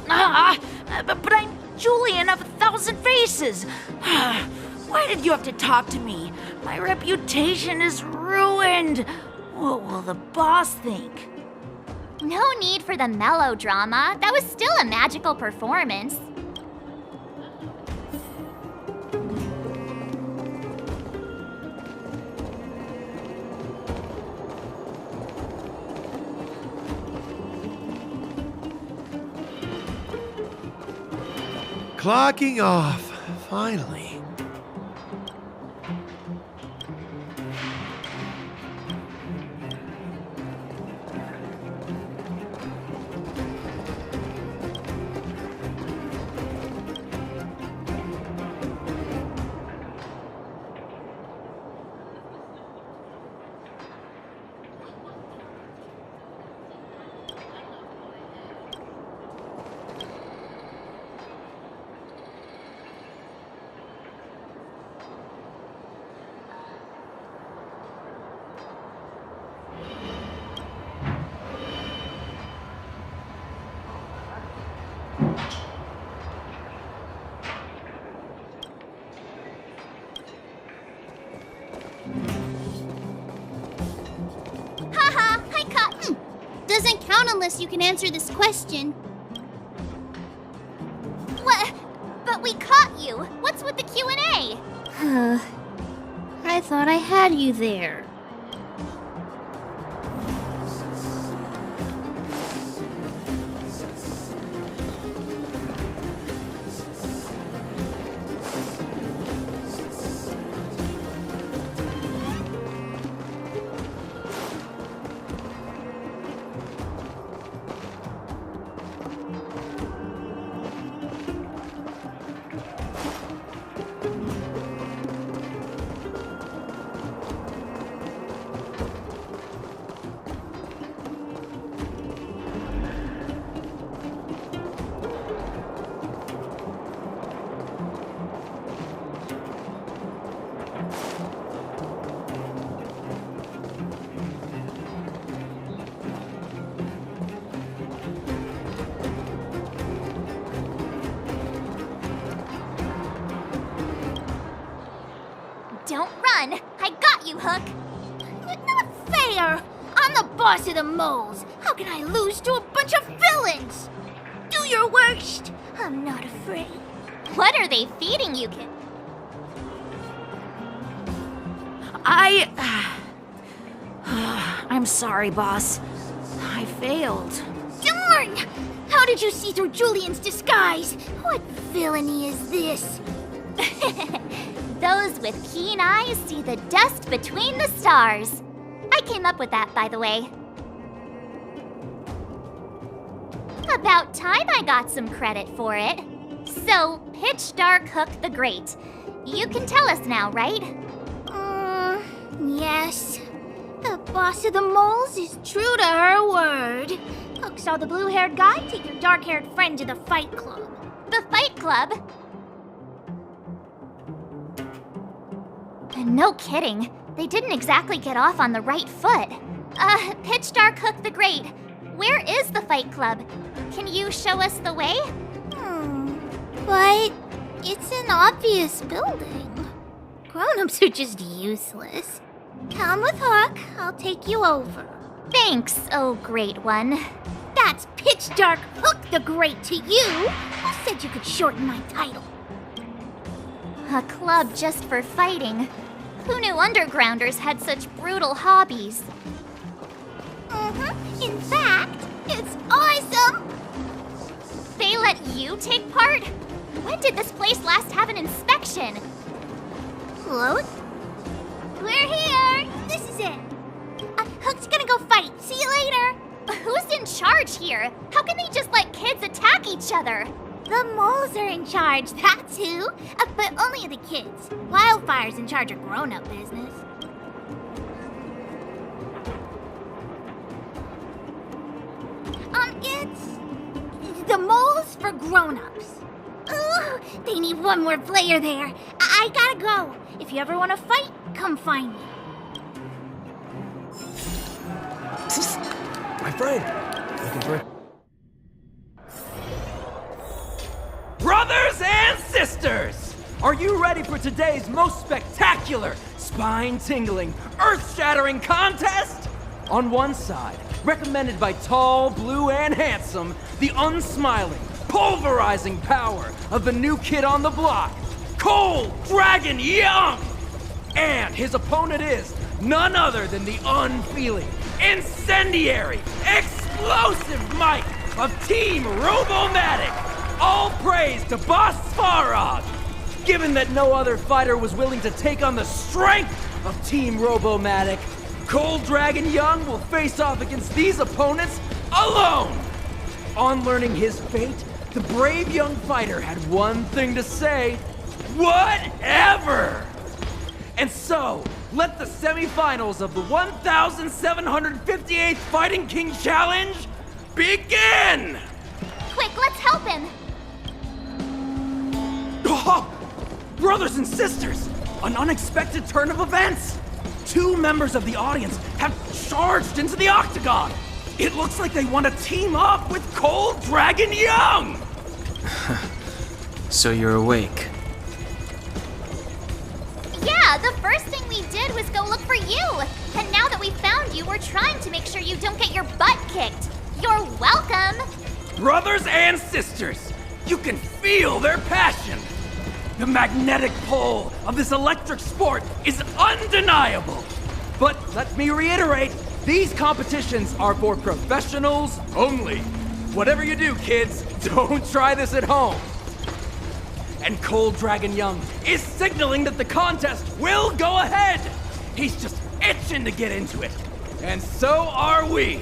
But I'm Julian of 1,000 Faces. Why did you have to talk to me? My reputation is ruined. What will the boss think? No need for the melodrama. That was still a magical performance. Clocking off, finally. Haha, I caught. Doesn't count unless you can answer this question. What? But we caught you. What's with the Q&A? I thought I had you there. boss of the moles. How can I lose to a bunch of villains? Do your worst. I'm not afraid. What are they feeding you, kid? I'm sorry, boss. I failed. Darn! How did you see through Julian's disguise? What villainy is this? Those with keen eyes see the dust between the stars. I came up with that, by the way. About time I got some credit for it. So, Pitch Dark Hook the Great. You can tell us now, right? Yes. The boss of the moles is true to her word. Hook saw the blue-haired guy take your dark-haired friend to the Fight Club. The Fight Club? No kidding. They didn't exactly get off on the right foot. Pitch Dark Hook the Great, where is the Fight Club? Can you show us the way? But it's an obvious building. Grown-ups are just useless. Come with Hook, I'll take you over. Thanks, oh great one. That's Pitch Dark Hook the Great to you. Who said you could shorten my title? A club just for fighting. Who knew undergrounders had such brutal hobbies? In fact, it's awesome! They let you take part? When did this place last have an inspection? Float? We're here! This is it. Hook's gonna go fight. See you later! Who's in charge here? How can they just let kids attack each other? The moles are in charge, that's who. But only the kids. Wildfire's in charge of grown-up business. It's the moles for grown-ups. Ooh, they need one more player there. I gotta go. If you ever want to fight, come find me. My friend, looking for... Brothers and sisters, are you ready for today's most spectacular, spine-tingling, earth-shattering contest? On one side, recommended by tall, blue, and handsome, the unsmiling, pulverizing power of the new kid on the block, Cold Dragon Young! And his opponent is none other than the unfeeling, incendiary, explosive might of Team Robomatic! All praise to Boss Svarog! Given that no other fighter was willing to take on the strength of Team Robomatic, Cold Dragon Young will face off against these opponents alone! On learning his fate, the brave young fighter had one thing to say: whatever! And so, let the semifinals of the 1758th Fighting King Challenge begin! Quick, let's help him! Oh, brothers and sisters, an unexpected turn of events! Two members of the audience have charged into the octagon! It looks like they want to team up with Cold Dragon Young! So you're awake. Yeah, the first thing we did was go look for you! And now that we found you, we're trying to make sure you don't get your butt kicked. You're welcome! Brothers and sisters, you can feel their passion! The magnetic pull of this electric sport is undeniable! But let me reiterate, these competitions are for professionals only. Whatever you do, kids, don't try this at home. And Cold Dragon Young is signaling that the contest will go ahead. He's just itching to get into it. And so are we.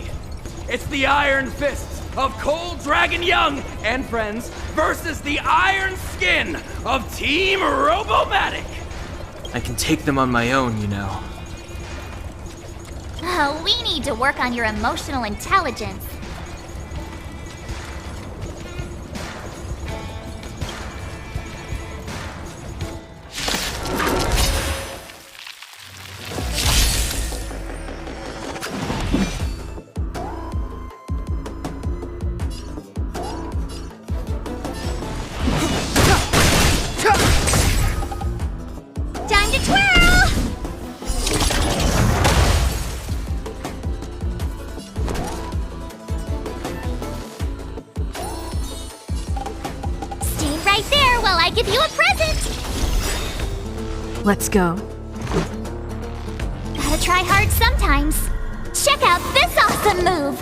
It's the Iron Fists of Cold Dragon Young and friends versus the Iron Skin of Team Robomatic. I can take them on my own, you know. We need to work on your emotional intelligence. Time to twirl! give you a present! Let's go. Gotta try hard sometimes. Check out this awesome move!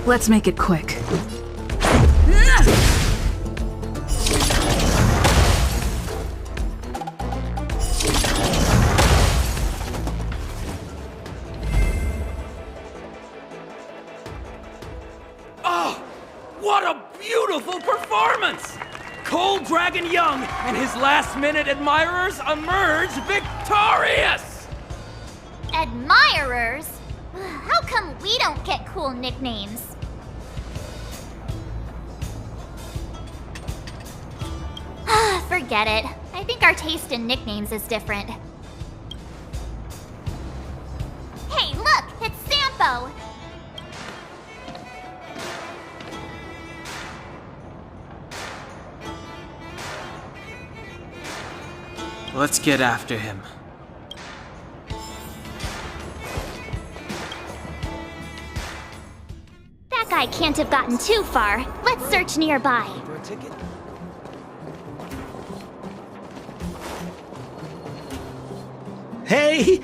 Let's make it quick. Oh, what a beautiful performance! Cold Dragon Young and his last-minute admirers emerge victorious! Admirers? How come we don't get cool nicknames? Forget it. I think our taste in nicknames is different. Hey, look! It's Sampo! Let's get after him. That guy can't have gotten too far. Let's search nearby. For a ticket? Hey,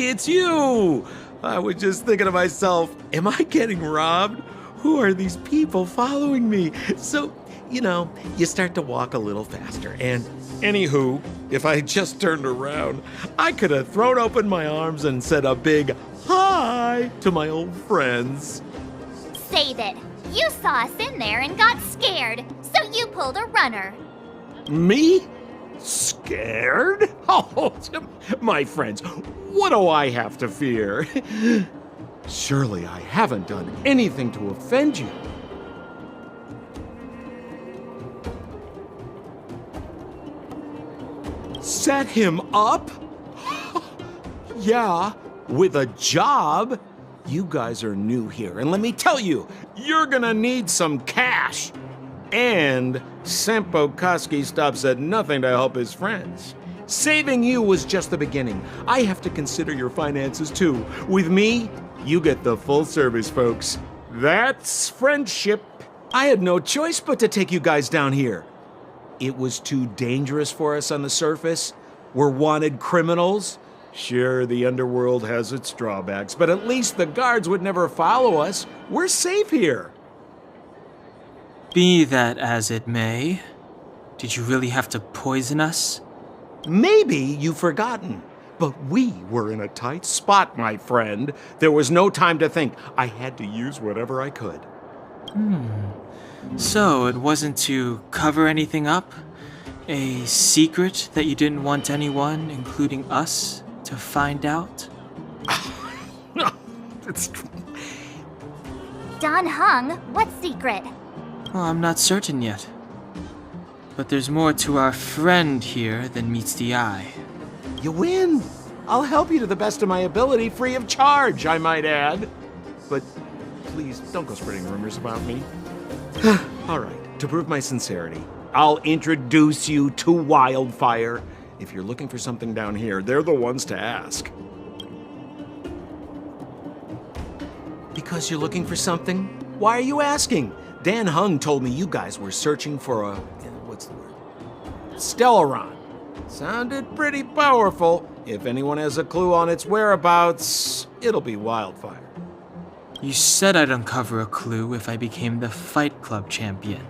it's you! I was just thinking to myself, am I getting robbed? Who are these people following me? So, you start to walk a little faster. And anywho, if I just turned around, I could have thrown open my arms and said a big hi to my old friends. Save it. You saw us in there and got scared, so you pulled a runner. Me? Scared? Oh, my friends, what do I have to fear? Surely I haven't done anything to offend you. Set him up? Yeah, with a job? You guys are new here, and let me tell you, you're gonna need some cash. And Sampo Koski stops at nothing to help his friends. Saving you was just the beginning. I have to consider your finances too. With me, you get the full service, folks. That's friendship. I had no choice but to take you guys down here. It was too dangerous for us on the surface. We're wanted criminals. Sure, the underworld has its drawbacks, but at least the guards would never follow us. We're safe here. Be that as it may, did you really have to poison us? Maybe you've forgotten, but we were in a tight spot, my friend. There was no time to think. I had to use whatever I could. So it wasn't to cover anything up? A secret that you didn't want anyone, including us, to find out? Don Hung, what secret? Well, I'm not certain yet. But there's more to our friend here than meets the eye. You win. I'll help you to the best of my ability, free of charge, I might add. But please, don't go spreading rumors about me. All right, to prove my sincerity, I'll introduce you to Wildfire. If you're looking for something down here, they're the ones to ask. Because you're looking for something? Why are you asking? Dan Hung told me you guys were searching for a... what's the word? Stellaron. Sounded pretty powerful. If anyone has a clue on its whereabouts, it'll be Wildfire. You said I'd uncover a clue if I became the Fight Club champion.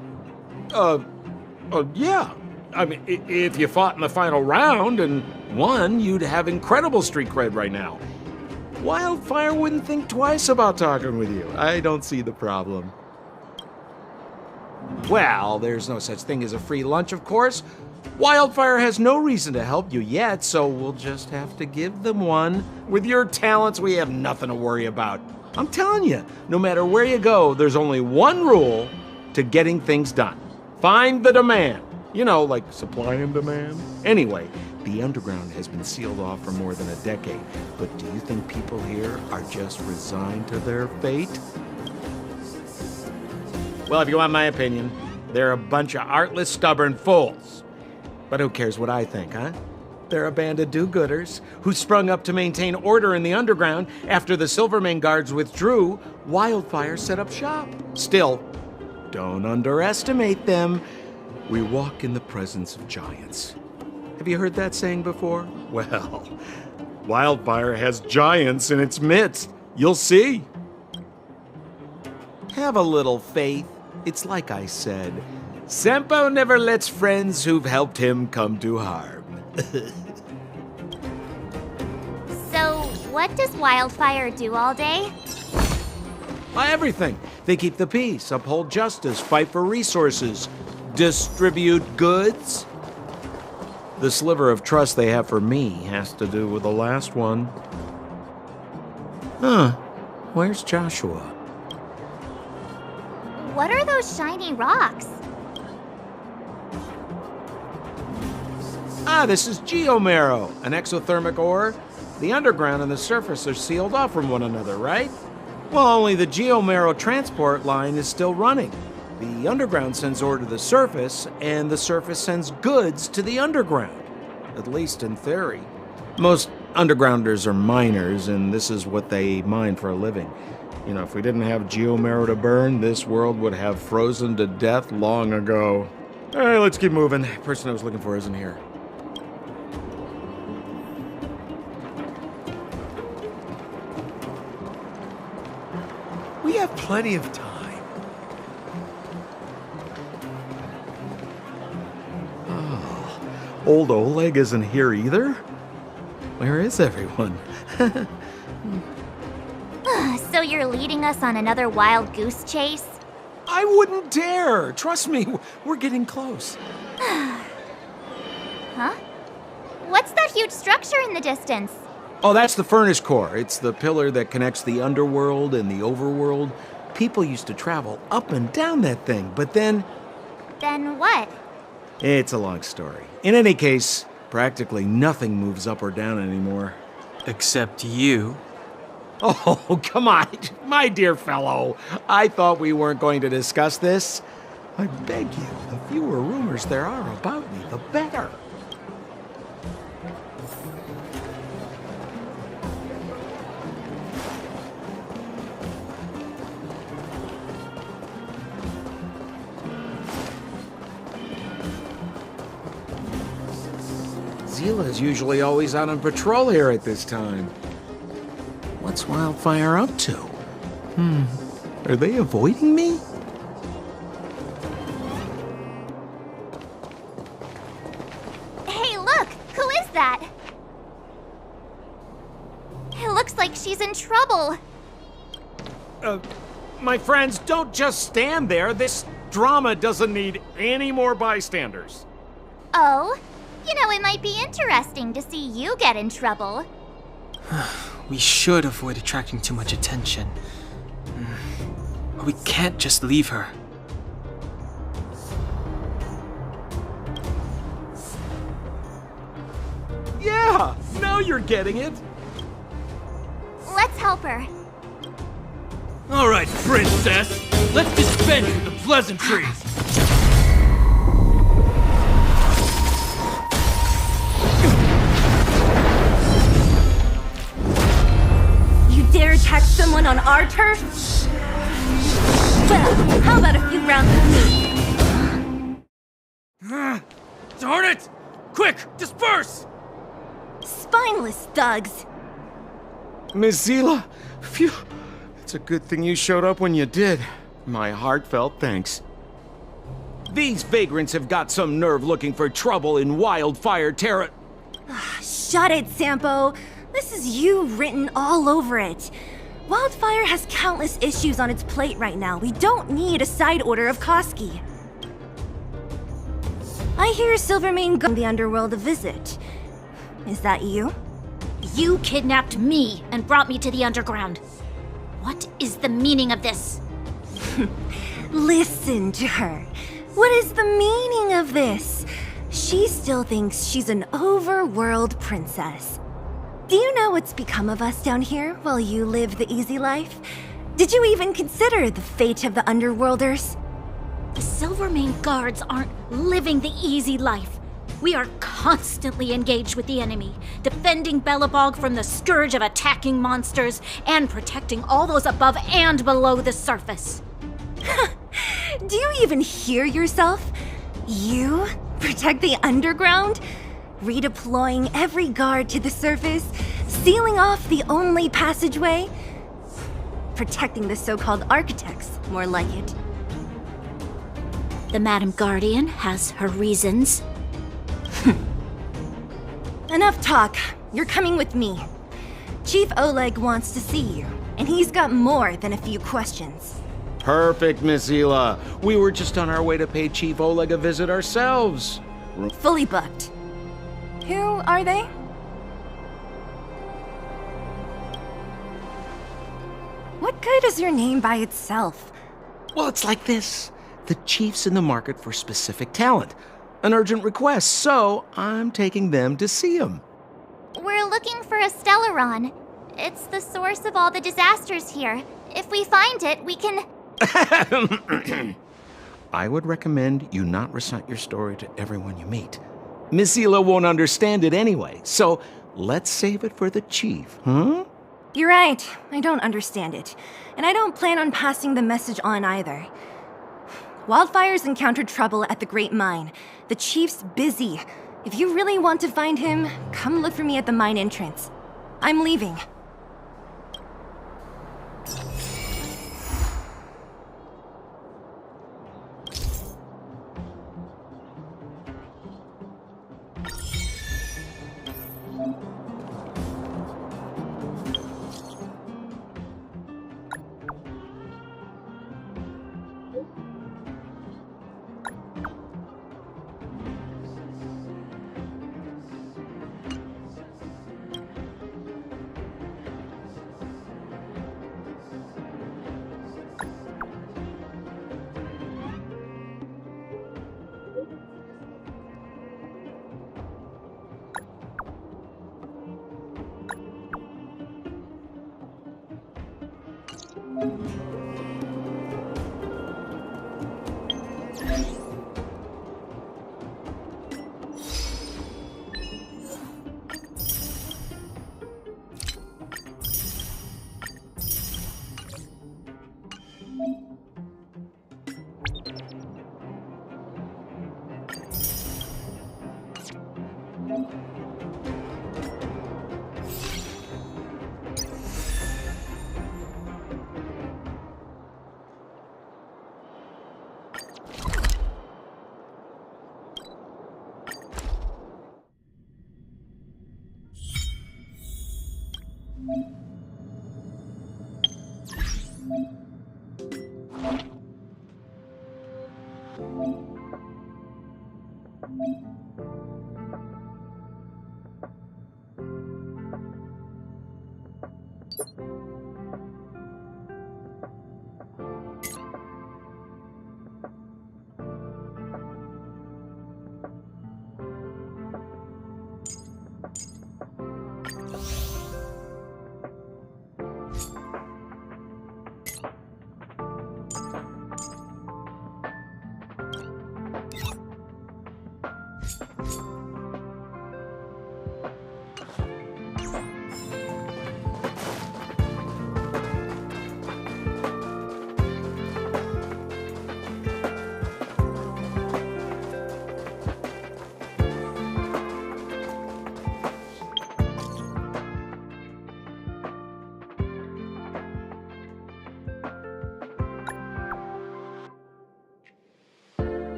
Yeah. I mean, if you fought in the final round and won, you'd have incredible street cred right now. Wildfire wouldn't think twice about talking with you. I don't see the problem. Well, there's no such thing as a free lunch, of course. Wildfire has no reason to help you yet, so we'll just have to give them one. With your talents, we have nothing to worry about. I'm telling you, no matter where you go, there's only one rule to getting things done. Find the demand. You know, like supply and demand. Anyway, the underground has been sealed off for more than a decade. But do you think people here are just resigned to their fate? Well, if you want my opinion, they're a bunch of artless, stubborn fools. But who cares what I think, huh? they're a band of do-gooders who sprung up to maintain order in the underground. After the Silvermane guards withdrew, Wildfire set up shop. Still, don't underestimate them. We walk in the presence of giants. Have you heard that saying before? Well, Wildfire has giants in its midst. You'll see. Have a little faith. It's like I said, Sampo never lets friends who've helped him come to harm. So, what does Wildfire do all day? Everything. They keep the peace, uphold justice, fight for resources, distribute goods. The sliver of trust they have for me has to do with the last one. Huh. Where's Joshua? What are those shiny rocks? This is geomarrow, an exothermic ore. The underground and the surface are sealed off from one another, right? Well, only the geomarrow transport line is still running. The underground sends ore to the surface, and the surface sends goods to the underground. At least in theory. Most undergrounders are miners, and this is what they mine for a living. You know, if we didn't have geomarrow to burn, this world would have frozen to death long ago. All right, let's keep moving. The person I was looking for isn't here. We have plenty of time. Old Oleg isn't here either? Where is everyone? So you're leading us on another wild goose chase? I wouldn't dare! Trust me, we're getting close. Huh? What's that huge structure in the distance? Oh, that's the furnace core. It's the pillar that connects the underworld and the overworld. People used to travel up and down that thing, but then... Then what? It's a long story. In any case, practically nothing moves up or down anymore. Except you. Oh, come on, my dear fellow. I thought we weren't going to discuss this. I beg you, the fewer rumors there are about me, the better. Zila's usually always out on patrol here at this time. What's Wildfire up to? Are they avoiding me? Hey, look! Who is that? It looks like she's in trouble. My friends, don't just stand there. This drama doesn't need any more bystanders. Oh? You know, it might be interesting to see you get in trouble. We should avoid attracting too much attention. But we can't just leave her. Yeah, now you're getting it. Let's help her. All right, princess. Let's dispense with the pleasantries. Dare attack someone on our turf? Well, how about a few rounds with me? Darn it! Quick, disperse! Spineless thugs. Miss Zila, phew. It's a good thing you showed up when you did. My heartfelt thanks. These vagrants have got some nerve looking for trouble in Wildfire Terra. Shut it, Sampo. This is you written all over it. Wildfire has countless issues on its plate right now. We don't need a side order of Koski. I hear Silvermane got the underworld a visit. Is that you? You kidnapped me and brought me to the underground. What is the meaning of this? Listen to her. What is the meaning of this? She still thinks she's an overworld princess. Do you know what's become of us down here while you live the easy life? Did you even consider the fate of the underworlders? The Silvermane guards aren't living the easy life. We are constantly engaged with the enemy, defending Belobog from the scourge of attacking monsters and protecting all those above and below the surface. Do you even hear yourself? You protect the underground? Redeploying every guard to the surface, sealing off the only passageway? Protecting the so-called architects, more like it. The Madam Guardian has her reasons. Enough talk. You're coming with me. Chief Oleg wants to see you, and he's got more than a few questions. Perfect, Miss Hila. We were just on our way to pay Chief Oleg a visit ourselves. Fully booked. Who are they? What good is your name by itself? Well, it's like this. The chief's in the market for specific talent. An urgent request, so I'm taking them to see him. We're looking for a Stellaron. It's the source of all the disasters here. If we find it, we can... I would recommend you not recite your story to everyone you meet. Miss Hila won't understand it anyway, so let's save it for the chief, huh? You're right. I don't understand it. And I don't plan on passing the message on either. Wildfire's encountered trouble at the Great Mine. The chief's busy. If you really want to find him, come look for me at the mine entrance. I'm leaving.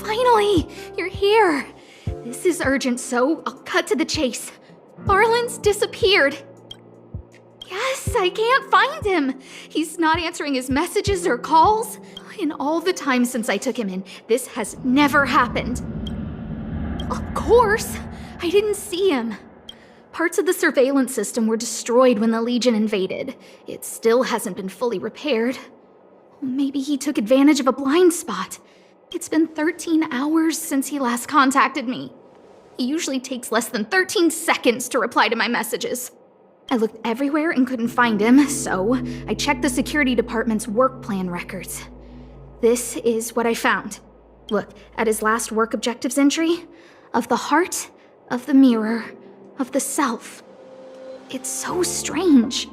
Finally! You're here! This is urgent, so I'll cut to the chase. Barlin's disappeared. Yes? this? I can't find him. He's not answering his messages or calls. In all the time since I took him in, this has never happened. Of course, I didn't see him. Parts of the surveillance system were destroyed when the Legion invaded. It still hasn't been fully repaired. Maybe he took advantage of a blind spot. It's been 13 hours since he last contacted me. He usually takes less than 13 seconds to reply to my messages. I looked everywhere and couldn't find him, so I checked the security department's work plan records. This is what I found. Look at his last work objectives entry. Of the heart, of the mirror, of the self. It's so strange.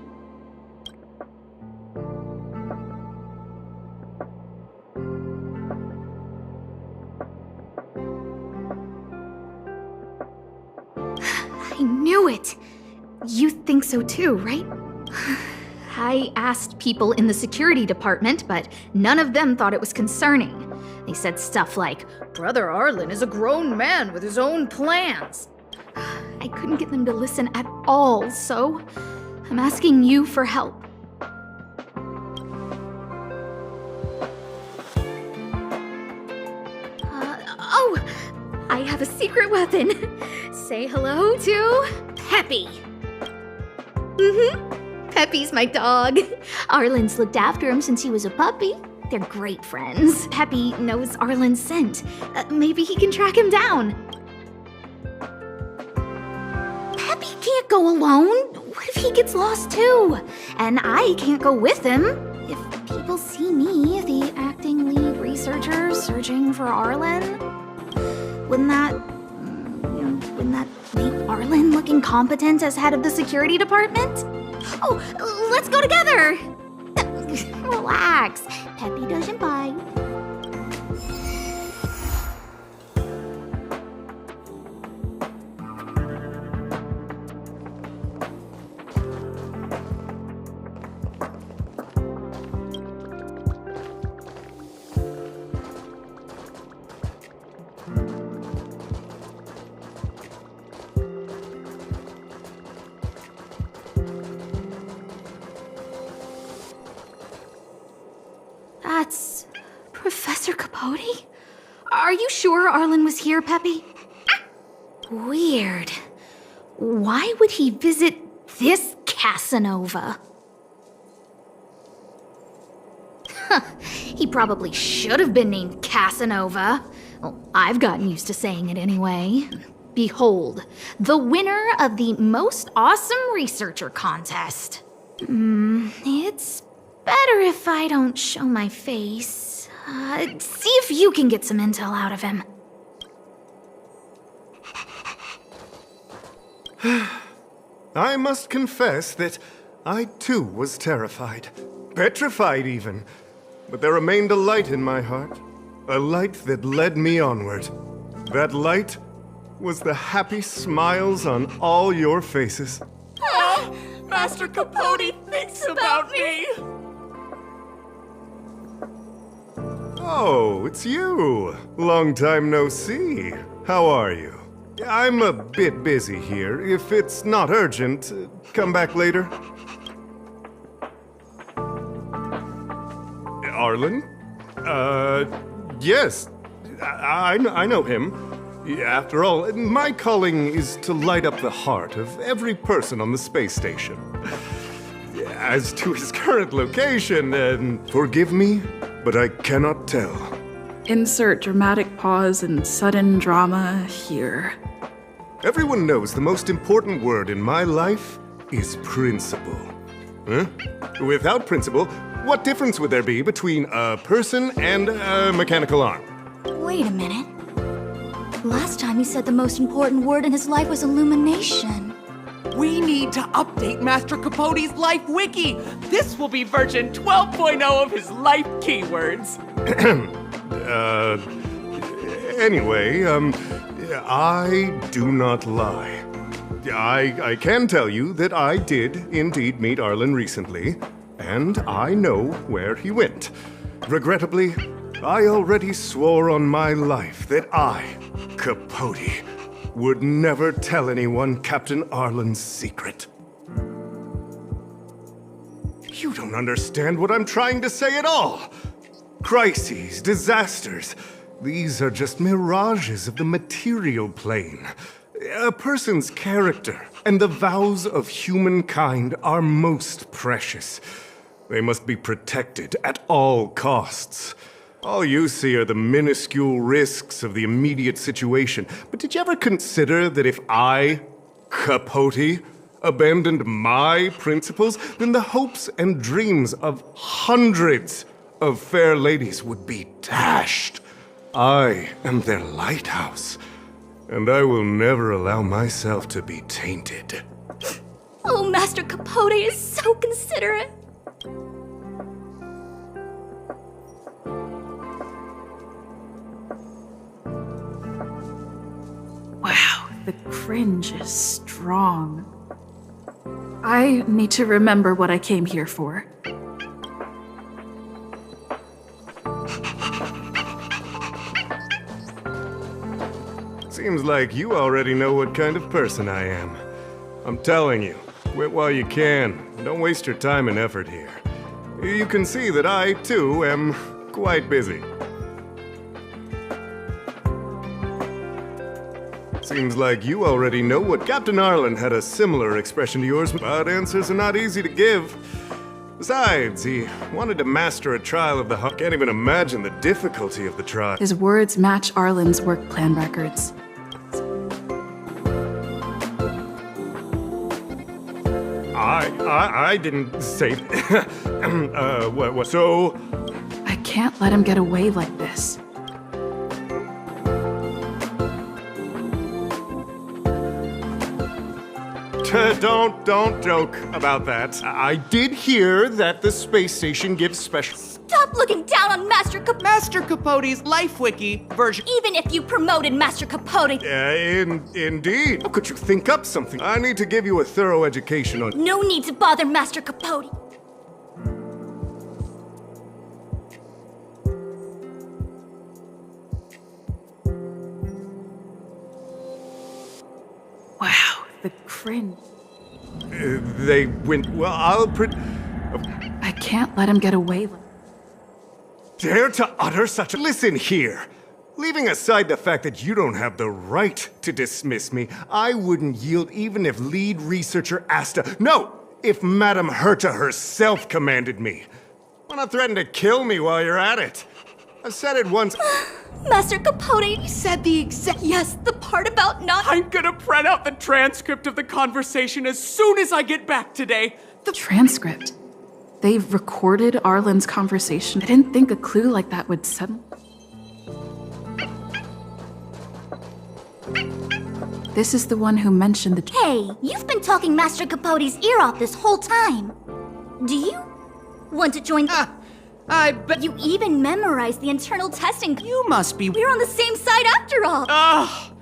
I knew it! You think so too, right? I asked people in the security department, but none of them thought it was concerning. They said stuff like, "Brother Arlen is a grown man with his own plans." I couldn't get them to listen at all, so I'm asking you for help. Oh! I have a secret weapon. Say hello to Peppy. Peppy's my dog. Arlen's looked after him since he was a puppy. They're great friends. Peppy knows Arlen's scent. Maybe he can track him down. Peppy can't go alone. What if he gets lost too? And I can't go with him. If people see me, the acting lead researcher, searching for Arlen, wouldn't that make Arlen look incompetent as head of the security department? Oh, let's go together! Relax. Peppy doesn't bite. That's Professor Capote? Are you sure Arlen was here, Peppy? Weird. Why would he visit this Casanova? He probably should have been named Casanova. Well, I've gotten used to saying it anyway. Behold, the winner of the Most Awesome Researcher contest. It's better if I don't show my face. See if you can get some intel out of him. I must confess that I too was terrified. Petrified even. But there remained a light in my heart. A light that led me onward. That light was the happy smiles on all your faces. Master Capote thinks about me! Oh, it's you. Long time no see. How are you? I'm a bit busy here. If it's not urgent, come back later. Arlen? Yes. I know him. After all, my calling is to light up the heart of every person on the space station. As to his current location, forgive me, but I cannot tell. Insert dramatic pause and sudden drama here. Everyone knows the most important word in my life is principle. Huh? Without principle, what difference would there be between a person and a mechanical arm? Wait a minute. Last time he said the most important word in his life was illumination. We need to update Master Capote's Life Wiki! This will be version 12.0 of his life keywords! Anyway, I do not lie. I can tell you that I did indeed meet Arlen recently, and I know where he went. Regrettably, I already swore on my life that I, Capote, would never tell anyone Captain Arlen's secret. don't understand what I'm trying to say at all. Crises, disasters, these are just mirages of the material plane. A person's character and the vows of humankind are most precious. They must be protected at all costs. All you see are the minuscule risks of the immediate situation. But did you ever consider that if I, Capote, abandoned my principles, then the hopes and dreams of hundreds of fair ladies would be dashed? I am their lighthouse, and I will never allow myself to be tainted. Oh, Master Capote is so considerate. Wow, the cringe is strong. I need to remember what I came here for. Seems like you already know what kind of person I am. I'm telling you, quit while you can. Don't waste your time and effort here. You can see that I, too, am quite busy. Seems like you already know what Captain Arlen had a similar expression to yours, but answers are not easy to give. Besides, he wanted to master a trial of the Honkai. Can't even imagine the difficulty of the trial. His words match Arlen's work plan records. I didn't say... what, so... I can't let him get away like this. Don't joke about that. I did hear that the space station gives special... Stop looking down on Master Capote! Master Capote's Life Wiki version. Even if you promoted Master Capote... Indeed. How could you think up something? I need to give you a thorough education on... No need to bother Master Capote. Wow, the cringe. They went... Well, I can't let him get away with... Dare to utter such a... Listen here. Leaving aside the fact that you don't have the right to dismiss me, I wouldn't yield even if lead researcher Asta... No! If Madame Herta herself commanded me. Why not threaten to kill me while you're at it? I said it once... Master Capote said the exact... Yes, the part about not... I'm gonna print out the transcript of the conversation as soon as I get back today. The transcript? They've recorded Arlen's conversation. I didn't think a clue like that would suddenly... This is the one who mentioned the... Hey, you've been talking Master Capote's ear off this whole time. Do you want to join... I bet... You even memorized the internal testing... You must be... We're on the same side after all. Ugh!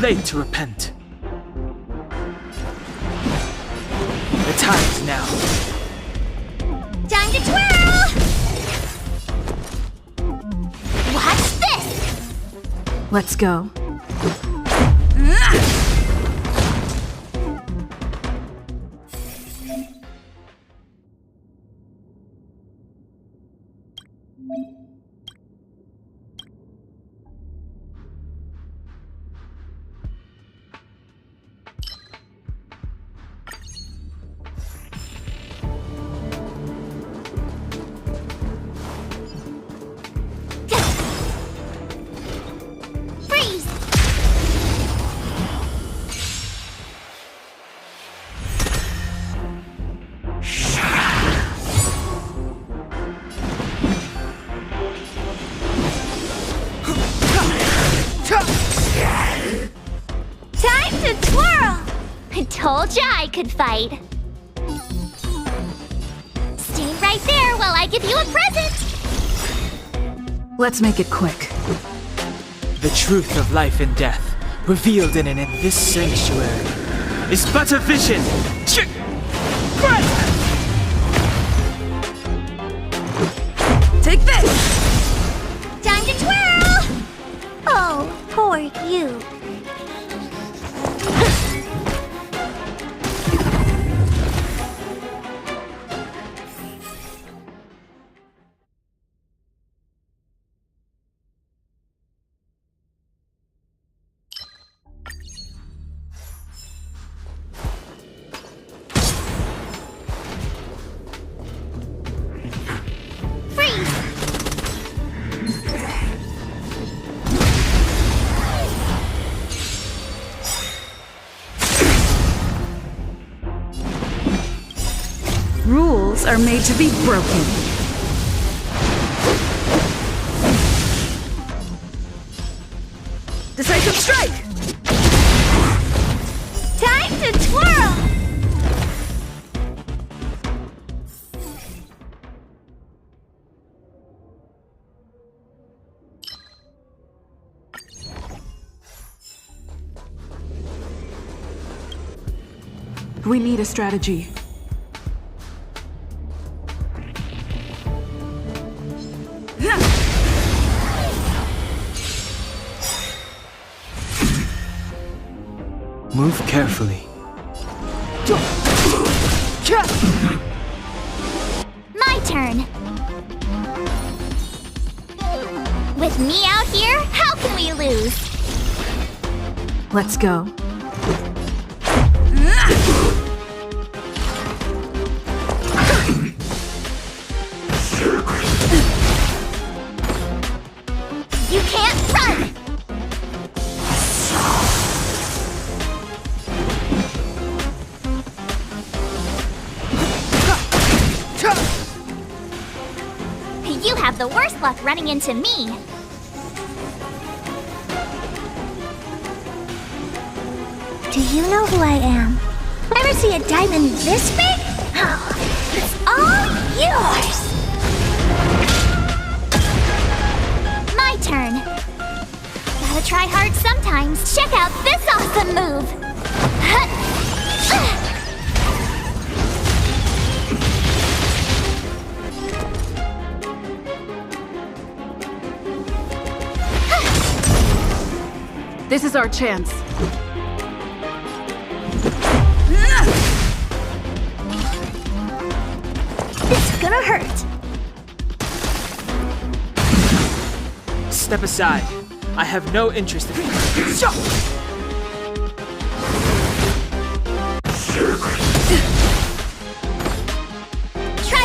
late to repent. The time is now. Time to twirl! Watch this! Let's go. Freeze! Time to twirl! I told ya I could fight. Stay right there while I give you a present! Let's make it quick. The truth of life and death, revealed in this sanctuary, is but a vision. Take this! Time to twirl! Oh, poor you. Rules are made to be broken. Decisive strike! Time to twirl! We need a strategy. Move carefully. My turn. With me out here, how can we lose? Let's go. You can't run! You have the worst luck running into me. Do you know who I am? Ever see a diamond this big? Oh, it's all yours! My turn. Gotta try hard sometimes. Check out this awesome move! This is our chance. It's gonna hurt. Step aside. I have no interest in Try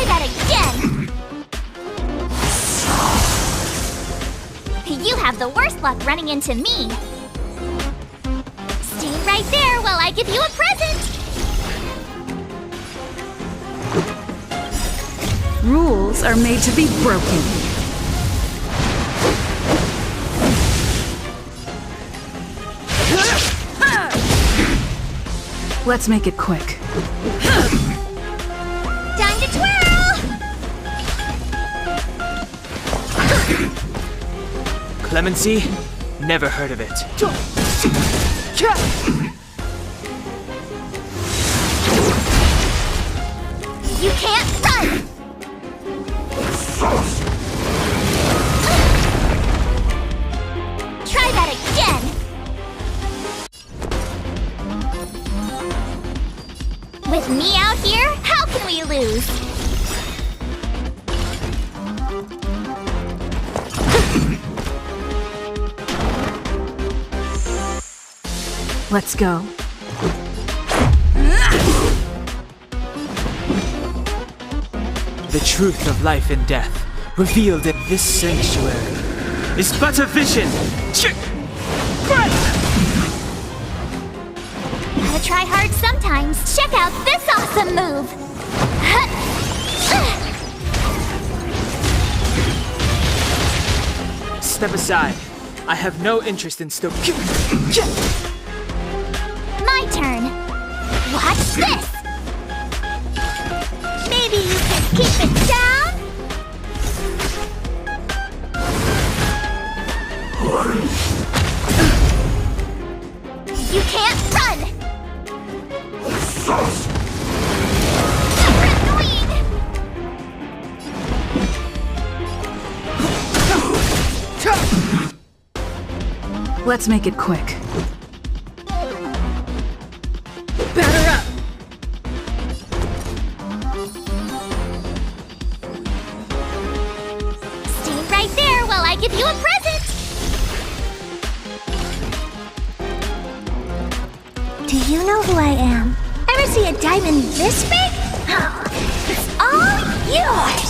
that again. You have the worst luck running into me. Stay right there while I give you a present. Rules are made to be broken. Let's make it quick. Time to twirl! Clemency? Never heard of it. You can't run! Try that again! With me out here, how can we lose? Let's go. The truth of life and death, revealed in this sanctuary, is but a vision. Gotta try hard sometimes. Check out this awesome move! Step aside. I have no interest in still. My turn. Watch this! Maybe you can keep it down? You can't run! Super annoying! Let's make it quick. Batter up! Stay right there while I give you a present! Do you know who I am? Ever see a diamond this big? It's all yours!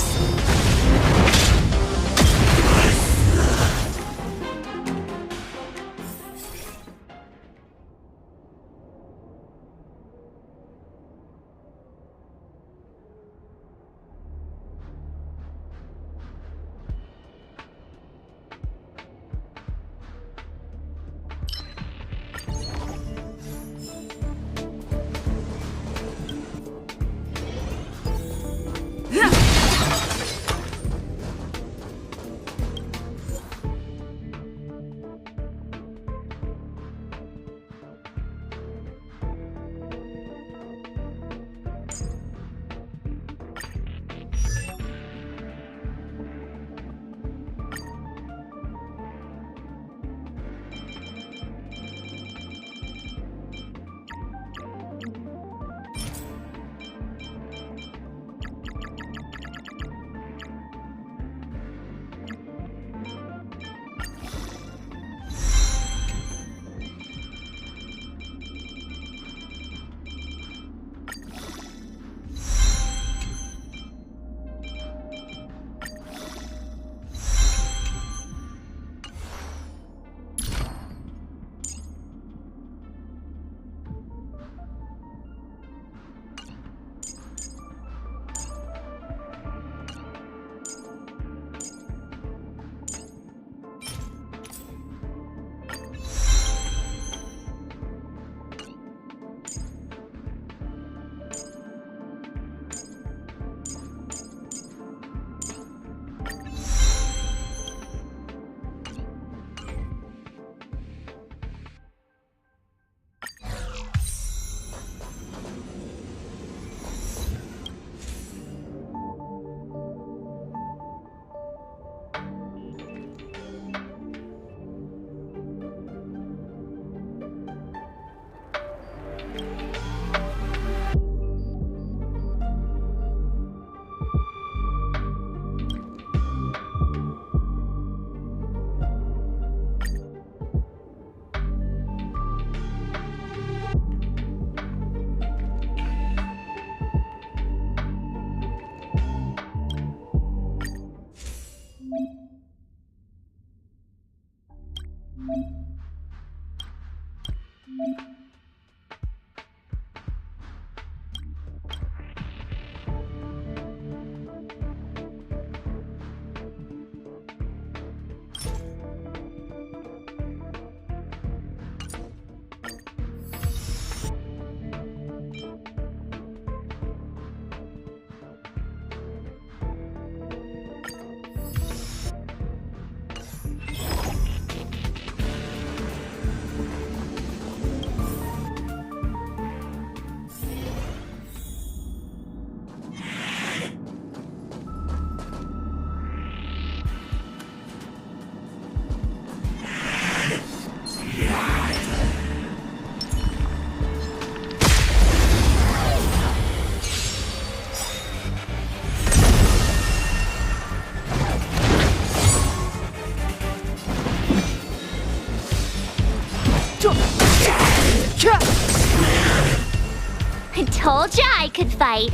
Told ya I could fight.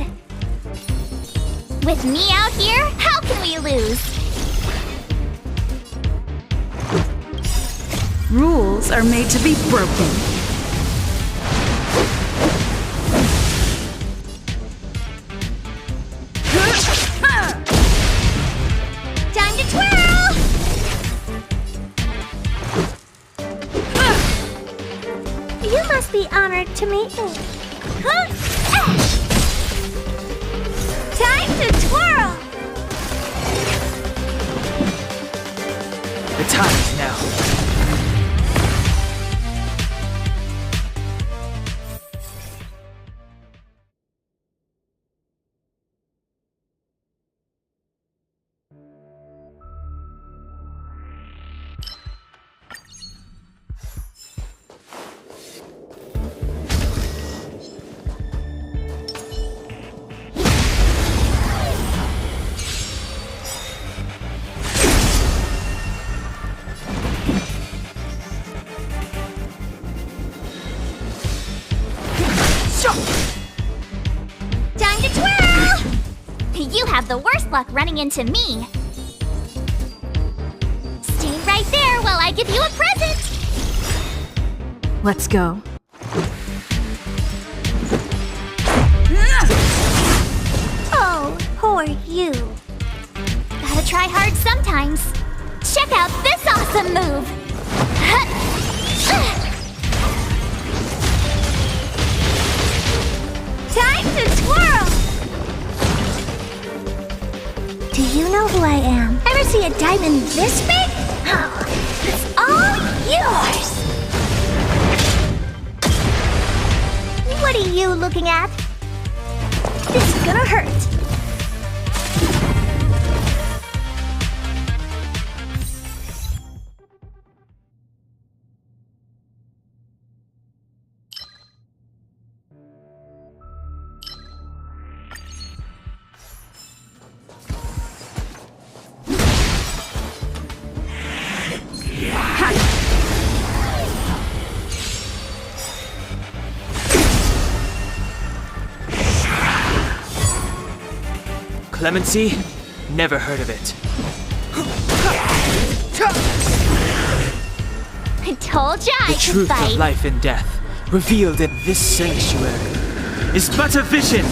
With me out here, how can we lose? Rules are made to be broken. Time to twirl! You must be honored to meet me. Time to twirl! The time is now. Time to twirl! You have the worst luck running into me. Stay right there while I give you a present. Let's go. Oh, poor you. Gotta try hard sometimes. Check out this awesome move. Time to twirl! Do you know who I am? Ever see a diamond this big? Oh, it's all yours! What are you looking at? This is gonna hurt. Clemency? Never heard of it. I told ya I The could truth fight. of life and death, revealed in this sanctuary, is but a vision.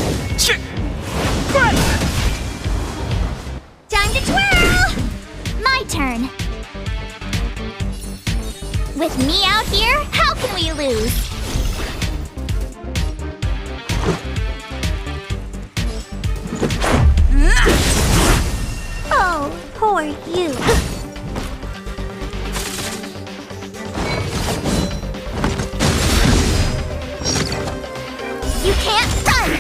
Time to twirl! My turn. With me out here, how can we lose? Oh, poor you. You can't run!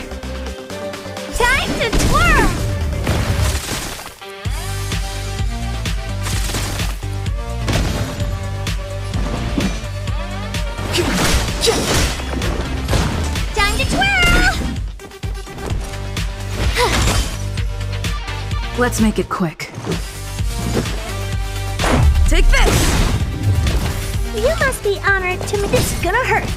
Time to twirl! Time to twirl! Let's make it quick. Take this! You must be honored to me. This is gonna hurt.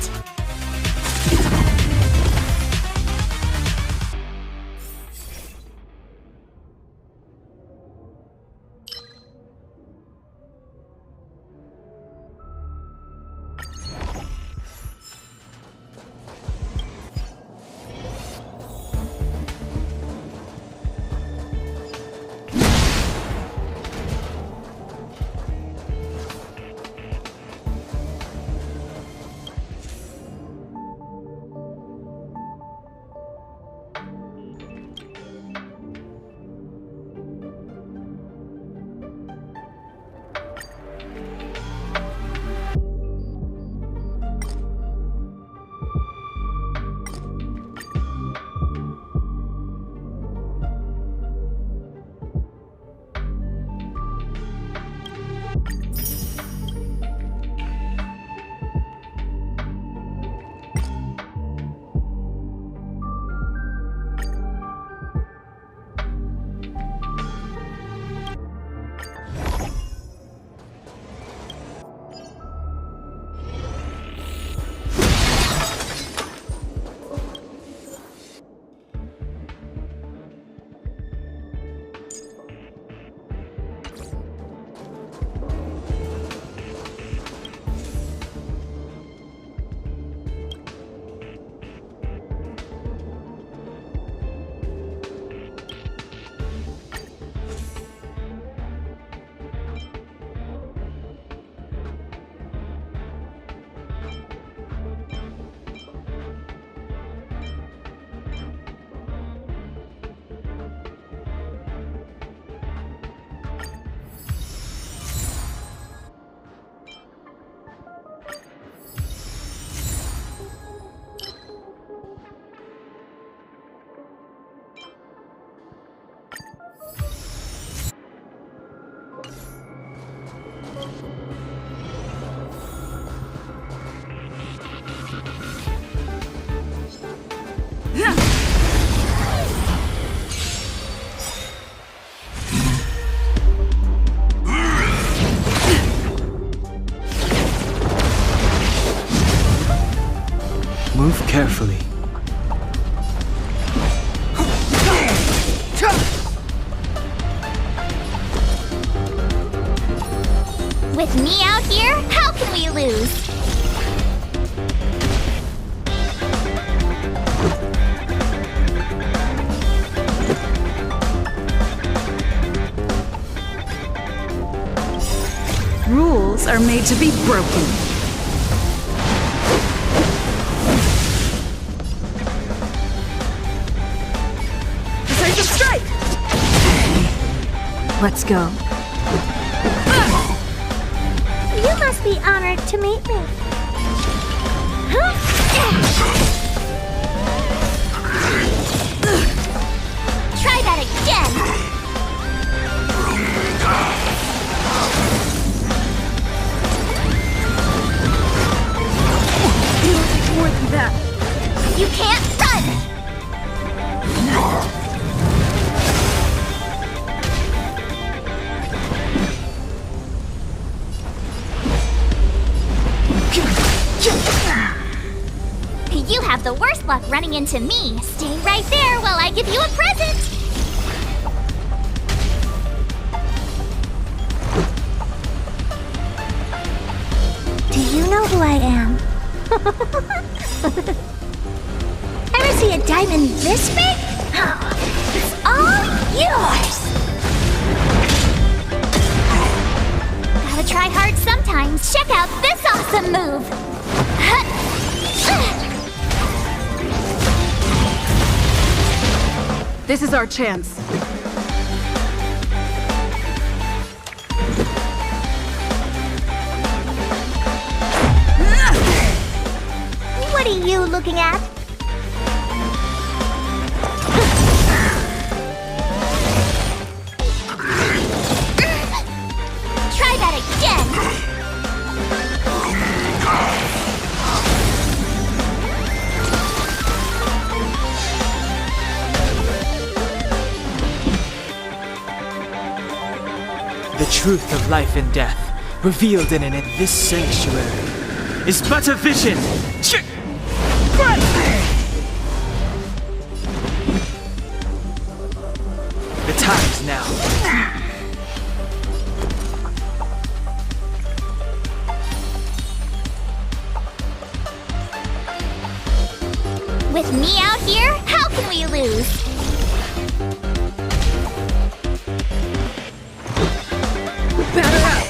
carefully. With me out here, how can we lose? Rules are made to be broken. Decisive strike! Let's go. You must be honored to meet me. Try that again! More than that. You can't run! You have the worst luck running into me. Stay right there while I give you a present! Do you know who I am? Ever see a diamond this big? It's all yours! Gotta try hard sometimes. Check out this awesome move! This is our chance. What are you looking at? Try that again! The truth of life and death, revealed in this sanctuary, is but a vision. The time's now. With me out here, how can we lose? Batter up!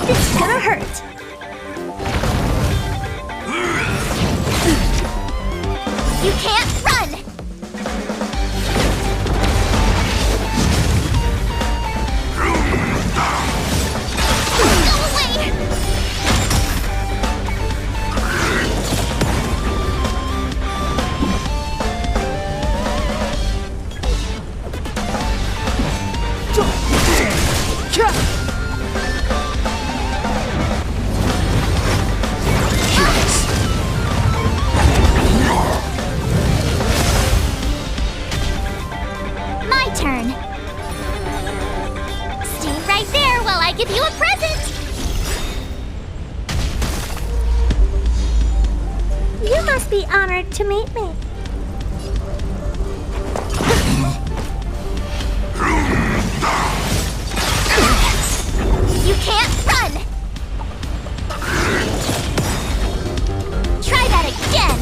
It's gonna hurt. You can't run! Go away! My turn. Stay right there while I give you a present. You must be honored to meet me. You can't run! Try that again!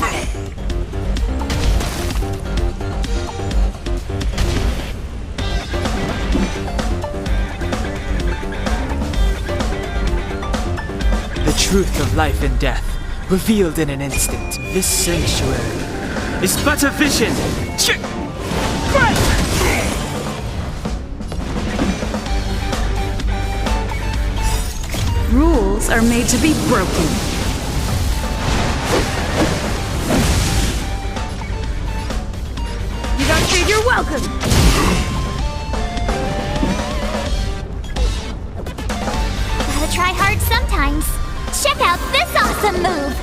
The truth of life and death, revealed in an instant. This sanctuary is but a vision. Rules are made to be broken. You don't say you're welcome. Gotta try hard sometimes. Check out this awesome move!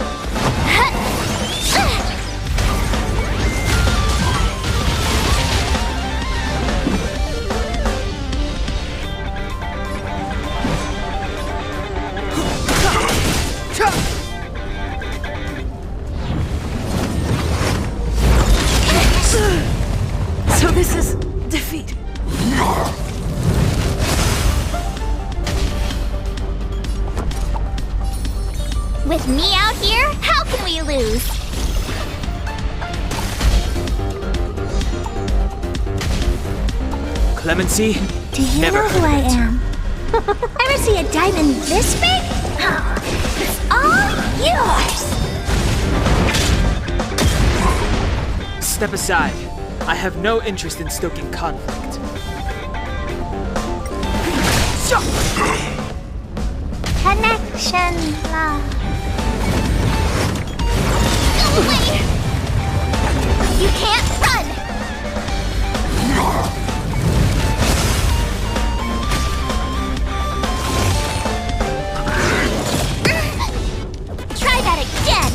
Clemency? Do you Never know who I am? Ever see a diamond this big? It's all yours! Step aside. I have no interest in stoking conflict. Connection love. Go away! You can't run! Try that again!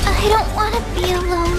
I don't want to be alone.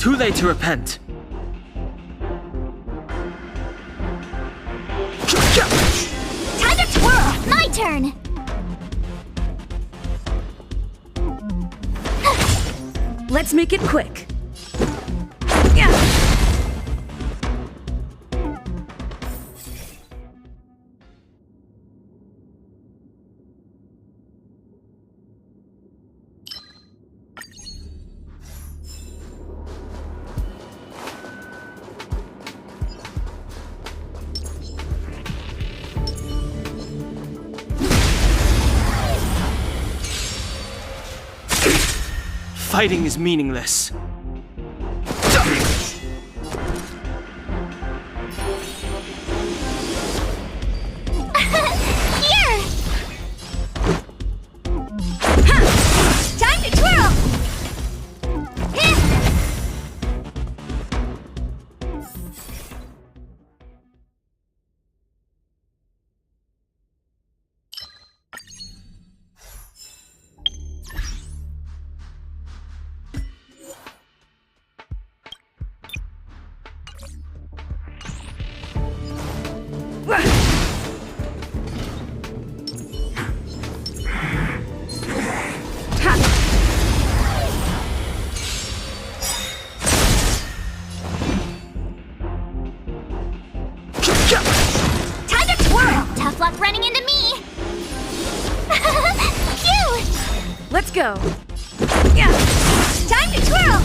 Too late to repent. Time to twirl! My turn! Let's make it quick. Fighting is meaningless. Here! Time to twirl! Time to twirl! Tough luck running into me! Phew! Let's go. Time to twirl!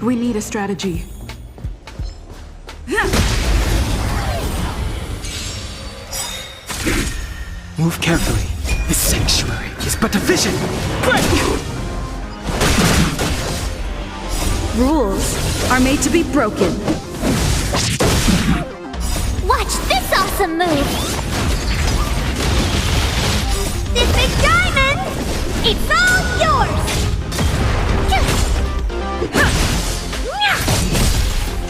We need a strategy. Move carefully. This sanctuary is but a vision. Break! Rules are made to be broken. Watch this awesome move! This big diamond! It's all yours!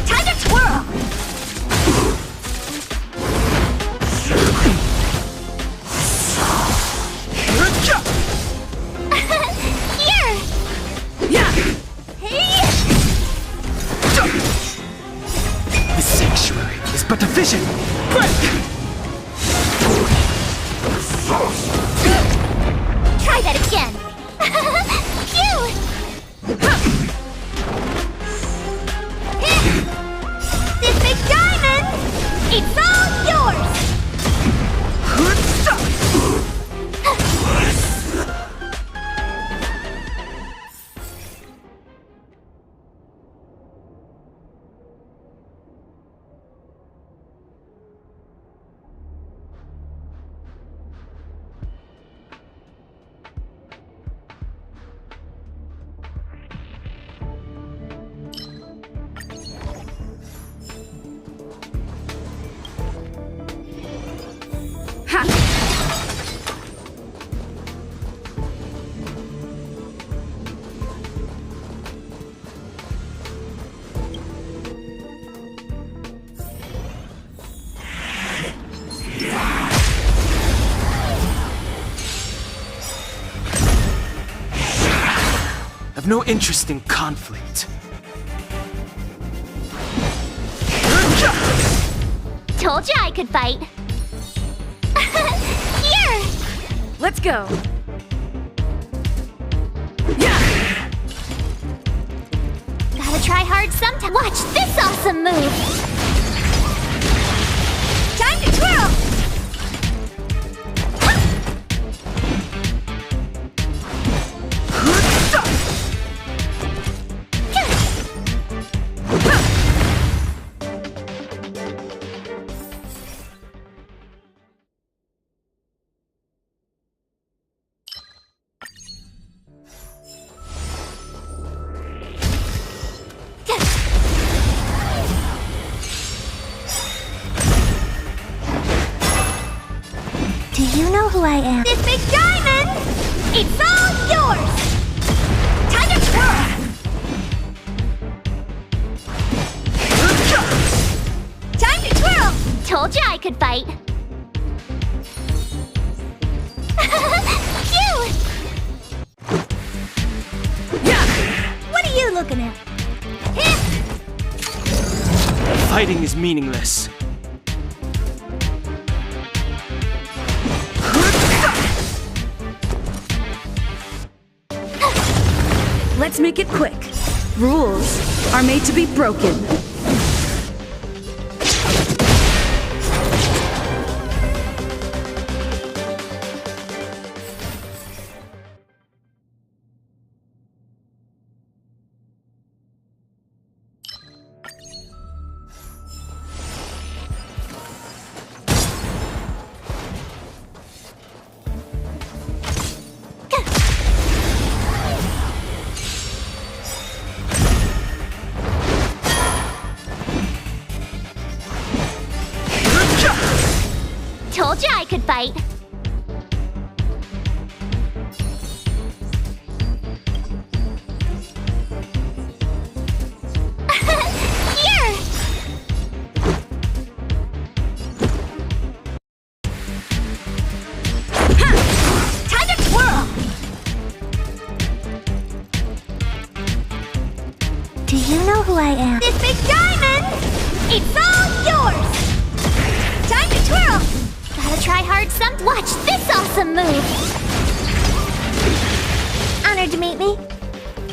Time to twirl! Here! This sanctuary is but a vision. Break! Try that again! Phew! This big diamond! It's all yours! I've no interest in conflict. Told you I could fight. Here! Let's go. Gotta try hard sometime. Watch this awesome move! Time to twirl! Do you know who I am? This big diamond! It's all yours! Time to twirl! could fight. Phew! What are you looking at? Fighting is meaningless. Let's make it quick. Rules are made to be broken. Told you I could fight. Here! Time to twirl! Do you know who I am? This big diamond! It's all yours! Time to twirl! Gotta try hard some. Watch this awesome move! Honored to meet me.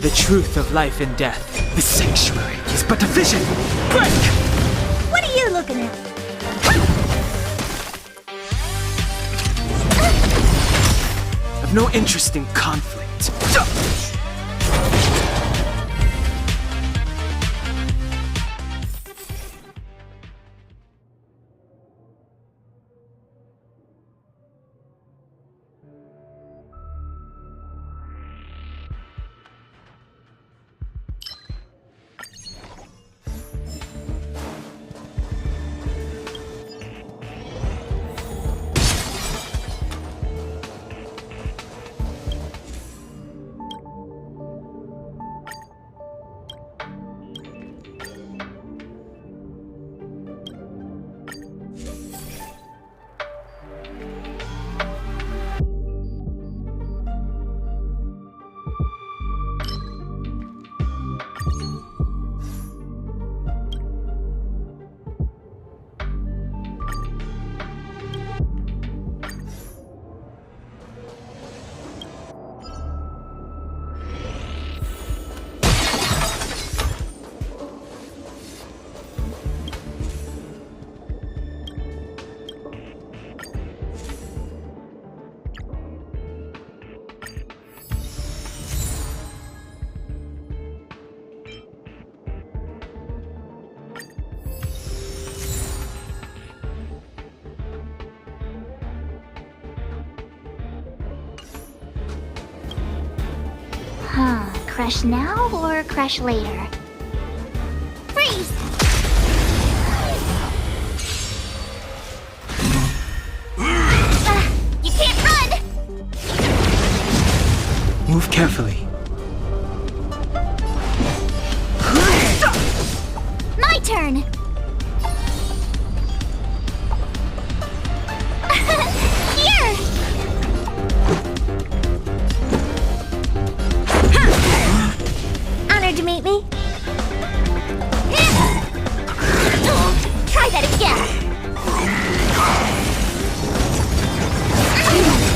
The truth of life and death. The sanctuary is but a vision. Break! What are you looking at? I've no interest in conflict. Crush now or crush later? Freeze! You can't run! Move carefully. My turn! Here! Honored to meet me. Try that again!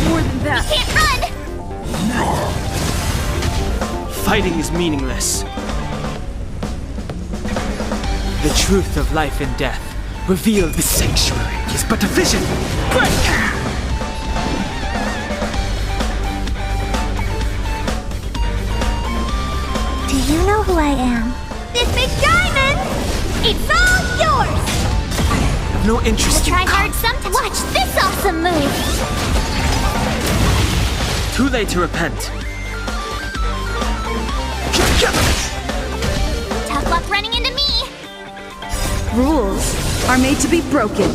More than that. You can't run! Fighting is meaningless. The truth of life and death. Reveal the sanctuary is but a vision. Break! Do you know who I am? This big diamond! It's all yours! I've no interest in Try hard sometime. Watch this awesome move! Too late to repent. Tough luck running into me! Rules are made to be broken.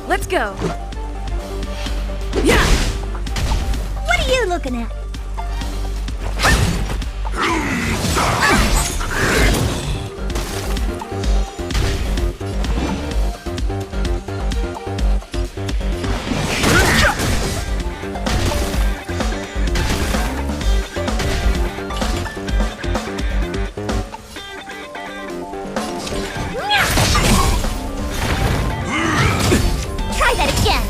Let's go. looking at? Try that again.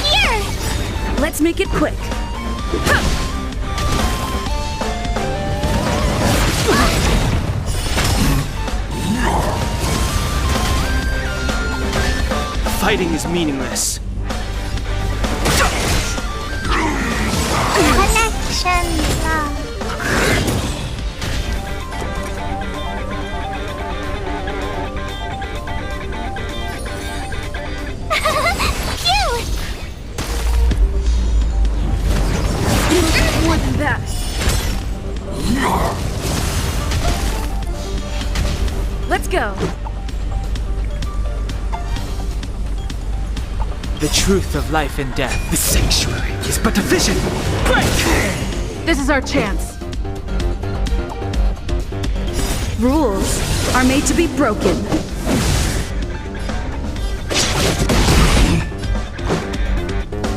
Here! Let's make it quick. Fighting is meaningless. Connection love. Cute! More than that. Let's go. The truth of life and death. The sanctuary is but a vision. Break! This is our chance. Rules are made to be broken.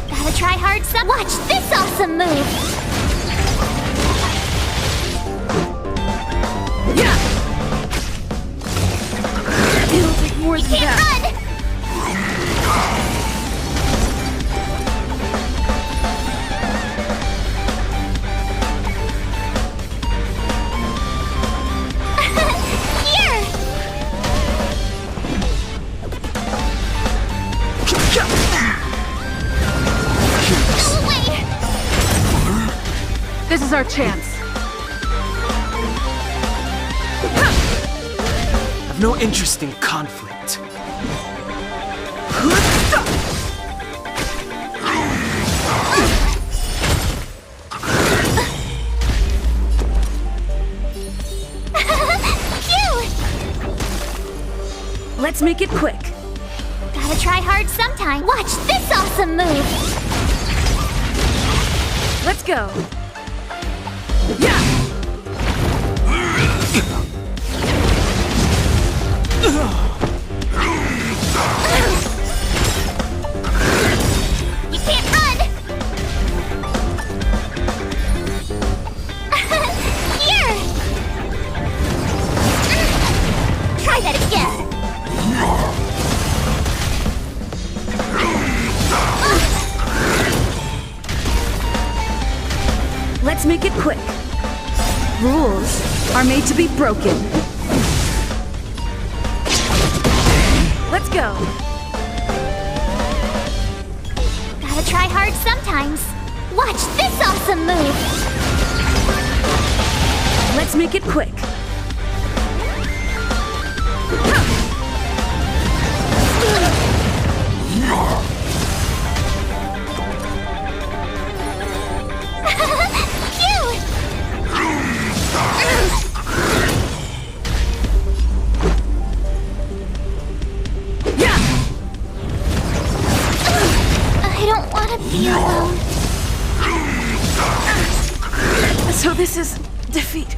Gotta try hard some. Watch this awesome move. Yeah! It'll take more You than can't that. run! Here! Go away! This is our chance. I've no interest in conflict. Cute! Let's make it quick. Gotta try hard sometime. Watch this awesome move. Let's go. Yeah! You can't run! Here! Try that again. Let's make it quick. Rules are made to be broken. Let's go. Gotta try hard sometimes. Watch this awesome move. Let's make it quick. Cute! Yeah! I don't want to be alone. So this is defeat.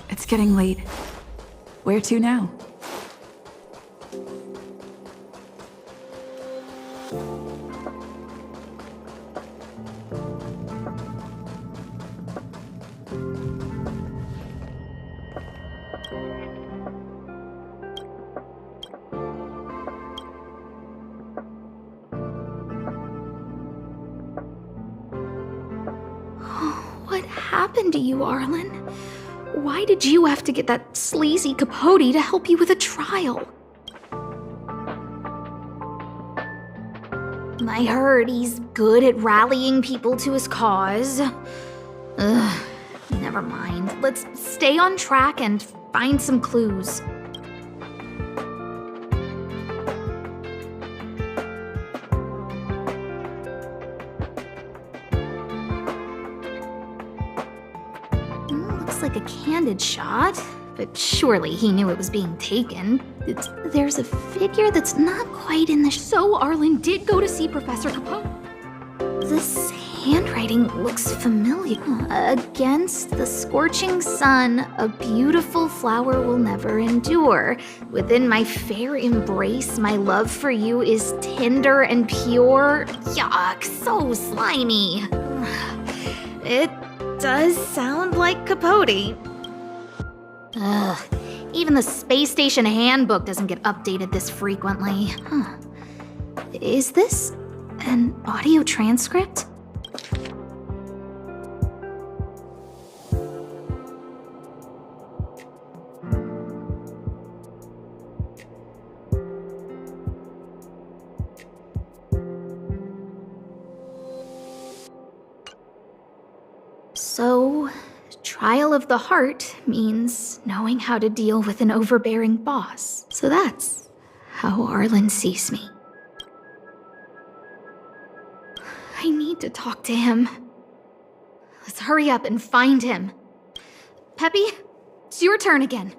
It's getting late. Where to now? What happened to you, Arlen? Why did you have to get that sleazy Capote to help you with a trial? I heard he's good at rallying people to his cause. Ugh, never mind. Let's stay on track and find some clues. Looks like a candid shot, but surely he knew it was being taken. There's a figure that's not quite in the So Arlen did go to see Professor Capote. This handwriting looks familiar. Against the scorching sun, a beautiful flower will never endure. Within my fair embrace, my love for you is tender and pure. Yuck, so slimy. It does sound like Capote. Ugh, even the space station handbook doesn't get updated this frequently. Huh. Is this an audio transcript? So, trial of the heart means knowing how to deal with an overbearing boss. So that's how Arlen sees me. I need to talk to him. Let's hurry up and find him. Peppy, it's your turn again.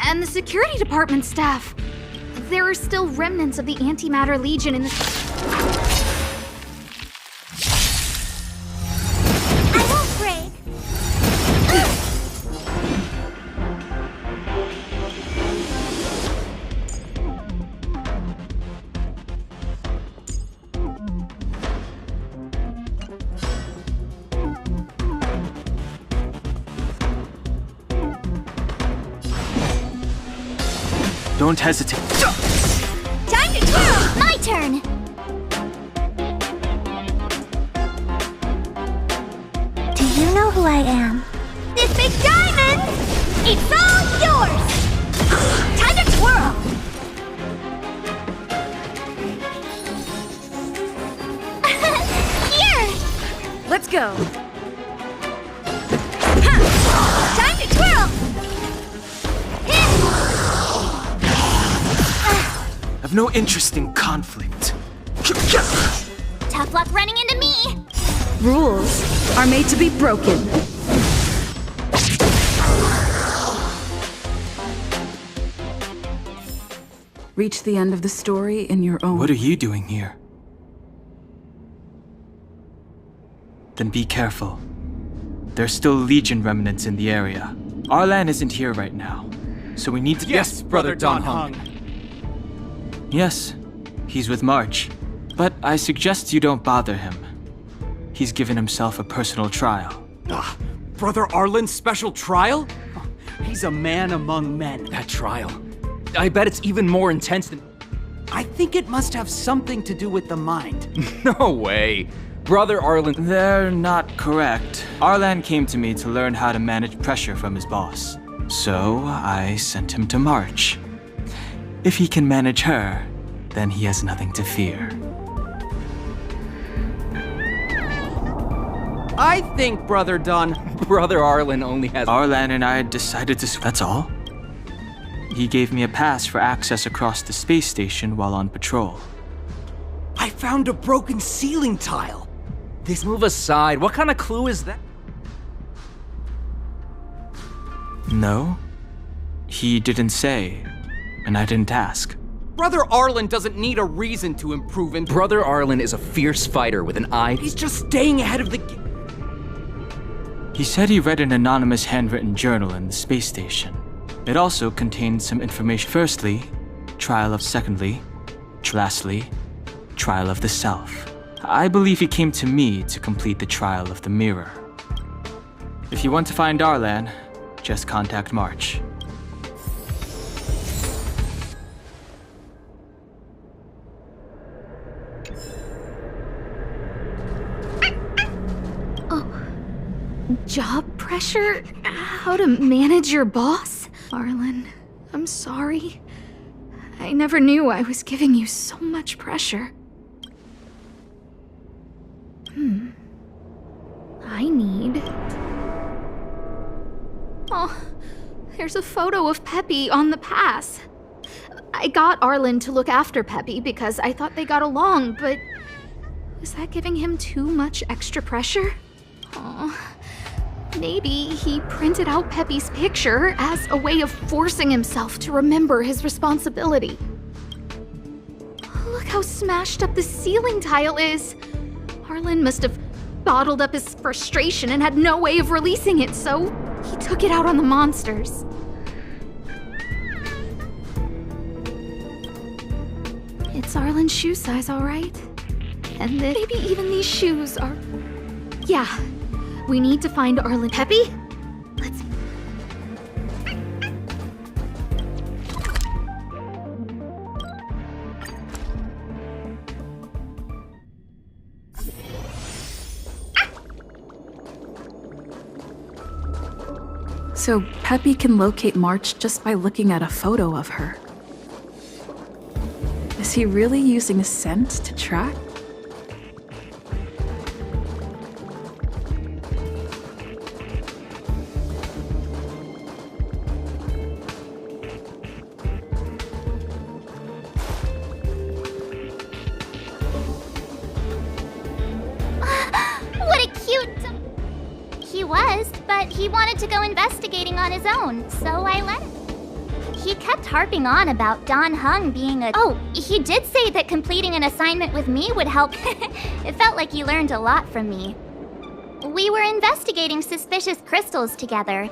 And the security department staff. There are still remnants of the Antimatter Legion in the... I won't break. Don't hesitate. Time to twirl! My turn! Do you know who I am? This big diamond! It's all yours! Time to twirl! Here! Let's go. Time to twirl! I've no interest in conflict. Tough luck running into me! Rules are made to be broken. Reach the end of the story in your own... What are you doing here? Then be careful. There's still Legion remnants in the area. Arlan isn't here right now, so we need to— Yes, Brother Don Hung. Yes, he's with March. But I suggest you don't bother him. He's given himself a personal trial. Brother Arlen's special trial? He's a man among men. That trial. I bet it's even more intense than... I think it must have something to do with the mind. No way. Brother Arlen... They're not correct. Arlan came to me to learn how to manage pressure from his boss. So I sent him to March. If he can manage her, then he has nothing to fear. I think Brother Arlen only has... Arlan and I decided to... That's all? He gave me a pass for access across the space station while on patrol. I found a broken ceiling tile. This... Move aside. What kind of clue is that? No. He didn't say, and I didn't ask. Brother Arlen doesn't need a reason to improve in... Brother Arlen is a fierce fighter with an eye... He's just staying ahead of the... He said he read an anonymous handwritten journal in the space station. It also contained some information. Firstly, trial of... Secondly, lastly, trial of the self. I believe he came to me to complete the trial of the mirror. If you want to find Arlan, just contact March. Job pressure? How to manage your boss? Arlen, I'm sorry. I never knew I was giving you so much pressure. I need... Oh, there's a photo of Peppy on the pass. I got Arlen to look after Peppy because I thought they got along, but... was that giving him too much extra pressure? Oh, maybe he printed out Peppy's picture as a way of forcing himself to remember his responsibility. Look how smashed up the ceiling tile is. Arlen must have bottled up his frustration and had no way of releasing it, so he took it out on the monsters. It's Arlen's shoe size, all right? And then maybe even these shoes are... Yeah, we need to find Arlen. Peppy? Let's... So Peppy can locate March just by looking at a photo of her. Is he really using a scent to track? What a cute... He was, but he wanted to go investigating on his own, so I let him. He kept harping on about Don Hung being a... Oh, he did say that completing an assignment with me would help. It felt like he learned a lot from me. We were investigating suspicious crystals together.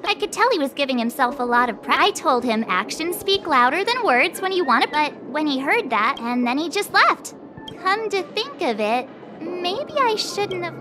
I could tell he was giving himself a lot of prep. I told him actions speak louder than words when you want it, but when he heard that, and then he just left. Come to think of it, maybe I shouldn't have...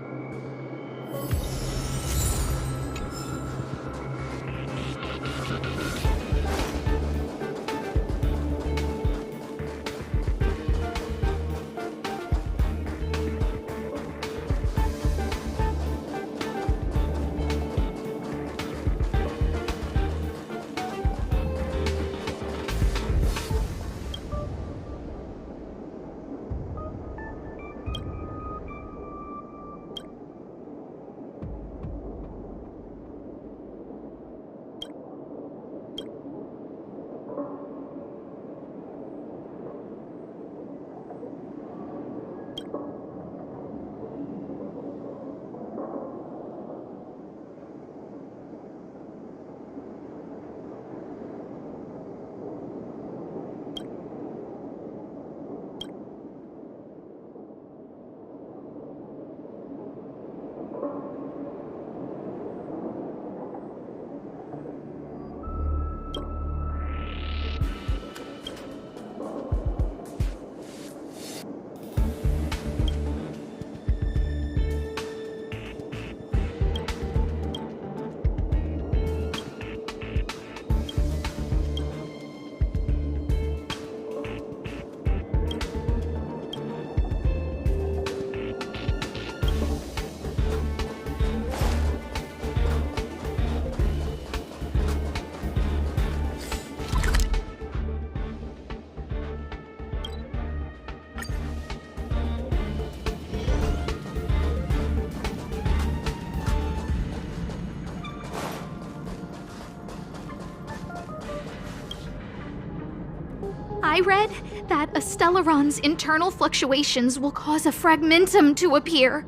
I read that a Stellaron's internal fluctuations will cause a fragmentum to appear.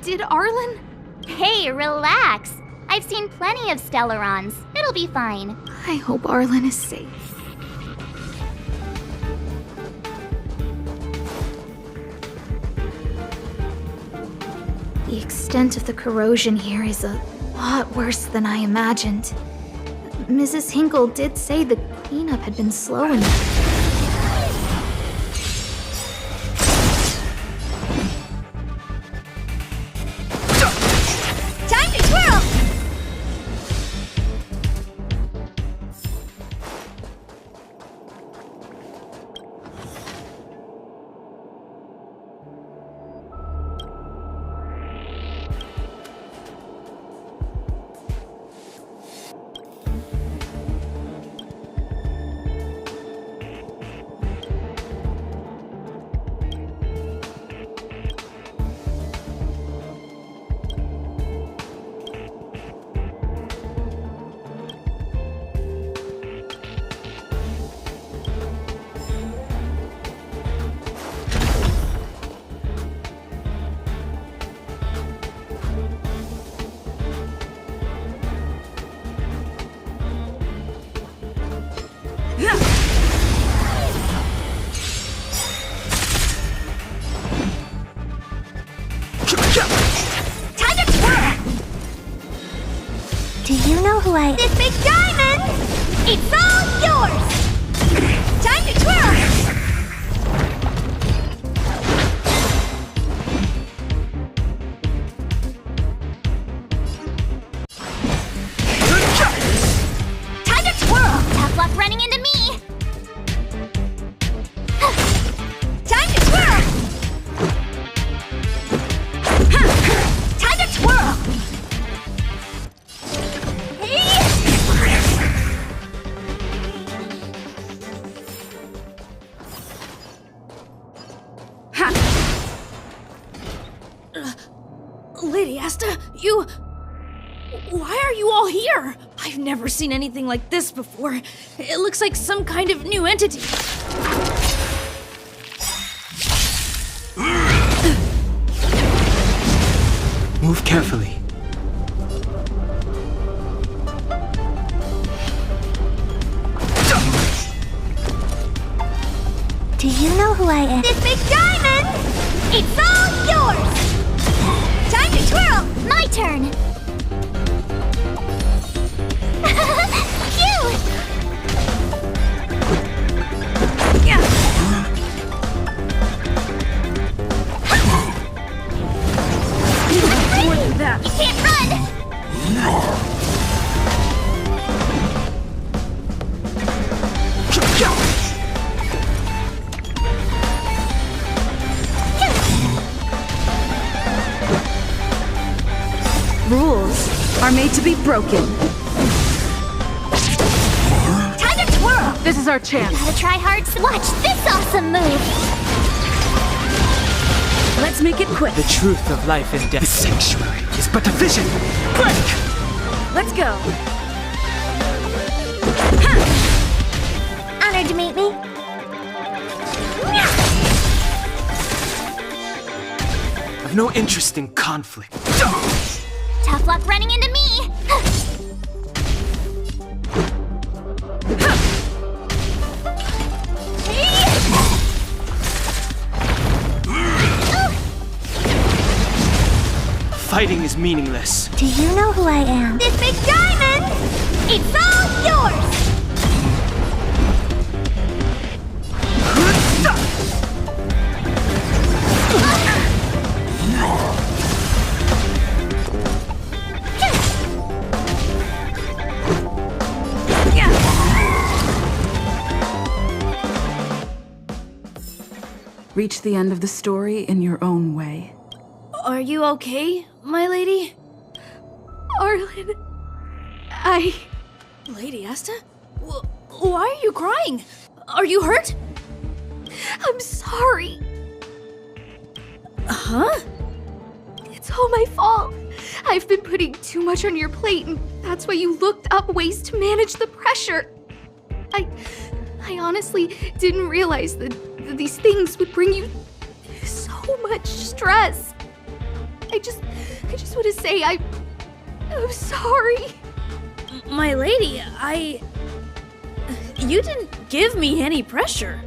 Did Arlen? Hey, relax. I've seen plenty of Stellarons. It'll be fine. I hope Arlen is safe. The extent of the corrosion here is a lot worse than I imagined. Mrs. Hinkle did say the cleanup had been slow enough. Time to twirl! Do you know who I... This big diamond! It's all yours! Time to twirl! Time to twirl! Tough luck running into me! Time to twirl! Time to twirl! Lady Asta, you... Why are you all here? I've never seen anything like this before. It looks like some kind of new entity. Move carefully. Do you know who I am? This big diamond! It's all yours! Time to twirl! My turn! Phew! More than that. You can't run! Rules are made to be broken. Time to twirl! This is our chance. Gotta try hard. Watch this awesome move! Let's make it quick. The truth of life and death. The sanctuary is but a vision. Break! Let's go. Honored to meet me. I've no interest in conflict. Tough luck running into me! Fighting is meaningless. Do you know who I am? This big diamond! It's all yours! Reach the end of the story in your own way. Are you okay, my lady? Arlen, Lady Asta? Why are you crying? Are you hurt? I'm sorry. Huh? It's all my fault. I've been putting too much on your plate, and that's why you looked up ways to manage the pressure. I I honestly didn't realize that these things would bring you so much stress. I just want to say I'm sorry. My lady, you didn't give me any pressure.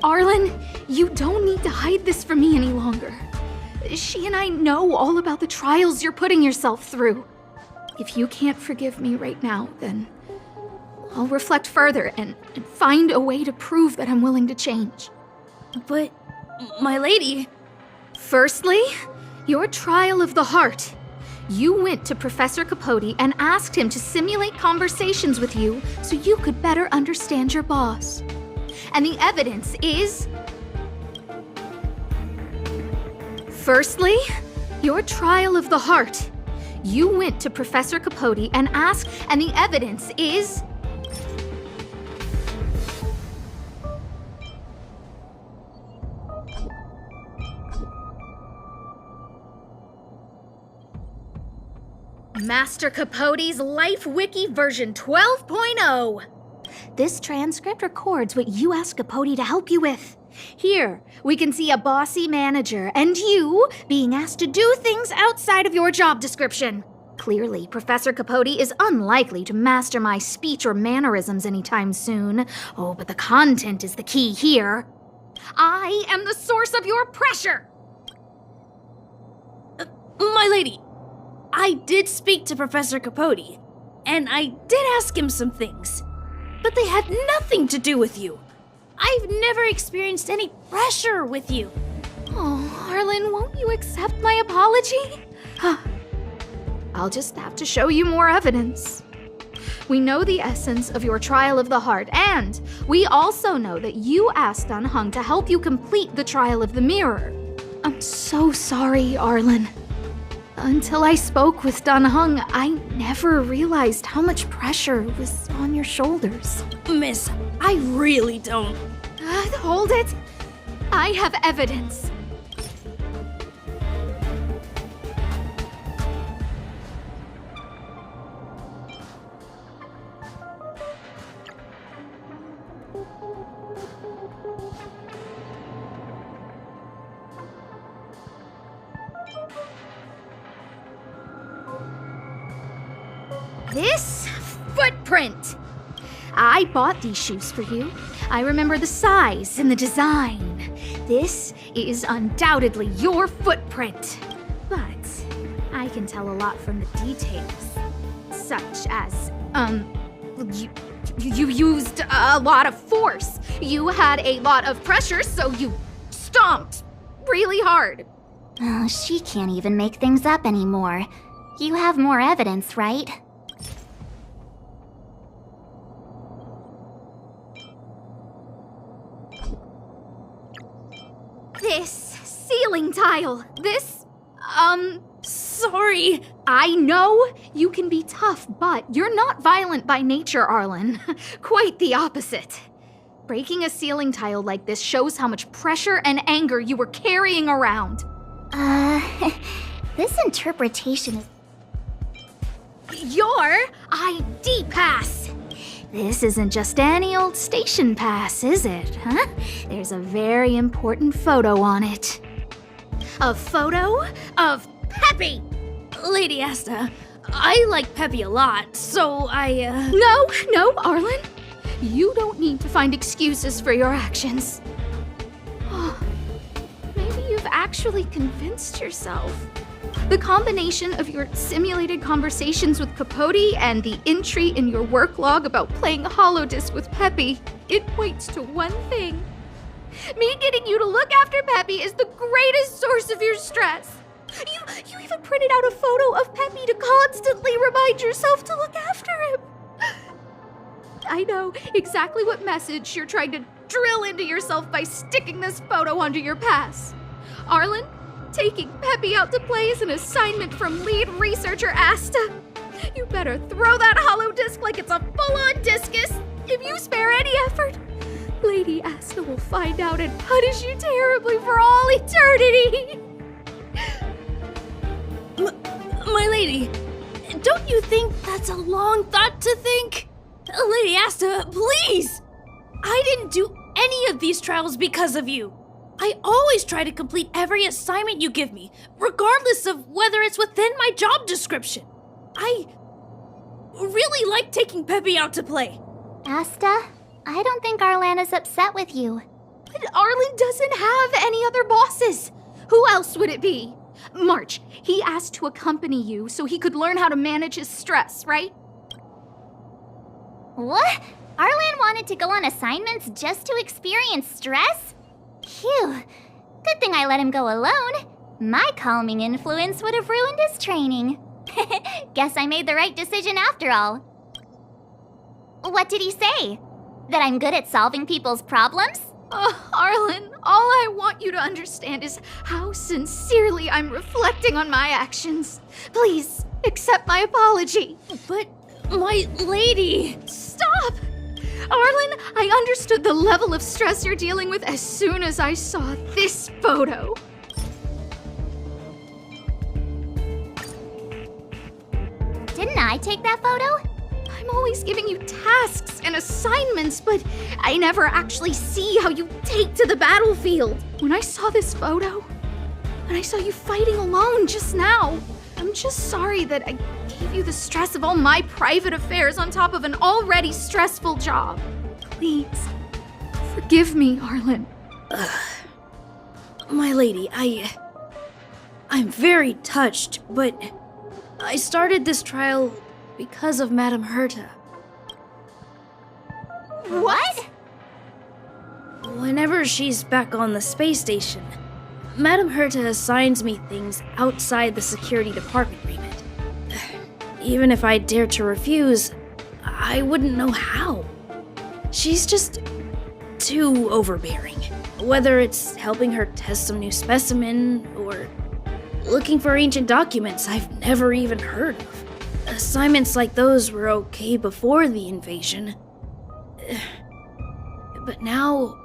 Arlen, you don't need to hide this from me any longer. She and I know all about the trials you're putting yourself through. If you can't forgive me right now, then I'll reflect further and find a way to prove that I'm willing to change. But, my lady... Firstly, your trial of the heart. You went to Professor Capote and asked him to simulate conversations with you so you could better understand your boss. And the evidence is... Firstly, your trial of the heart. You went to Professor Capote and asked, and the evidence is... Master Capote's Life Wiki version 12.0. This transcript records what you asked Capote to help you with. Here, we can see a bossy manager and you being asked to do things outside of your job description. Clearly, Professor Capote is unlikely to master my speech or mannerisms anytime soon. Oh, but the content is the key here. I am the source of your pressure! My lady, I did speak to Professor Capote, and I did ask him some things, but they had nothing to do with you. I've never experienced any pressure with you. Oh, Arlen, won't you accept my apology? I'll just have to show you more evidence. We know the essence of your trial of the heart, and we also know that you asked Dunhung to help you complete the trial of the mirror. I'm so sorry, Arlen. Until I spoke with Dunhung, I never realized how much pressure was on your shoulders. Miss, I really don't. Hold it! I have evidence. This footprint! I bought these shoes for you. I remember the size and the design. This is undoubtedly your footprint. But I can tell a lot from the details. Such as, you used a lot of force. You had a lot of pressure, so you stomped really hard. Oh, she can't even make things up anymore. You have more evidence, right? This ceiling tile. This, sorry. I know you can be tough, but you're not violent by nature, Arlen. Quite the opposite. Breaking a ceiling tile like this shows how much pressure and anger you were carrying around. This interpretation is... Your ID pass. This isn't just any old station pass, is it, huh? There's a very important photo on it. A photo of Peppy! Lady Asta, I like Peppy a lot, so I, No, Arlen. You don't need to find excuses for your actions. Maybe you've actually convinced yourself. The combination of your simulated conversations with Capote and the entry in your work log about playing holodisc with Peppy, it points to one thing. Me getting you to look after Peppy is the greatest source of your stress. You even printed out a photo of Peppy to constantly remind yourself to look after him. I know exactly what message you're trying to drill into yourself by sticking this photo onto your pass. Arlen, taking Peppy out to play is an assignment from lead researcher Asta. You better throw that holodisc like it's a full-on discus. If you spare any effort, Lady Asta will find out and punish you terribly for all eternity. My lady, don't you think that's a long thought to think? Lady Asta, please! I didn't do any of these trials because of you. I always try to complete every assignment you give me, regardless of whether it's within my job description. I really like taking Peppy out to play. Asta, I don't think Arlan is upset with you. But Arlen doesn't have any other bosses. Who else would it be? March, he asked to accompany you so he could learn how to manage his stress, right? What? Arlan wanted to go on assignments just to experience stress? Phew. Good thing I let him go alone. My calming influence would have ruined his training. Guess I made the right decision after all. What did he say? That I'm good at solving people's problems? Arlen, all I want you to understand is how sincerely I'm reflecting on my actions. Please, accept my apology. But, my lady... Stop! Arlen, I understood the level of stress you're dealing with as soon as I saw this photo. Didn't I take that photo? I'm always giving you tasks and assignments, but I never actually see how you take to the battlefield. When I saw this photo, and I saw you fighting alone just now, I'm just sorry that I gave you the stress of all my private affairs on top of an already stressful job. Please, forgive me, Arlen. My lady, I'm very touched, but I started this trial because of Madame Herta. What? Whenever she's back on the space station, Madame Herta assigns me things outside the security department remit. Even if I dared to refuse, I wouldn't know how. She's just too overbearing. Whether it's helping her test some new specimen, or looking for ancient documents I've never even heard of. Assignments like those were okay before the invasion. But now,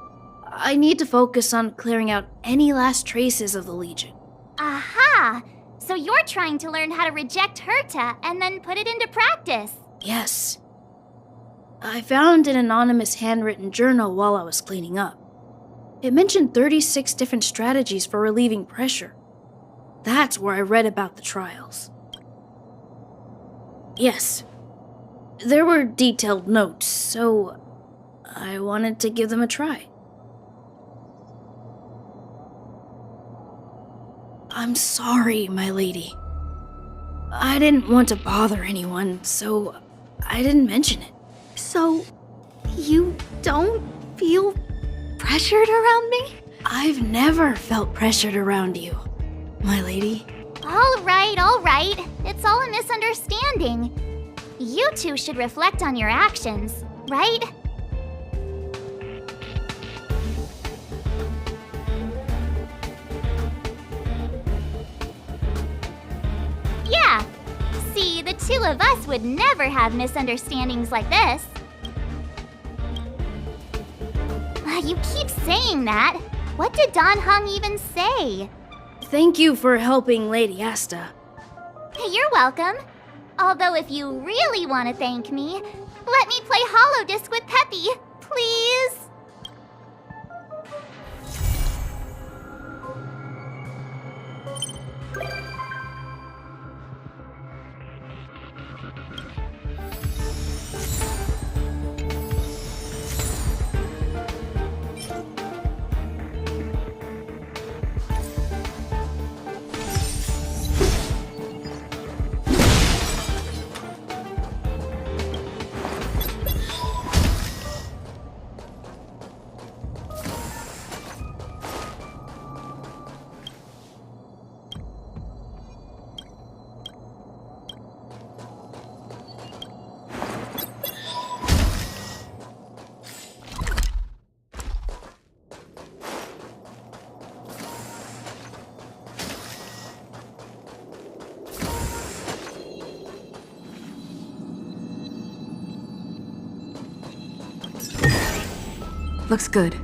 I need to focus on clearing out any last traces of the Legion. Aha! So you're trying to learn how to reject Herta and then put it into practice. Yes. I found an anonymous handwritten journal while I was cleaning up. It mentioned 36 different strategies for relieving pressure. That's where I read about the trials. Yes. There were detailed notes, so I wanted to give them a try. I'm sorry, my lady. I didn't want to bother anyone, so I didn't mention it. So, you don't feel pressured around me? I've never felt pressured around you, my lady. All right. It's all a misunderstanding. You two should reflect on your actions, right? Yeah. See, the two of us would never have misunderstandings like this. You keep saying that. What did Don Hung even say? Thank you for helping Lady Asta. You're welcome. Although if you really want to thank me, let me play Hollow Disc with Peppy, please. Looks good.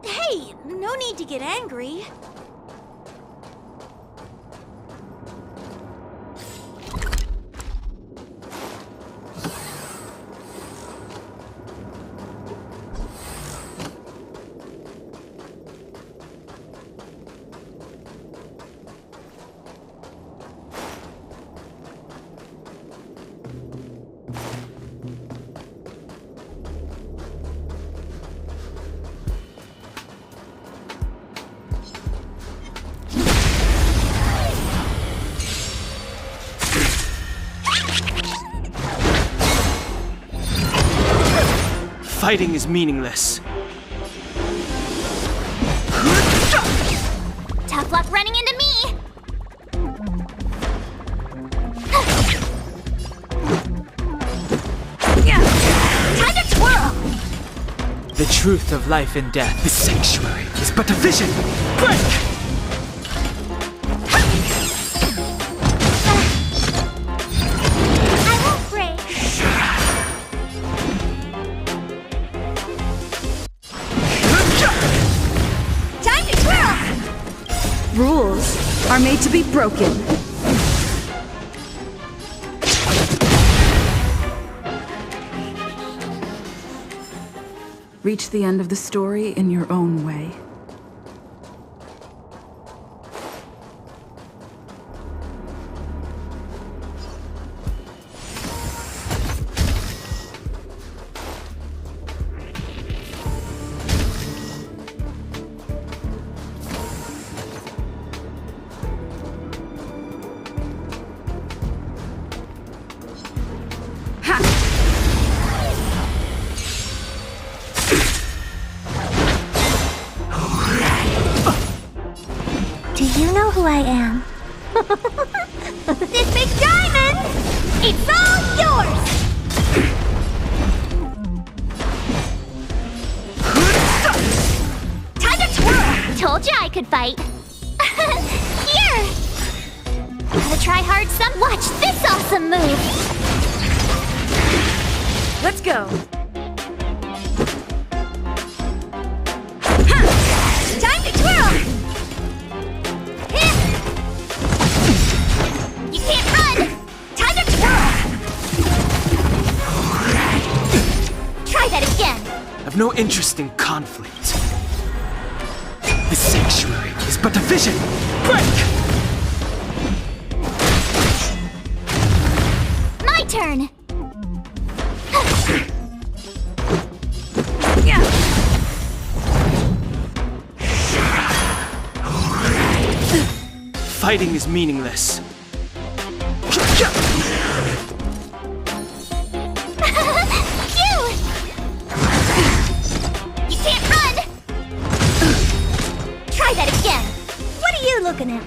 Hey, no need to get angry. Fighting is meaningless. Tough luck running into me! Time to twirl! The truth of life and death. The sanctuary is but a vision. Break! I won't break. Time to twirl! Rules are made to be broken. Reach the end of the story in your own way. Do you know who I am? This big diamond! It's all yours! Time to twirl! Told you I could fight. Here! Gotta try hard some. Watch this awesome move! Let's go. Time to twirl! You can't run! Time to twirl! Try that again! I've no interest in conflict. The sanctuary is but a vision. Break! My turn! Fighting is meaningless. Phew! You can't run! Try that again! What are you looking at?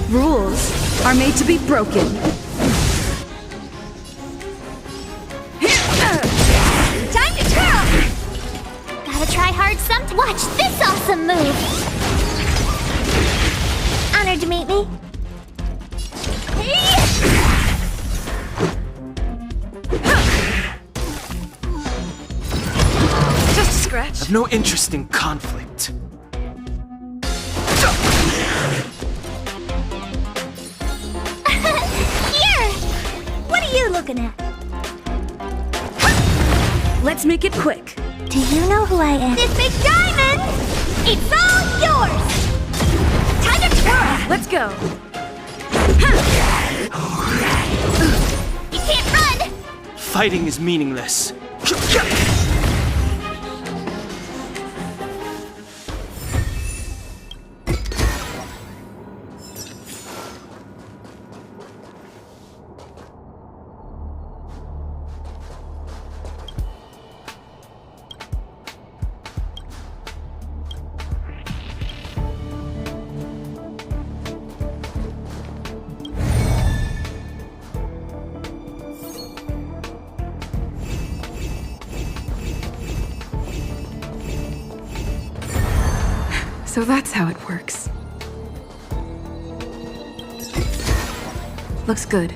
Rules are made to be broken. Time to twirl! Gotta try hard some. Watch this awesome move! Honored to meet me. Just a scratch. I've no interest in conflict. Here! What are you looking at? Let's make it quick. Do you know who I am? This big diamond! It's all yours! Time to twirl! Let's go. You can't run! Fighting is meaningless. So that's how it works. Looks good.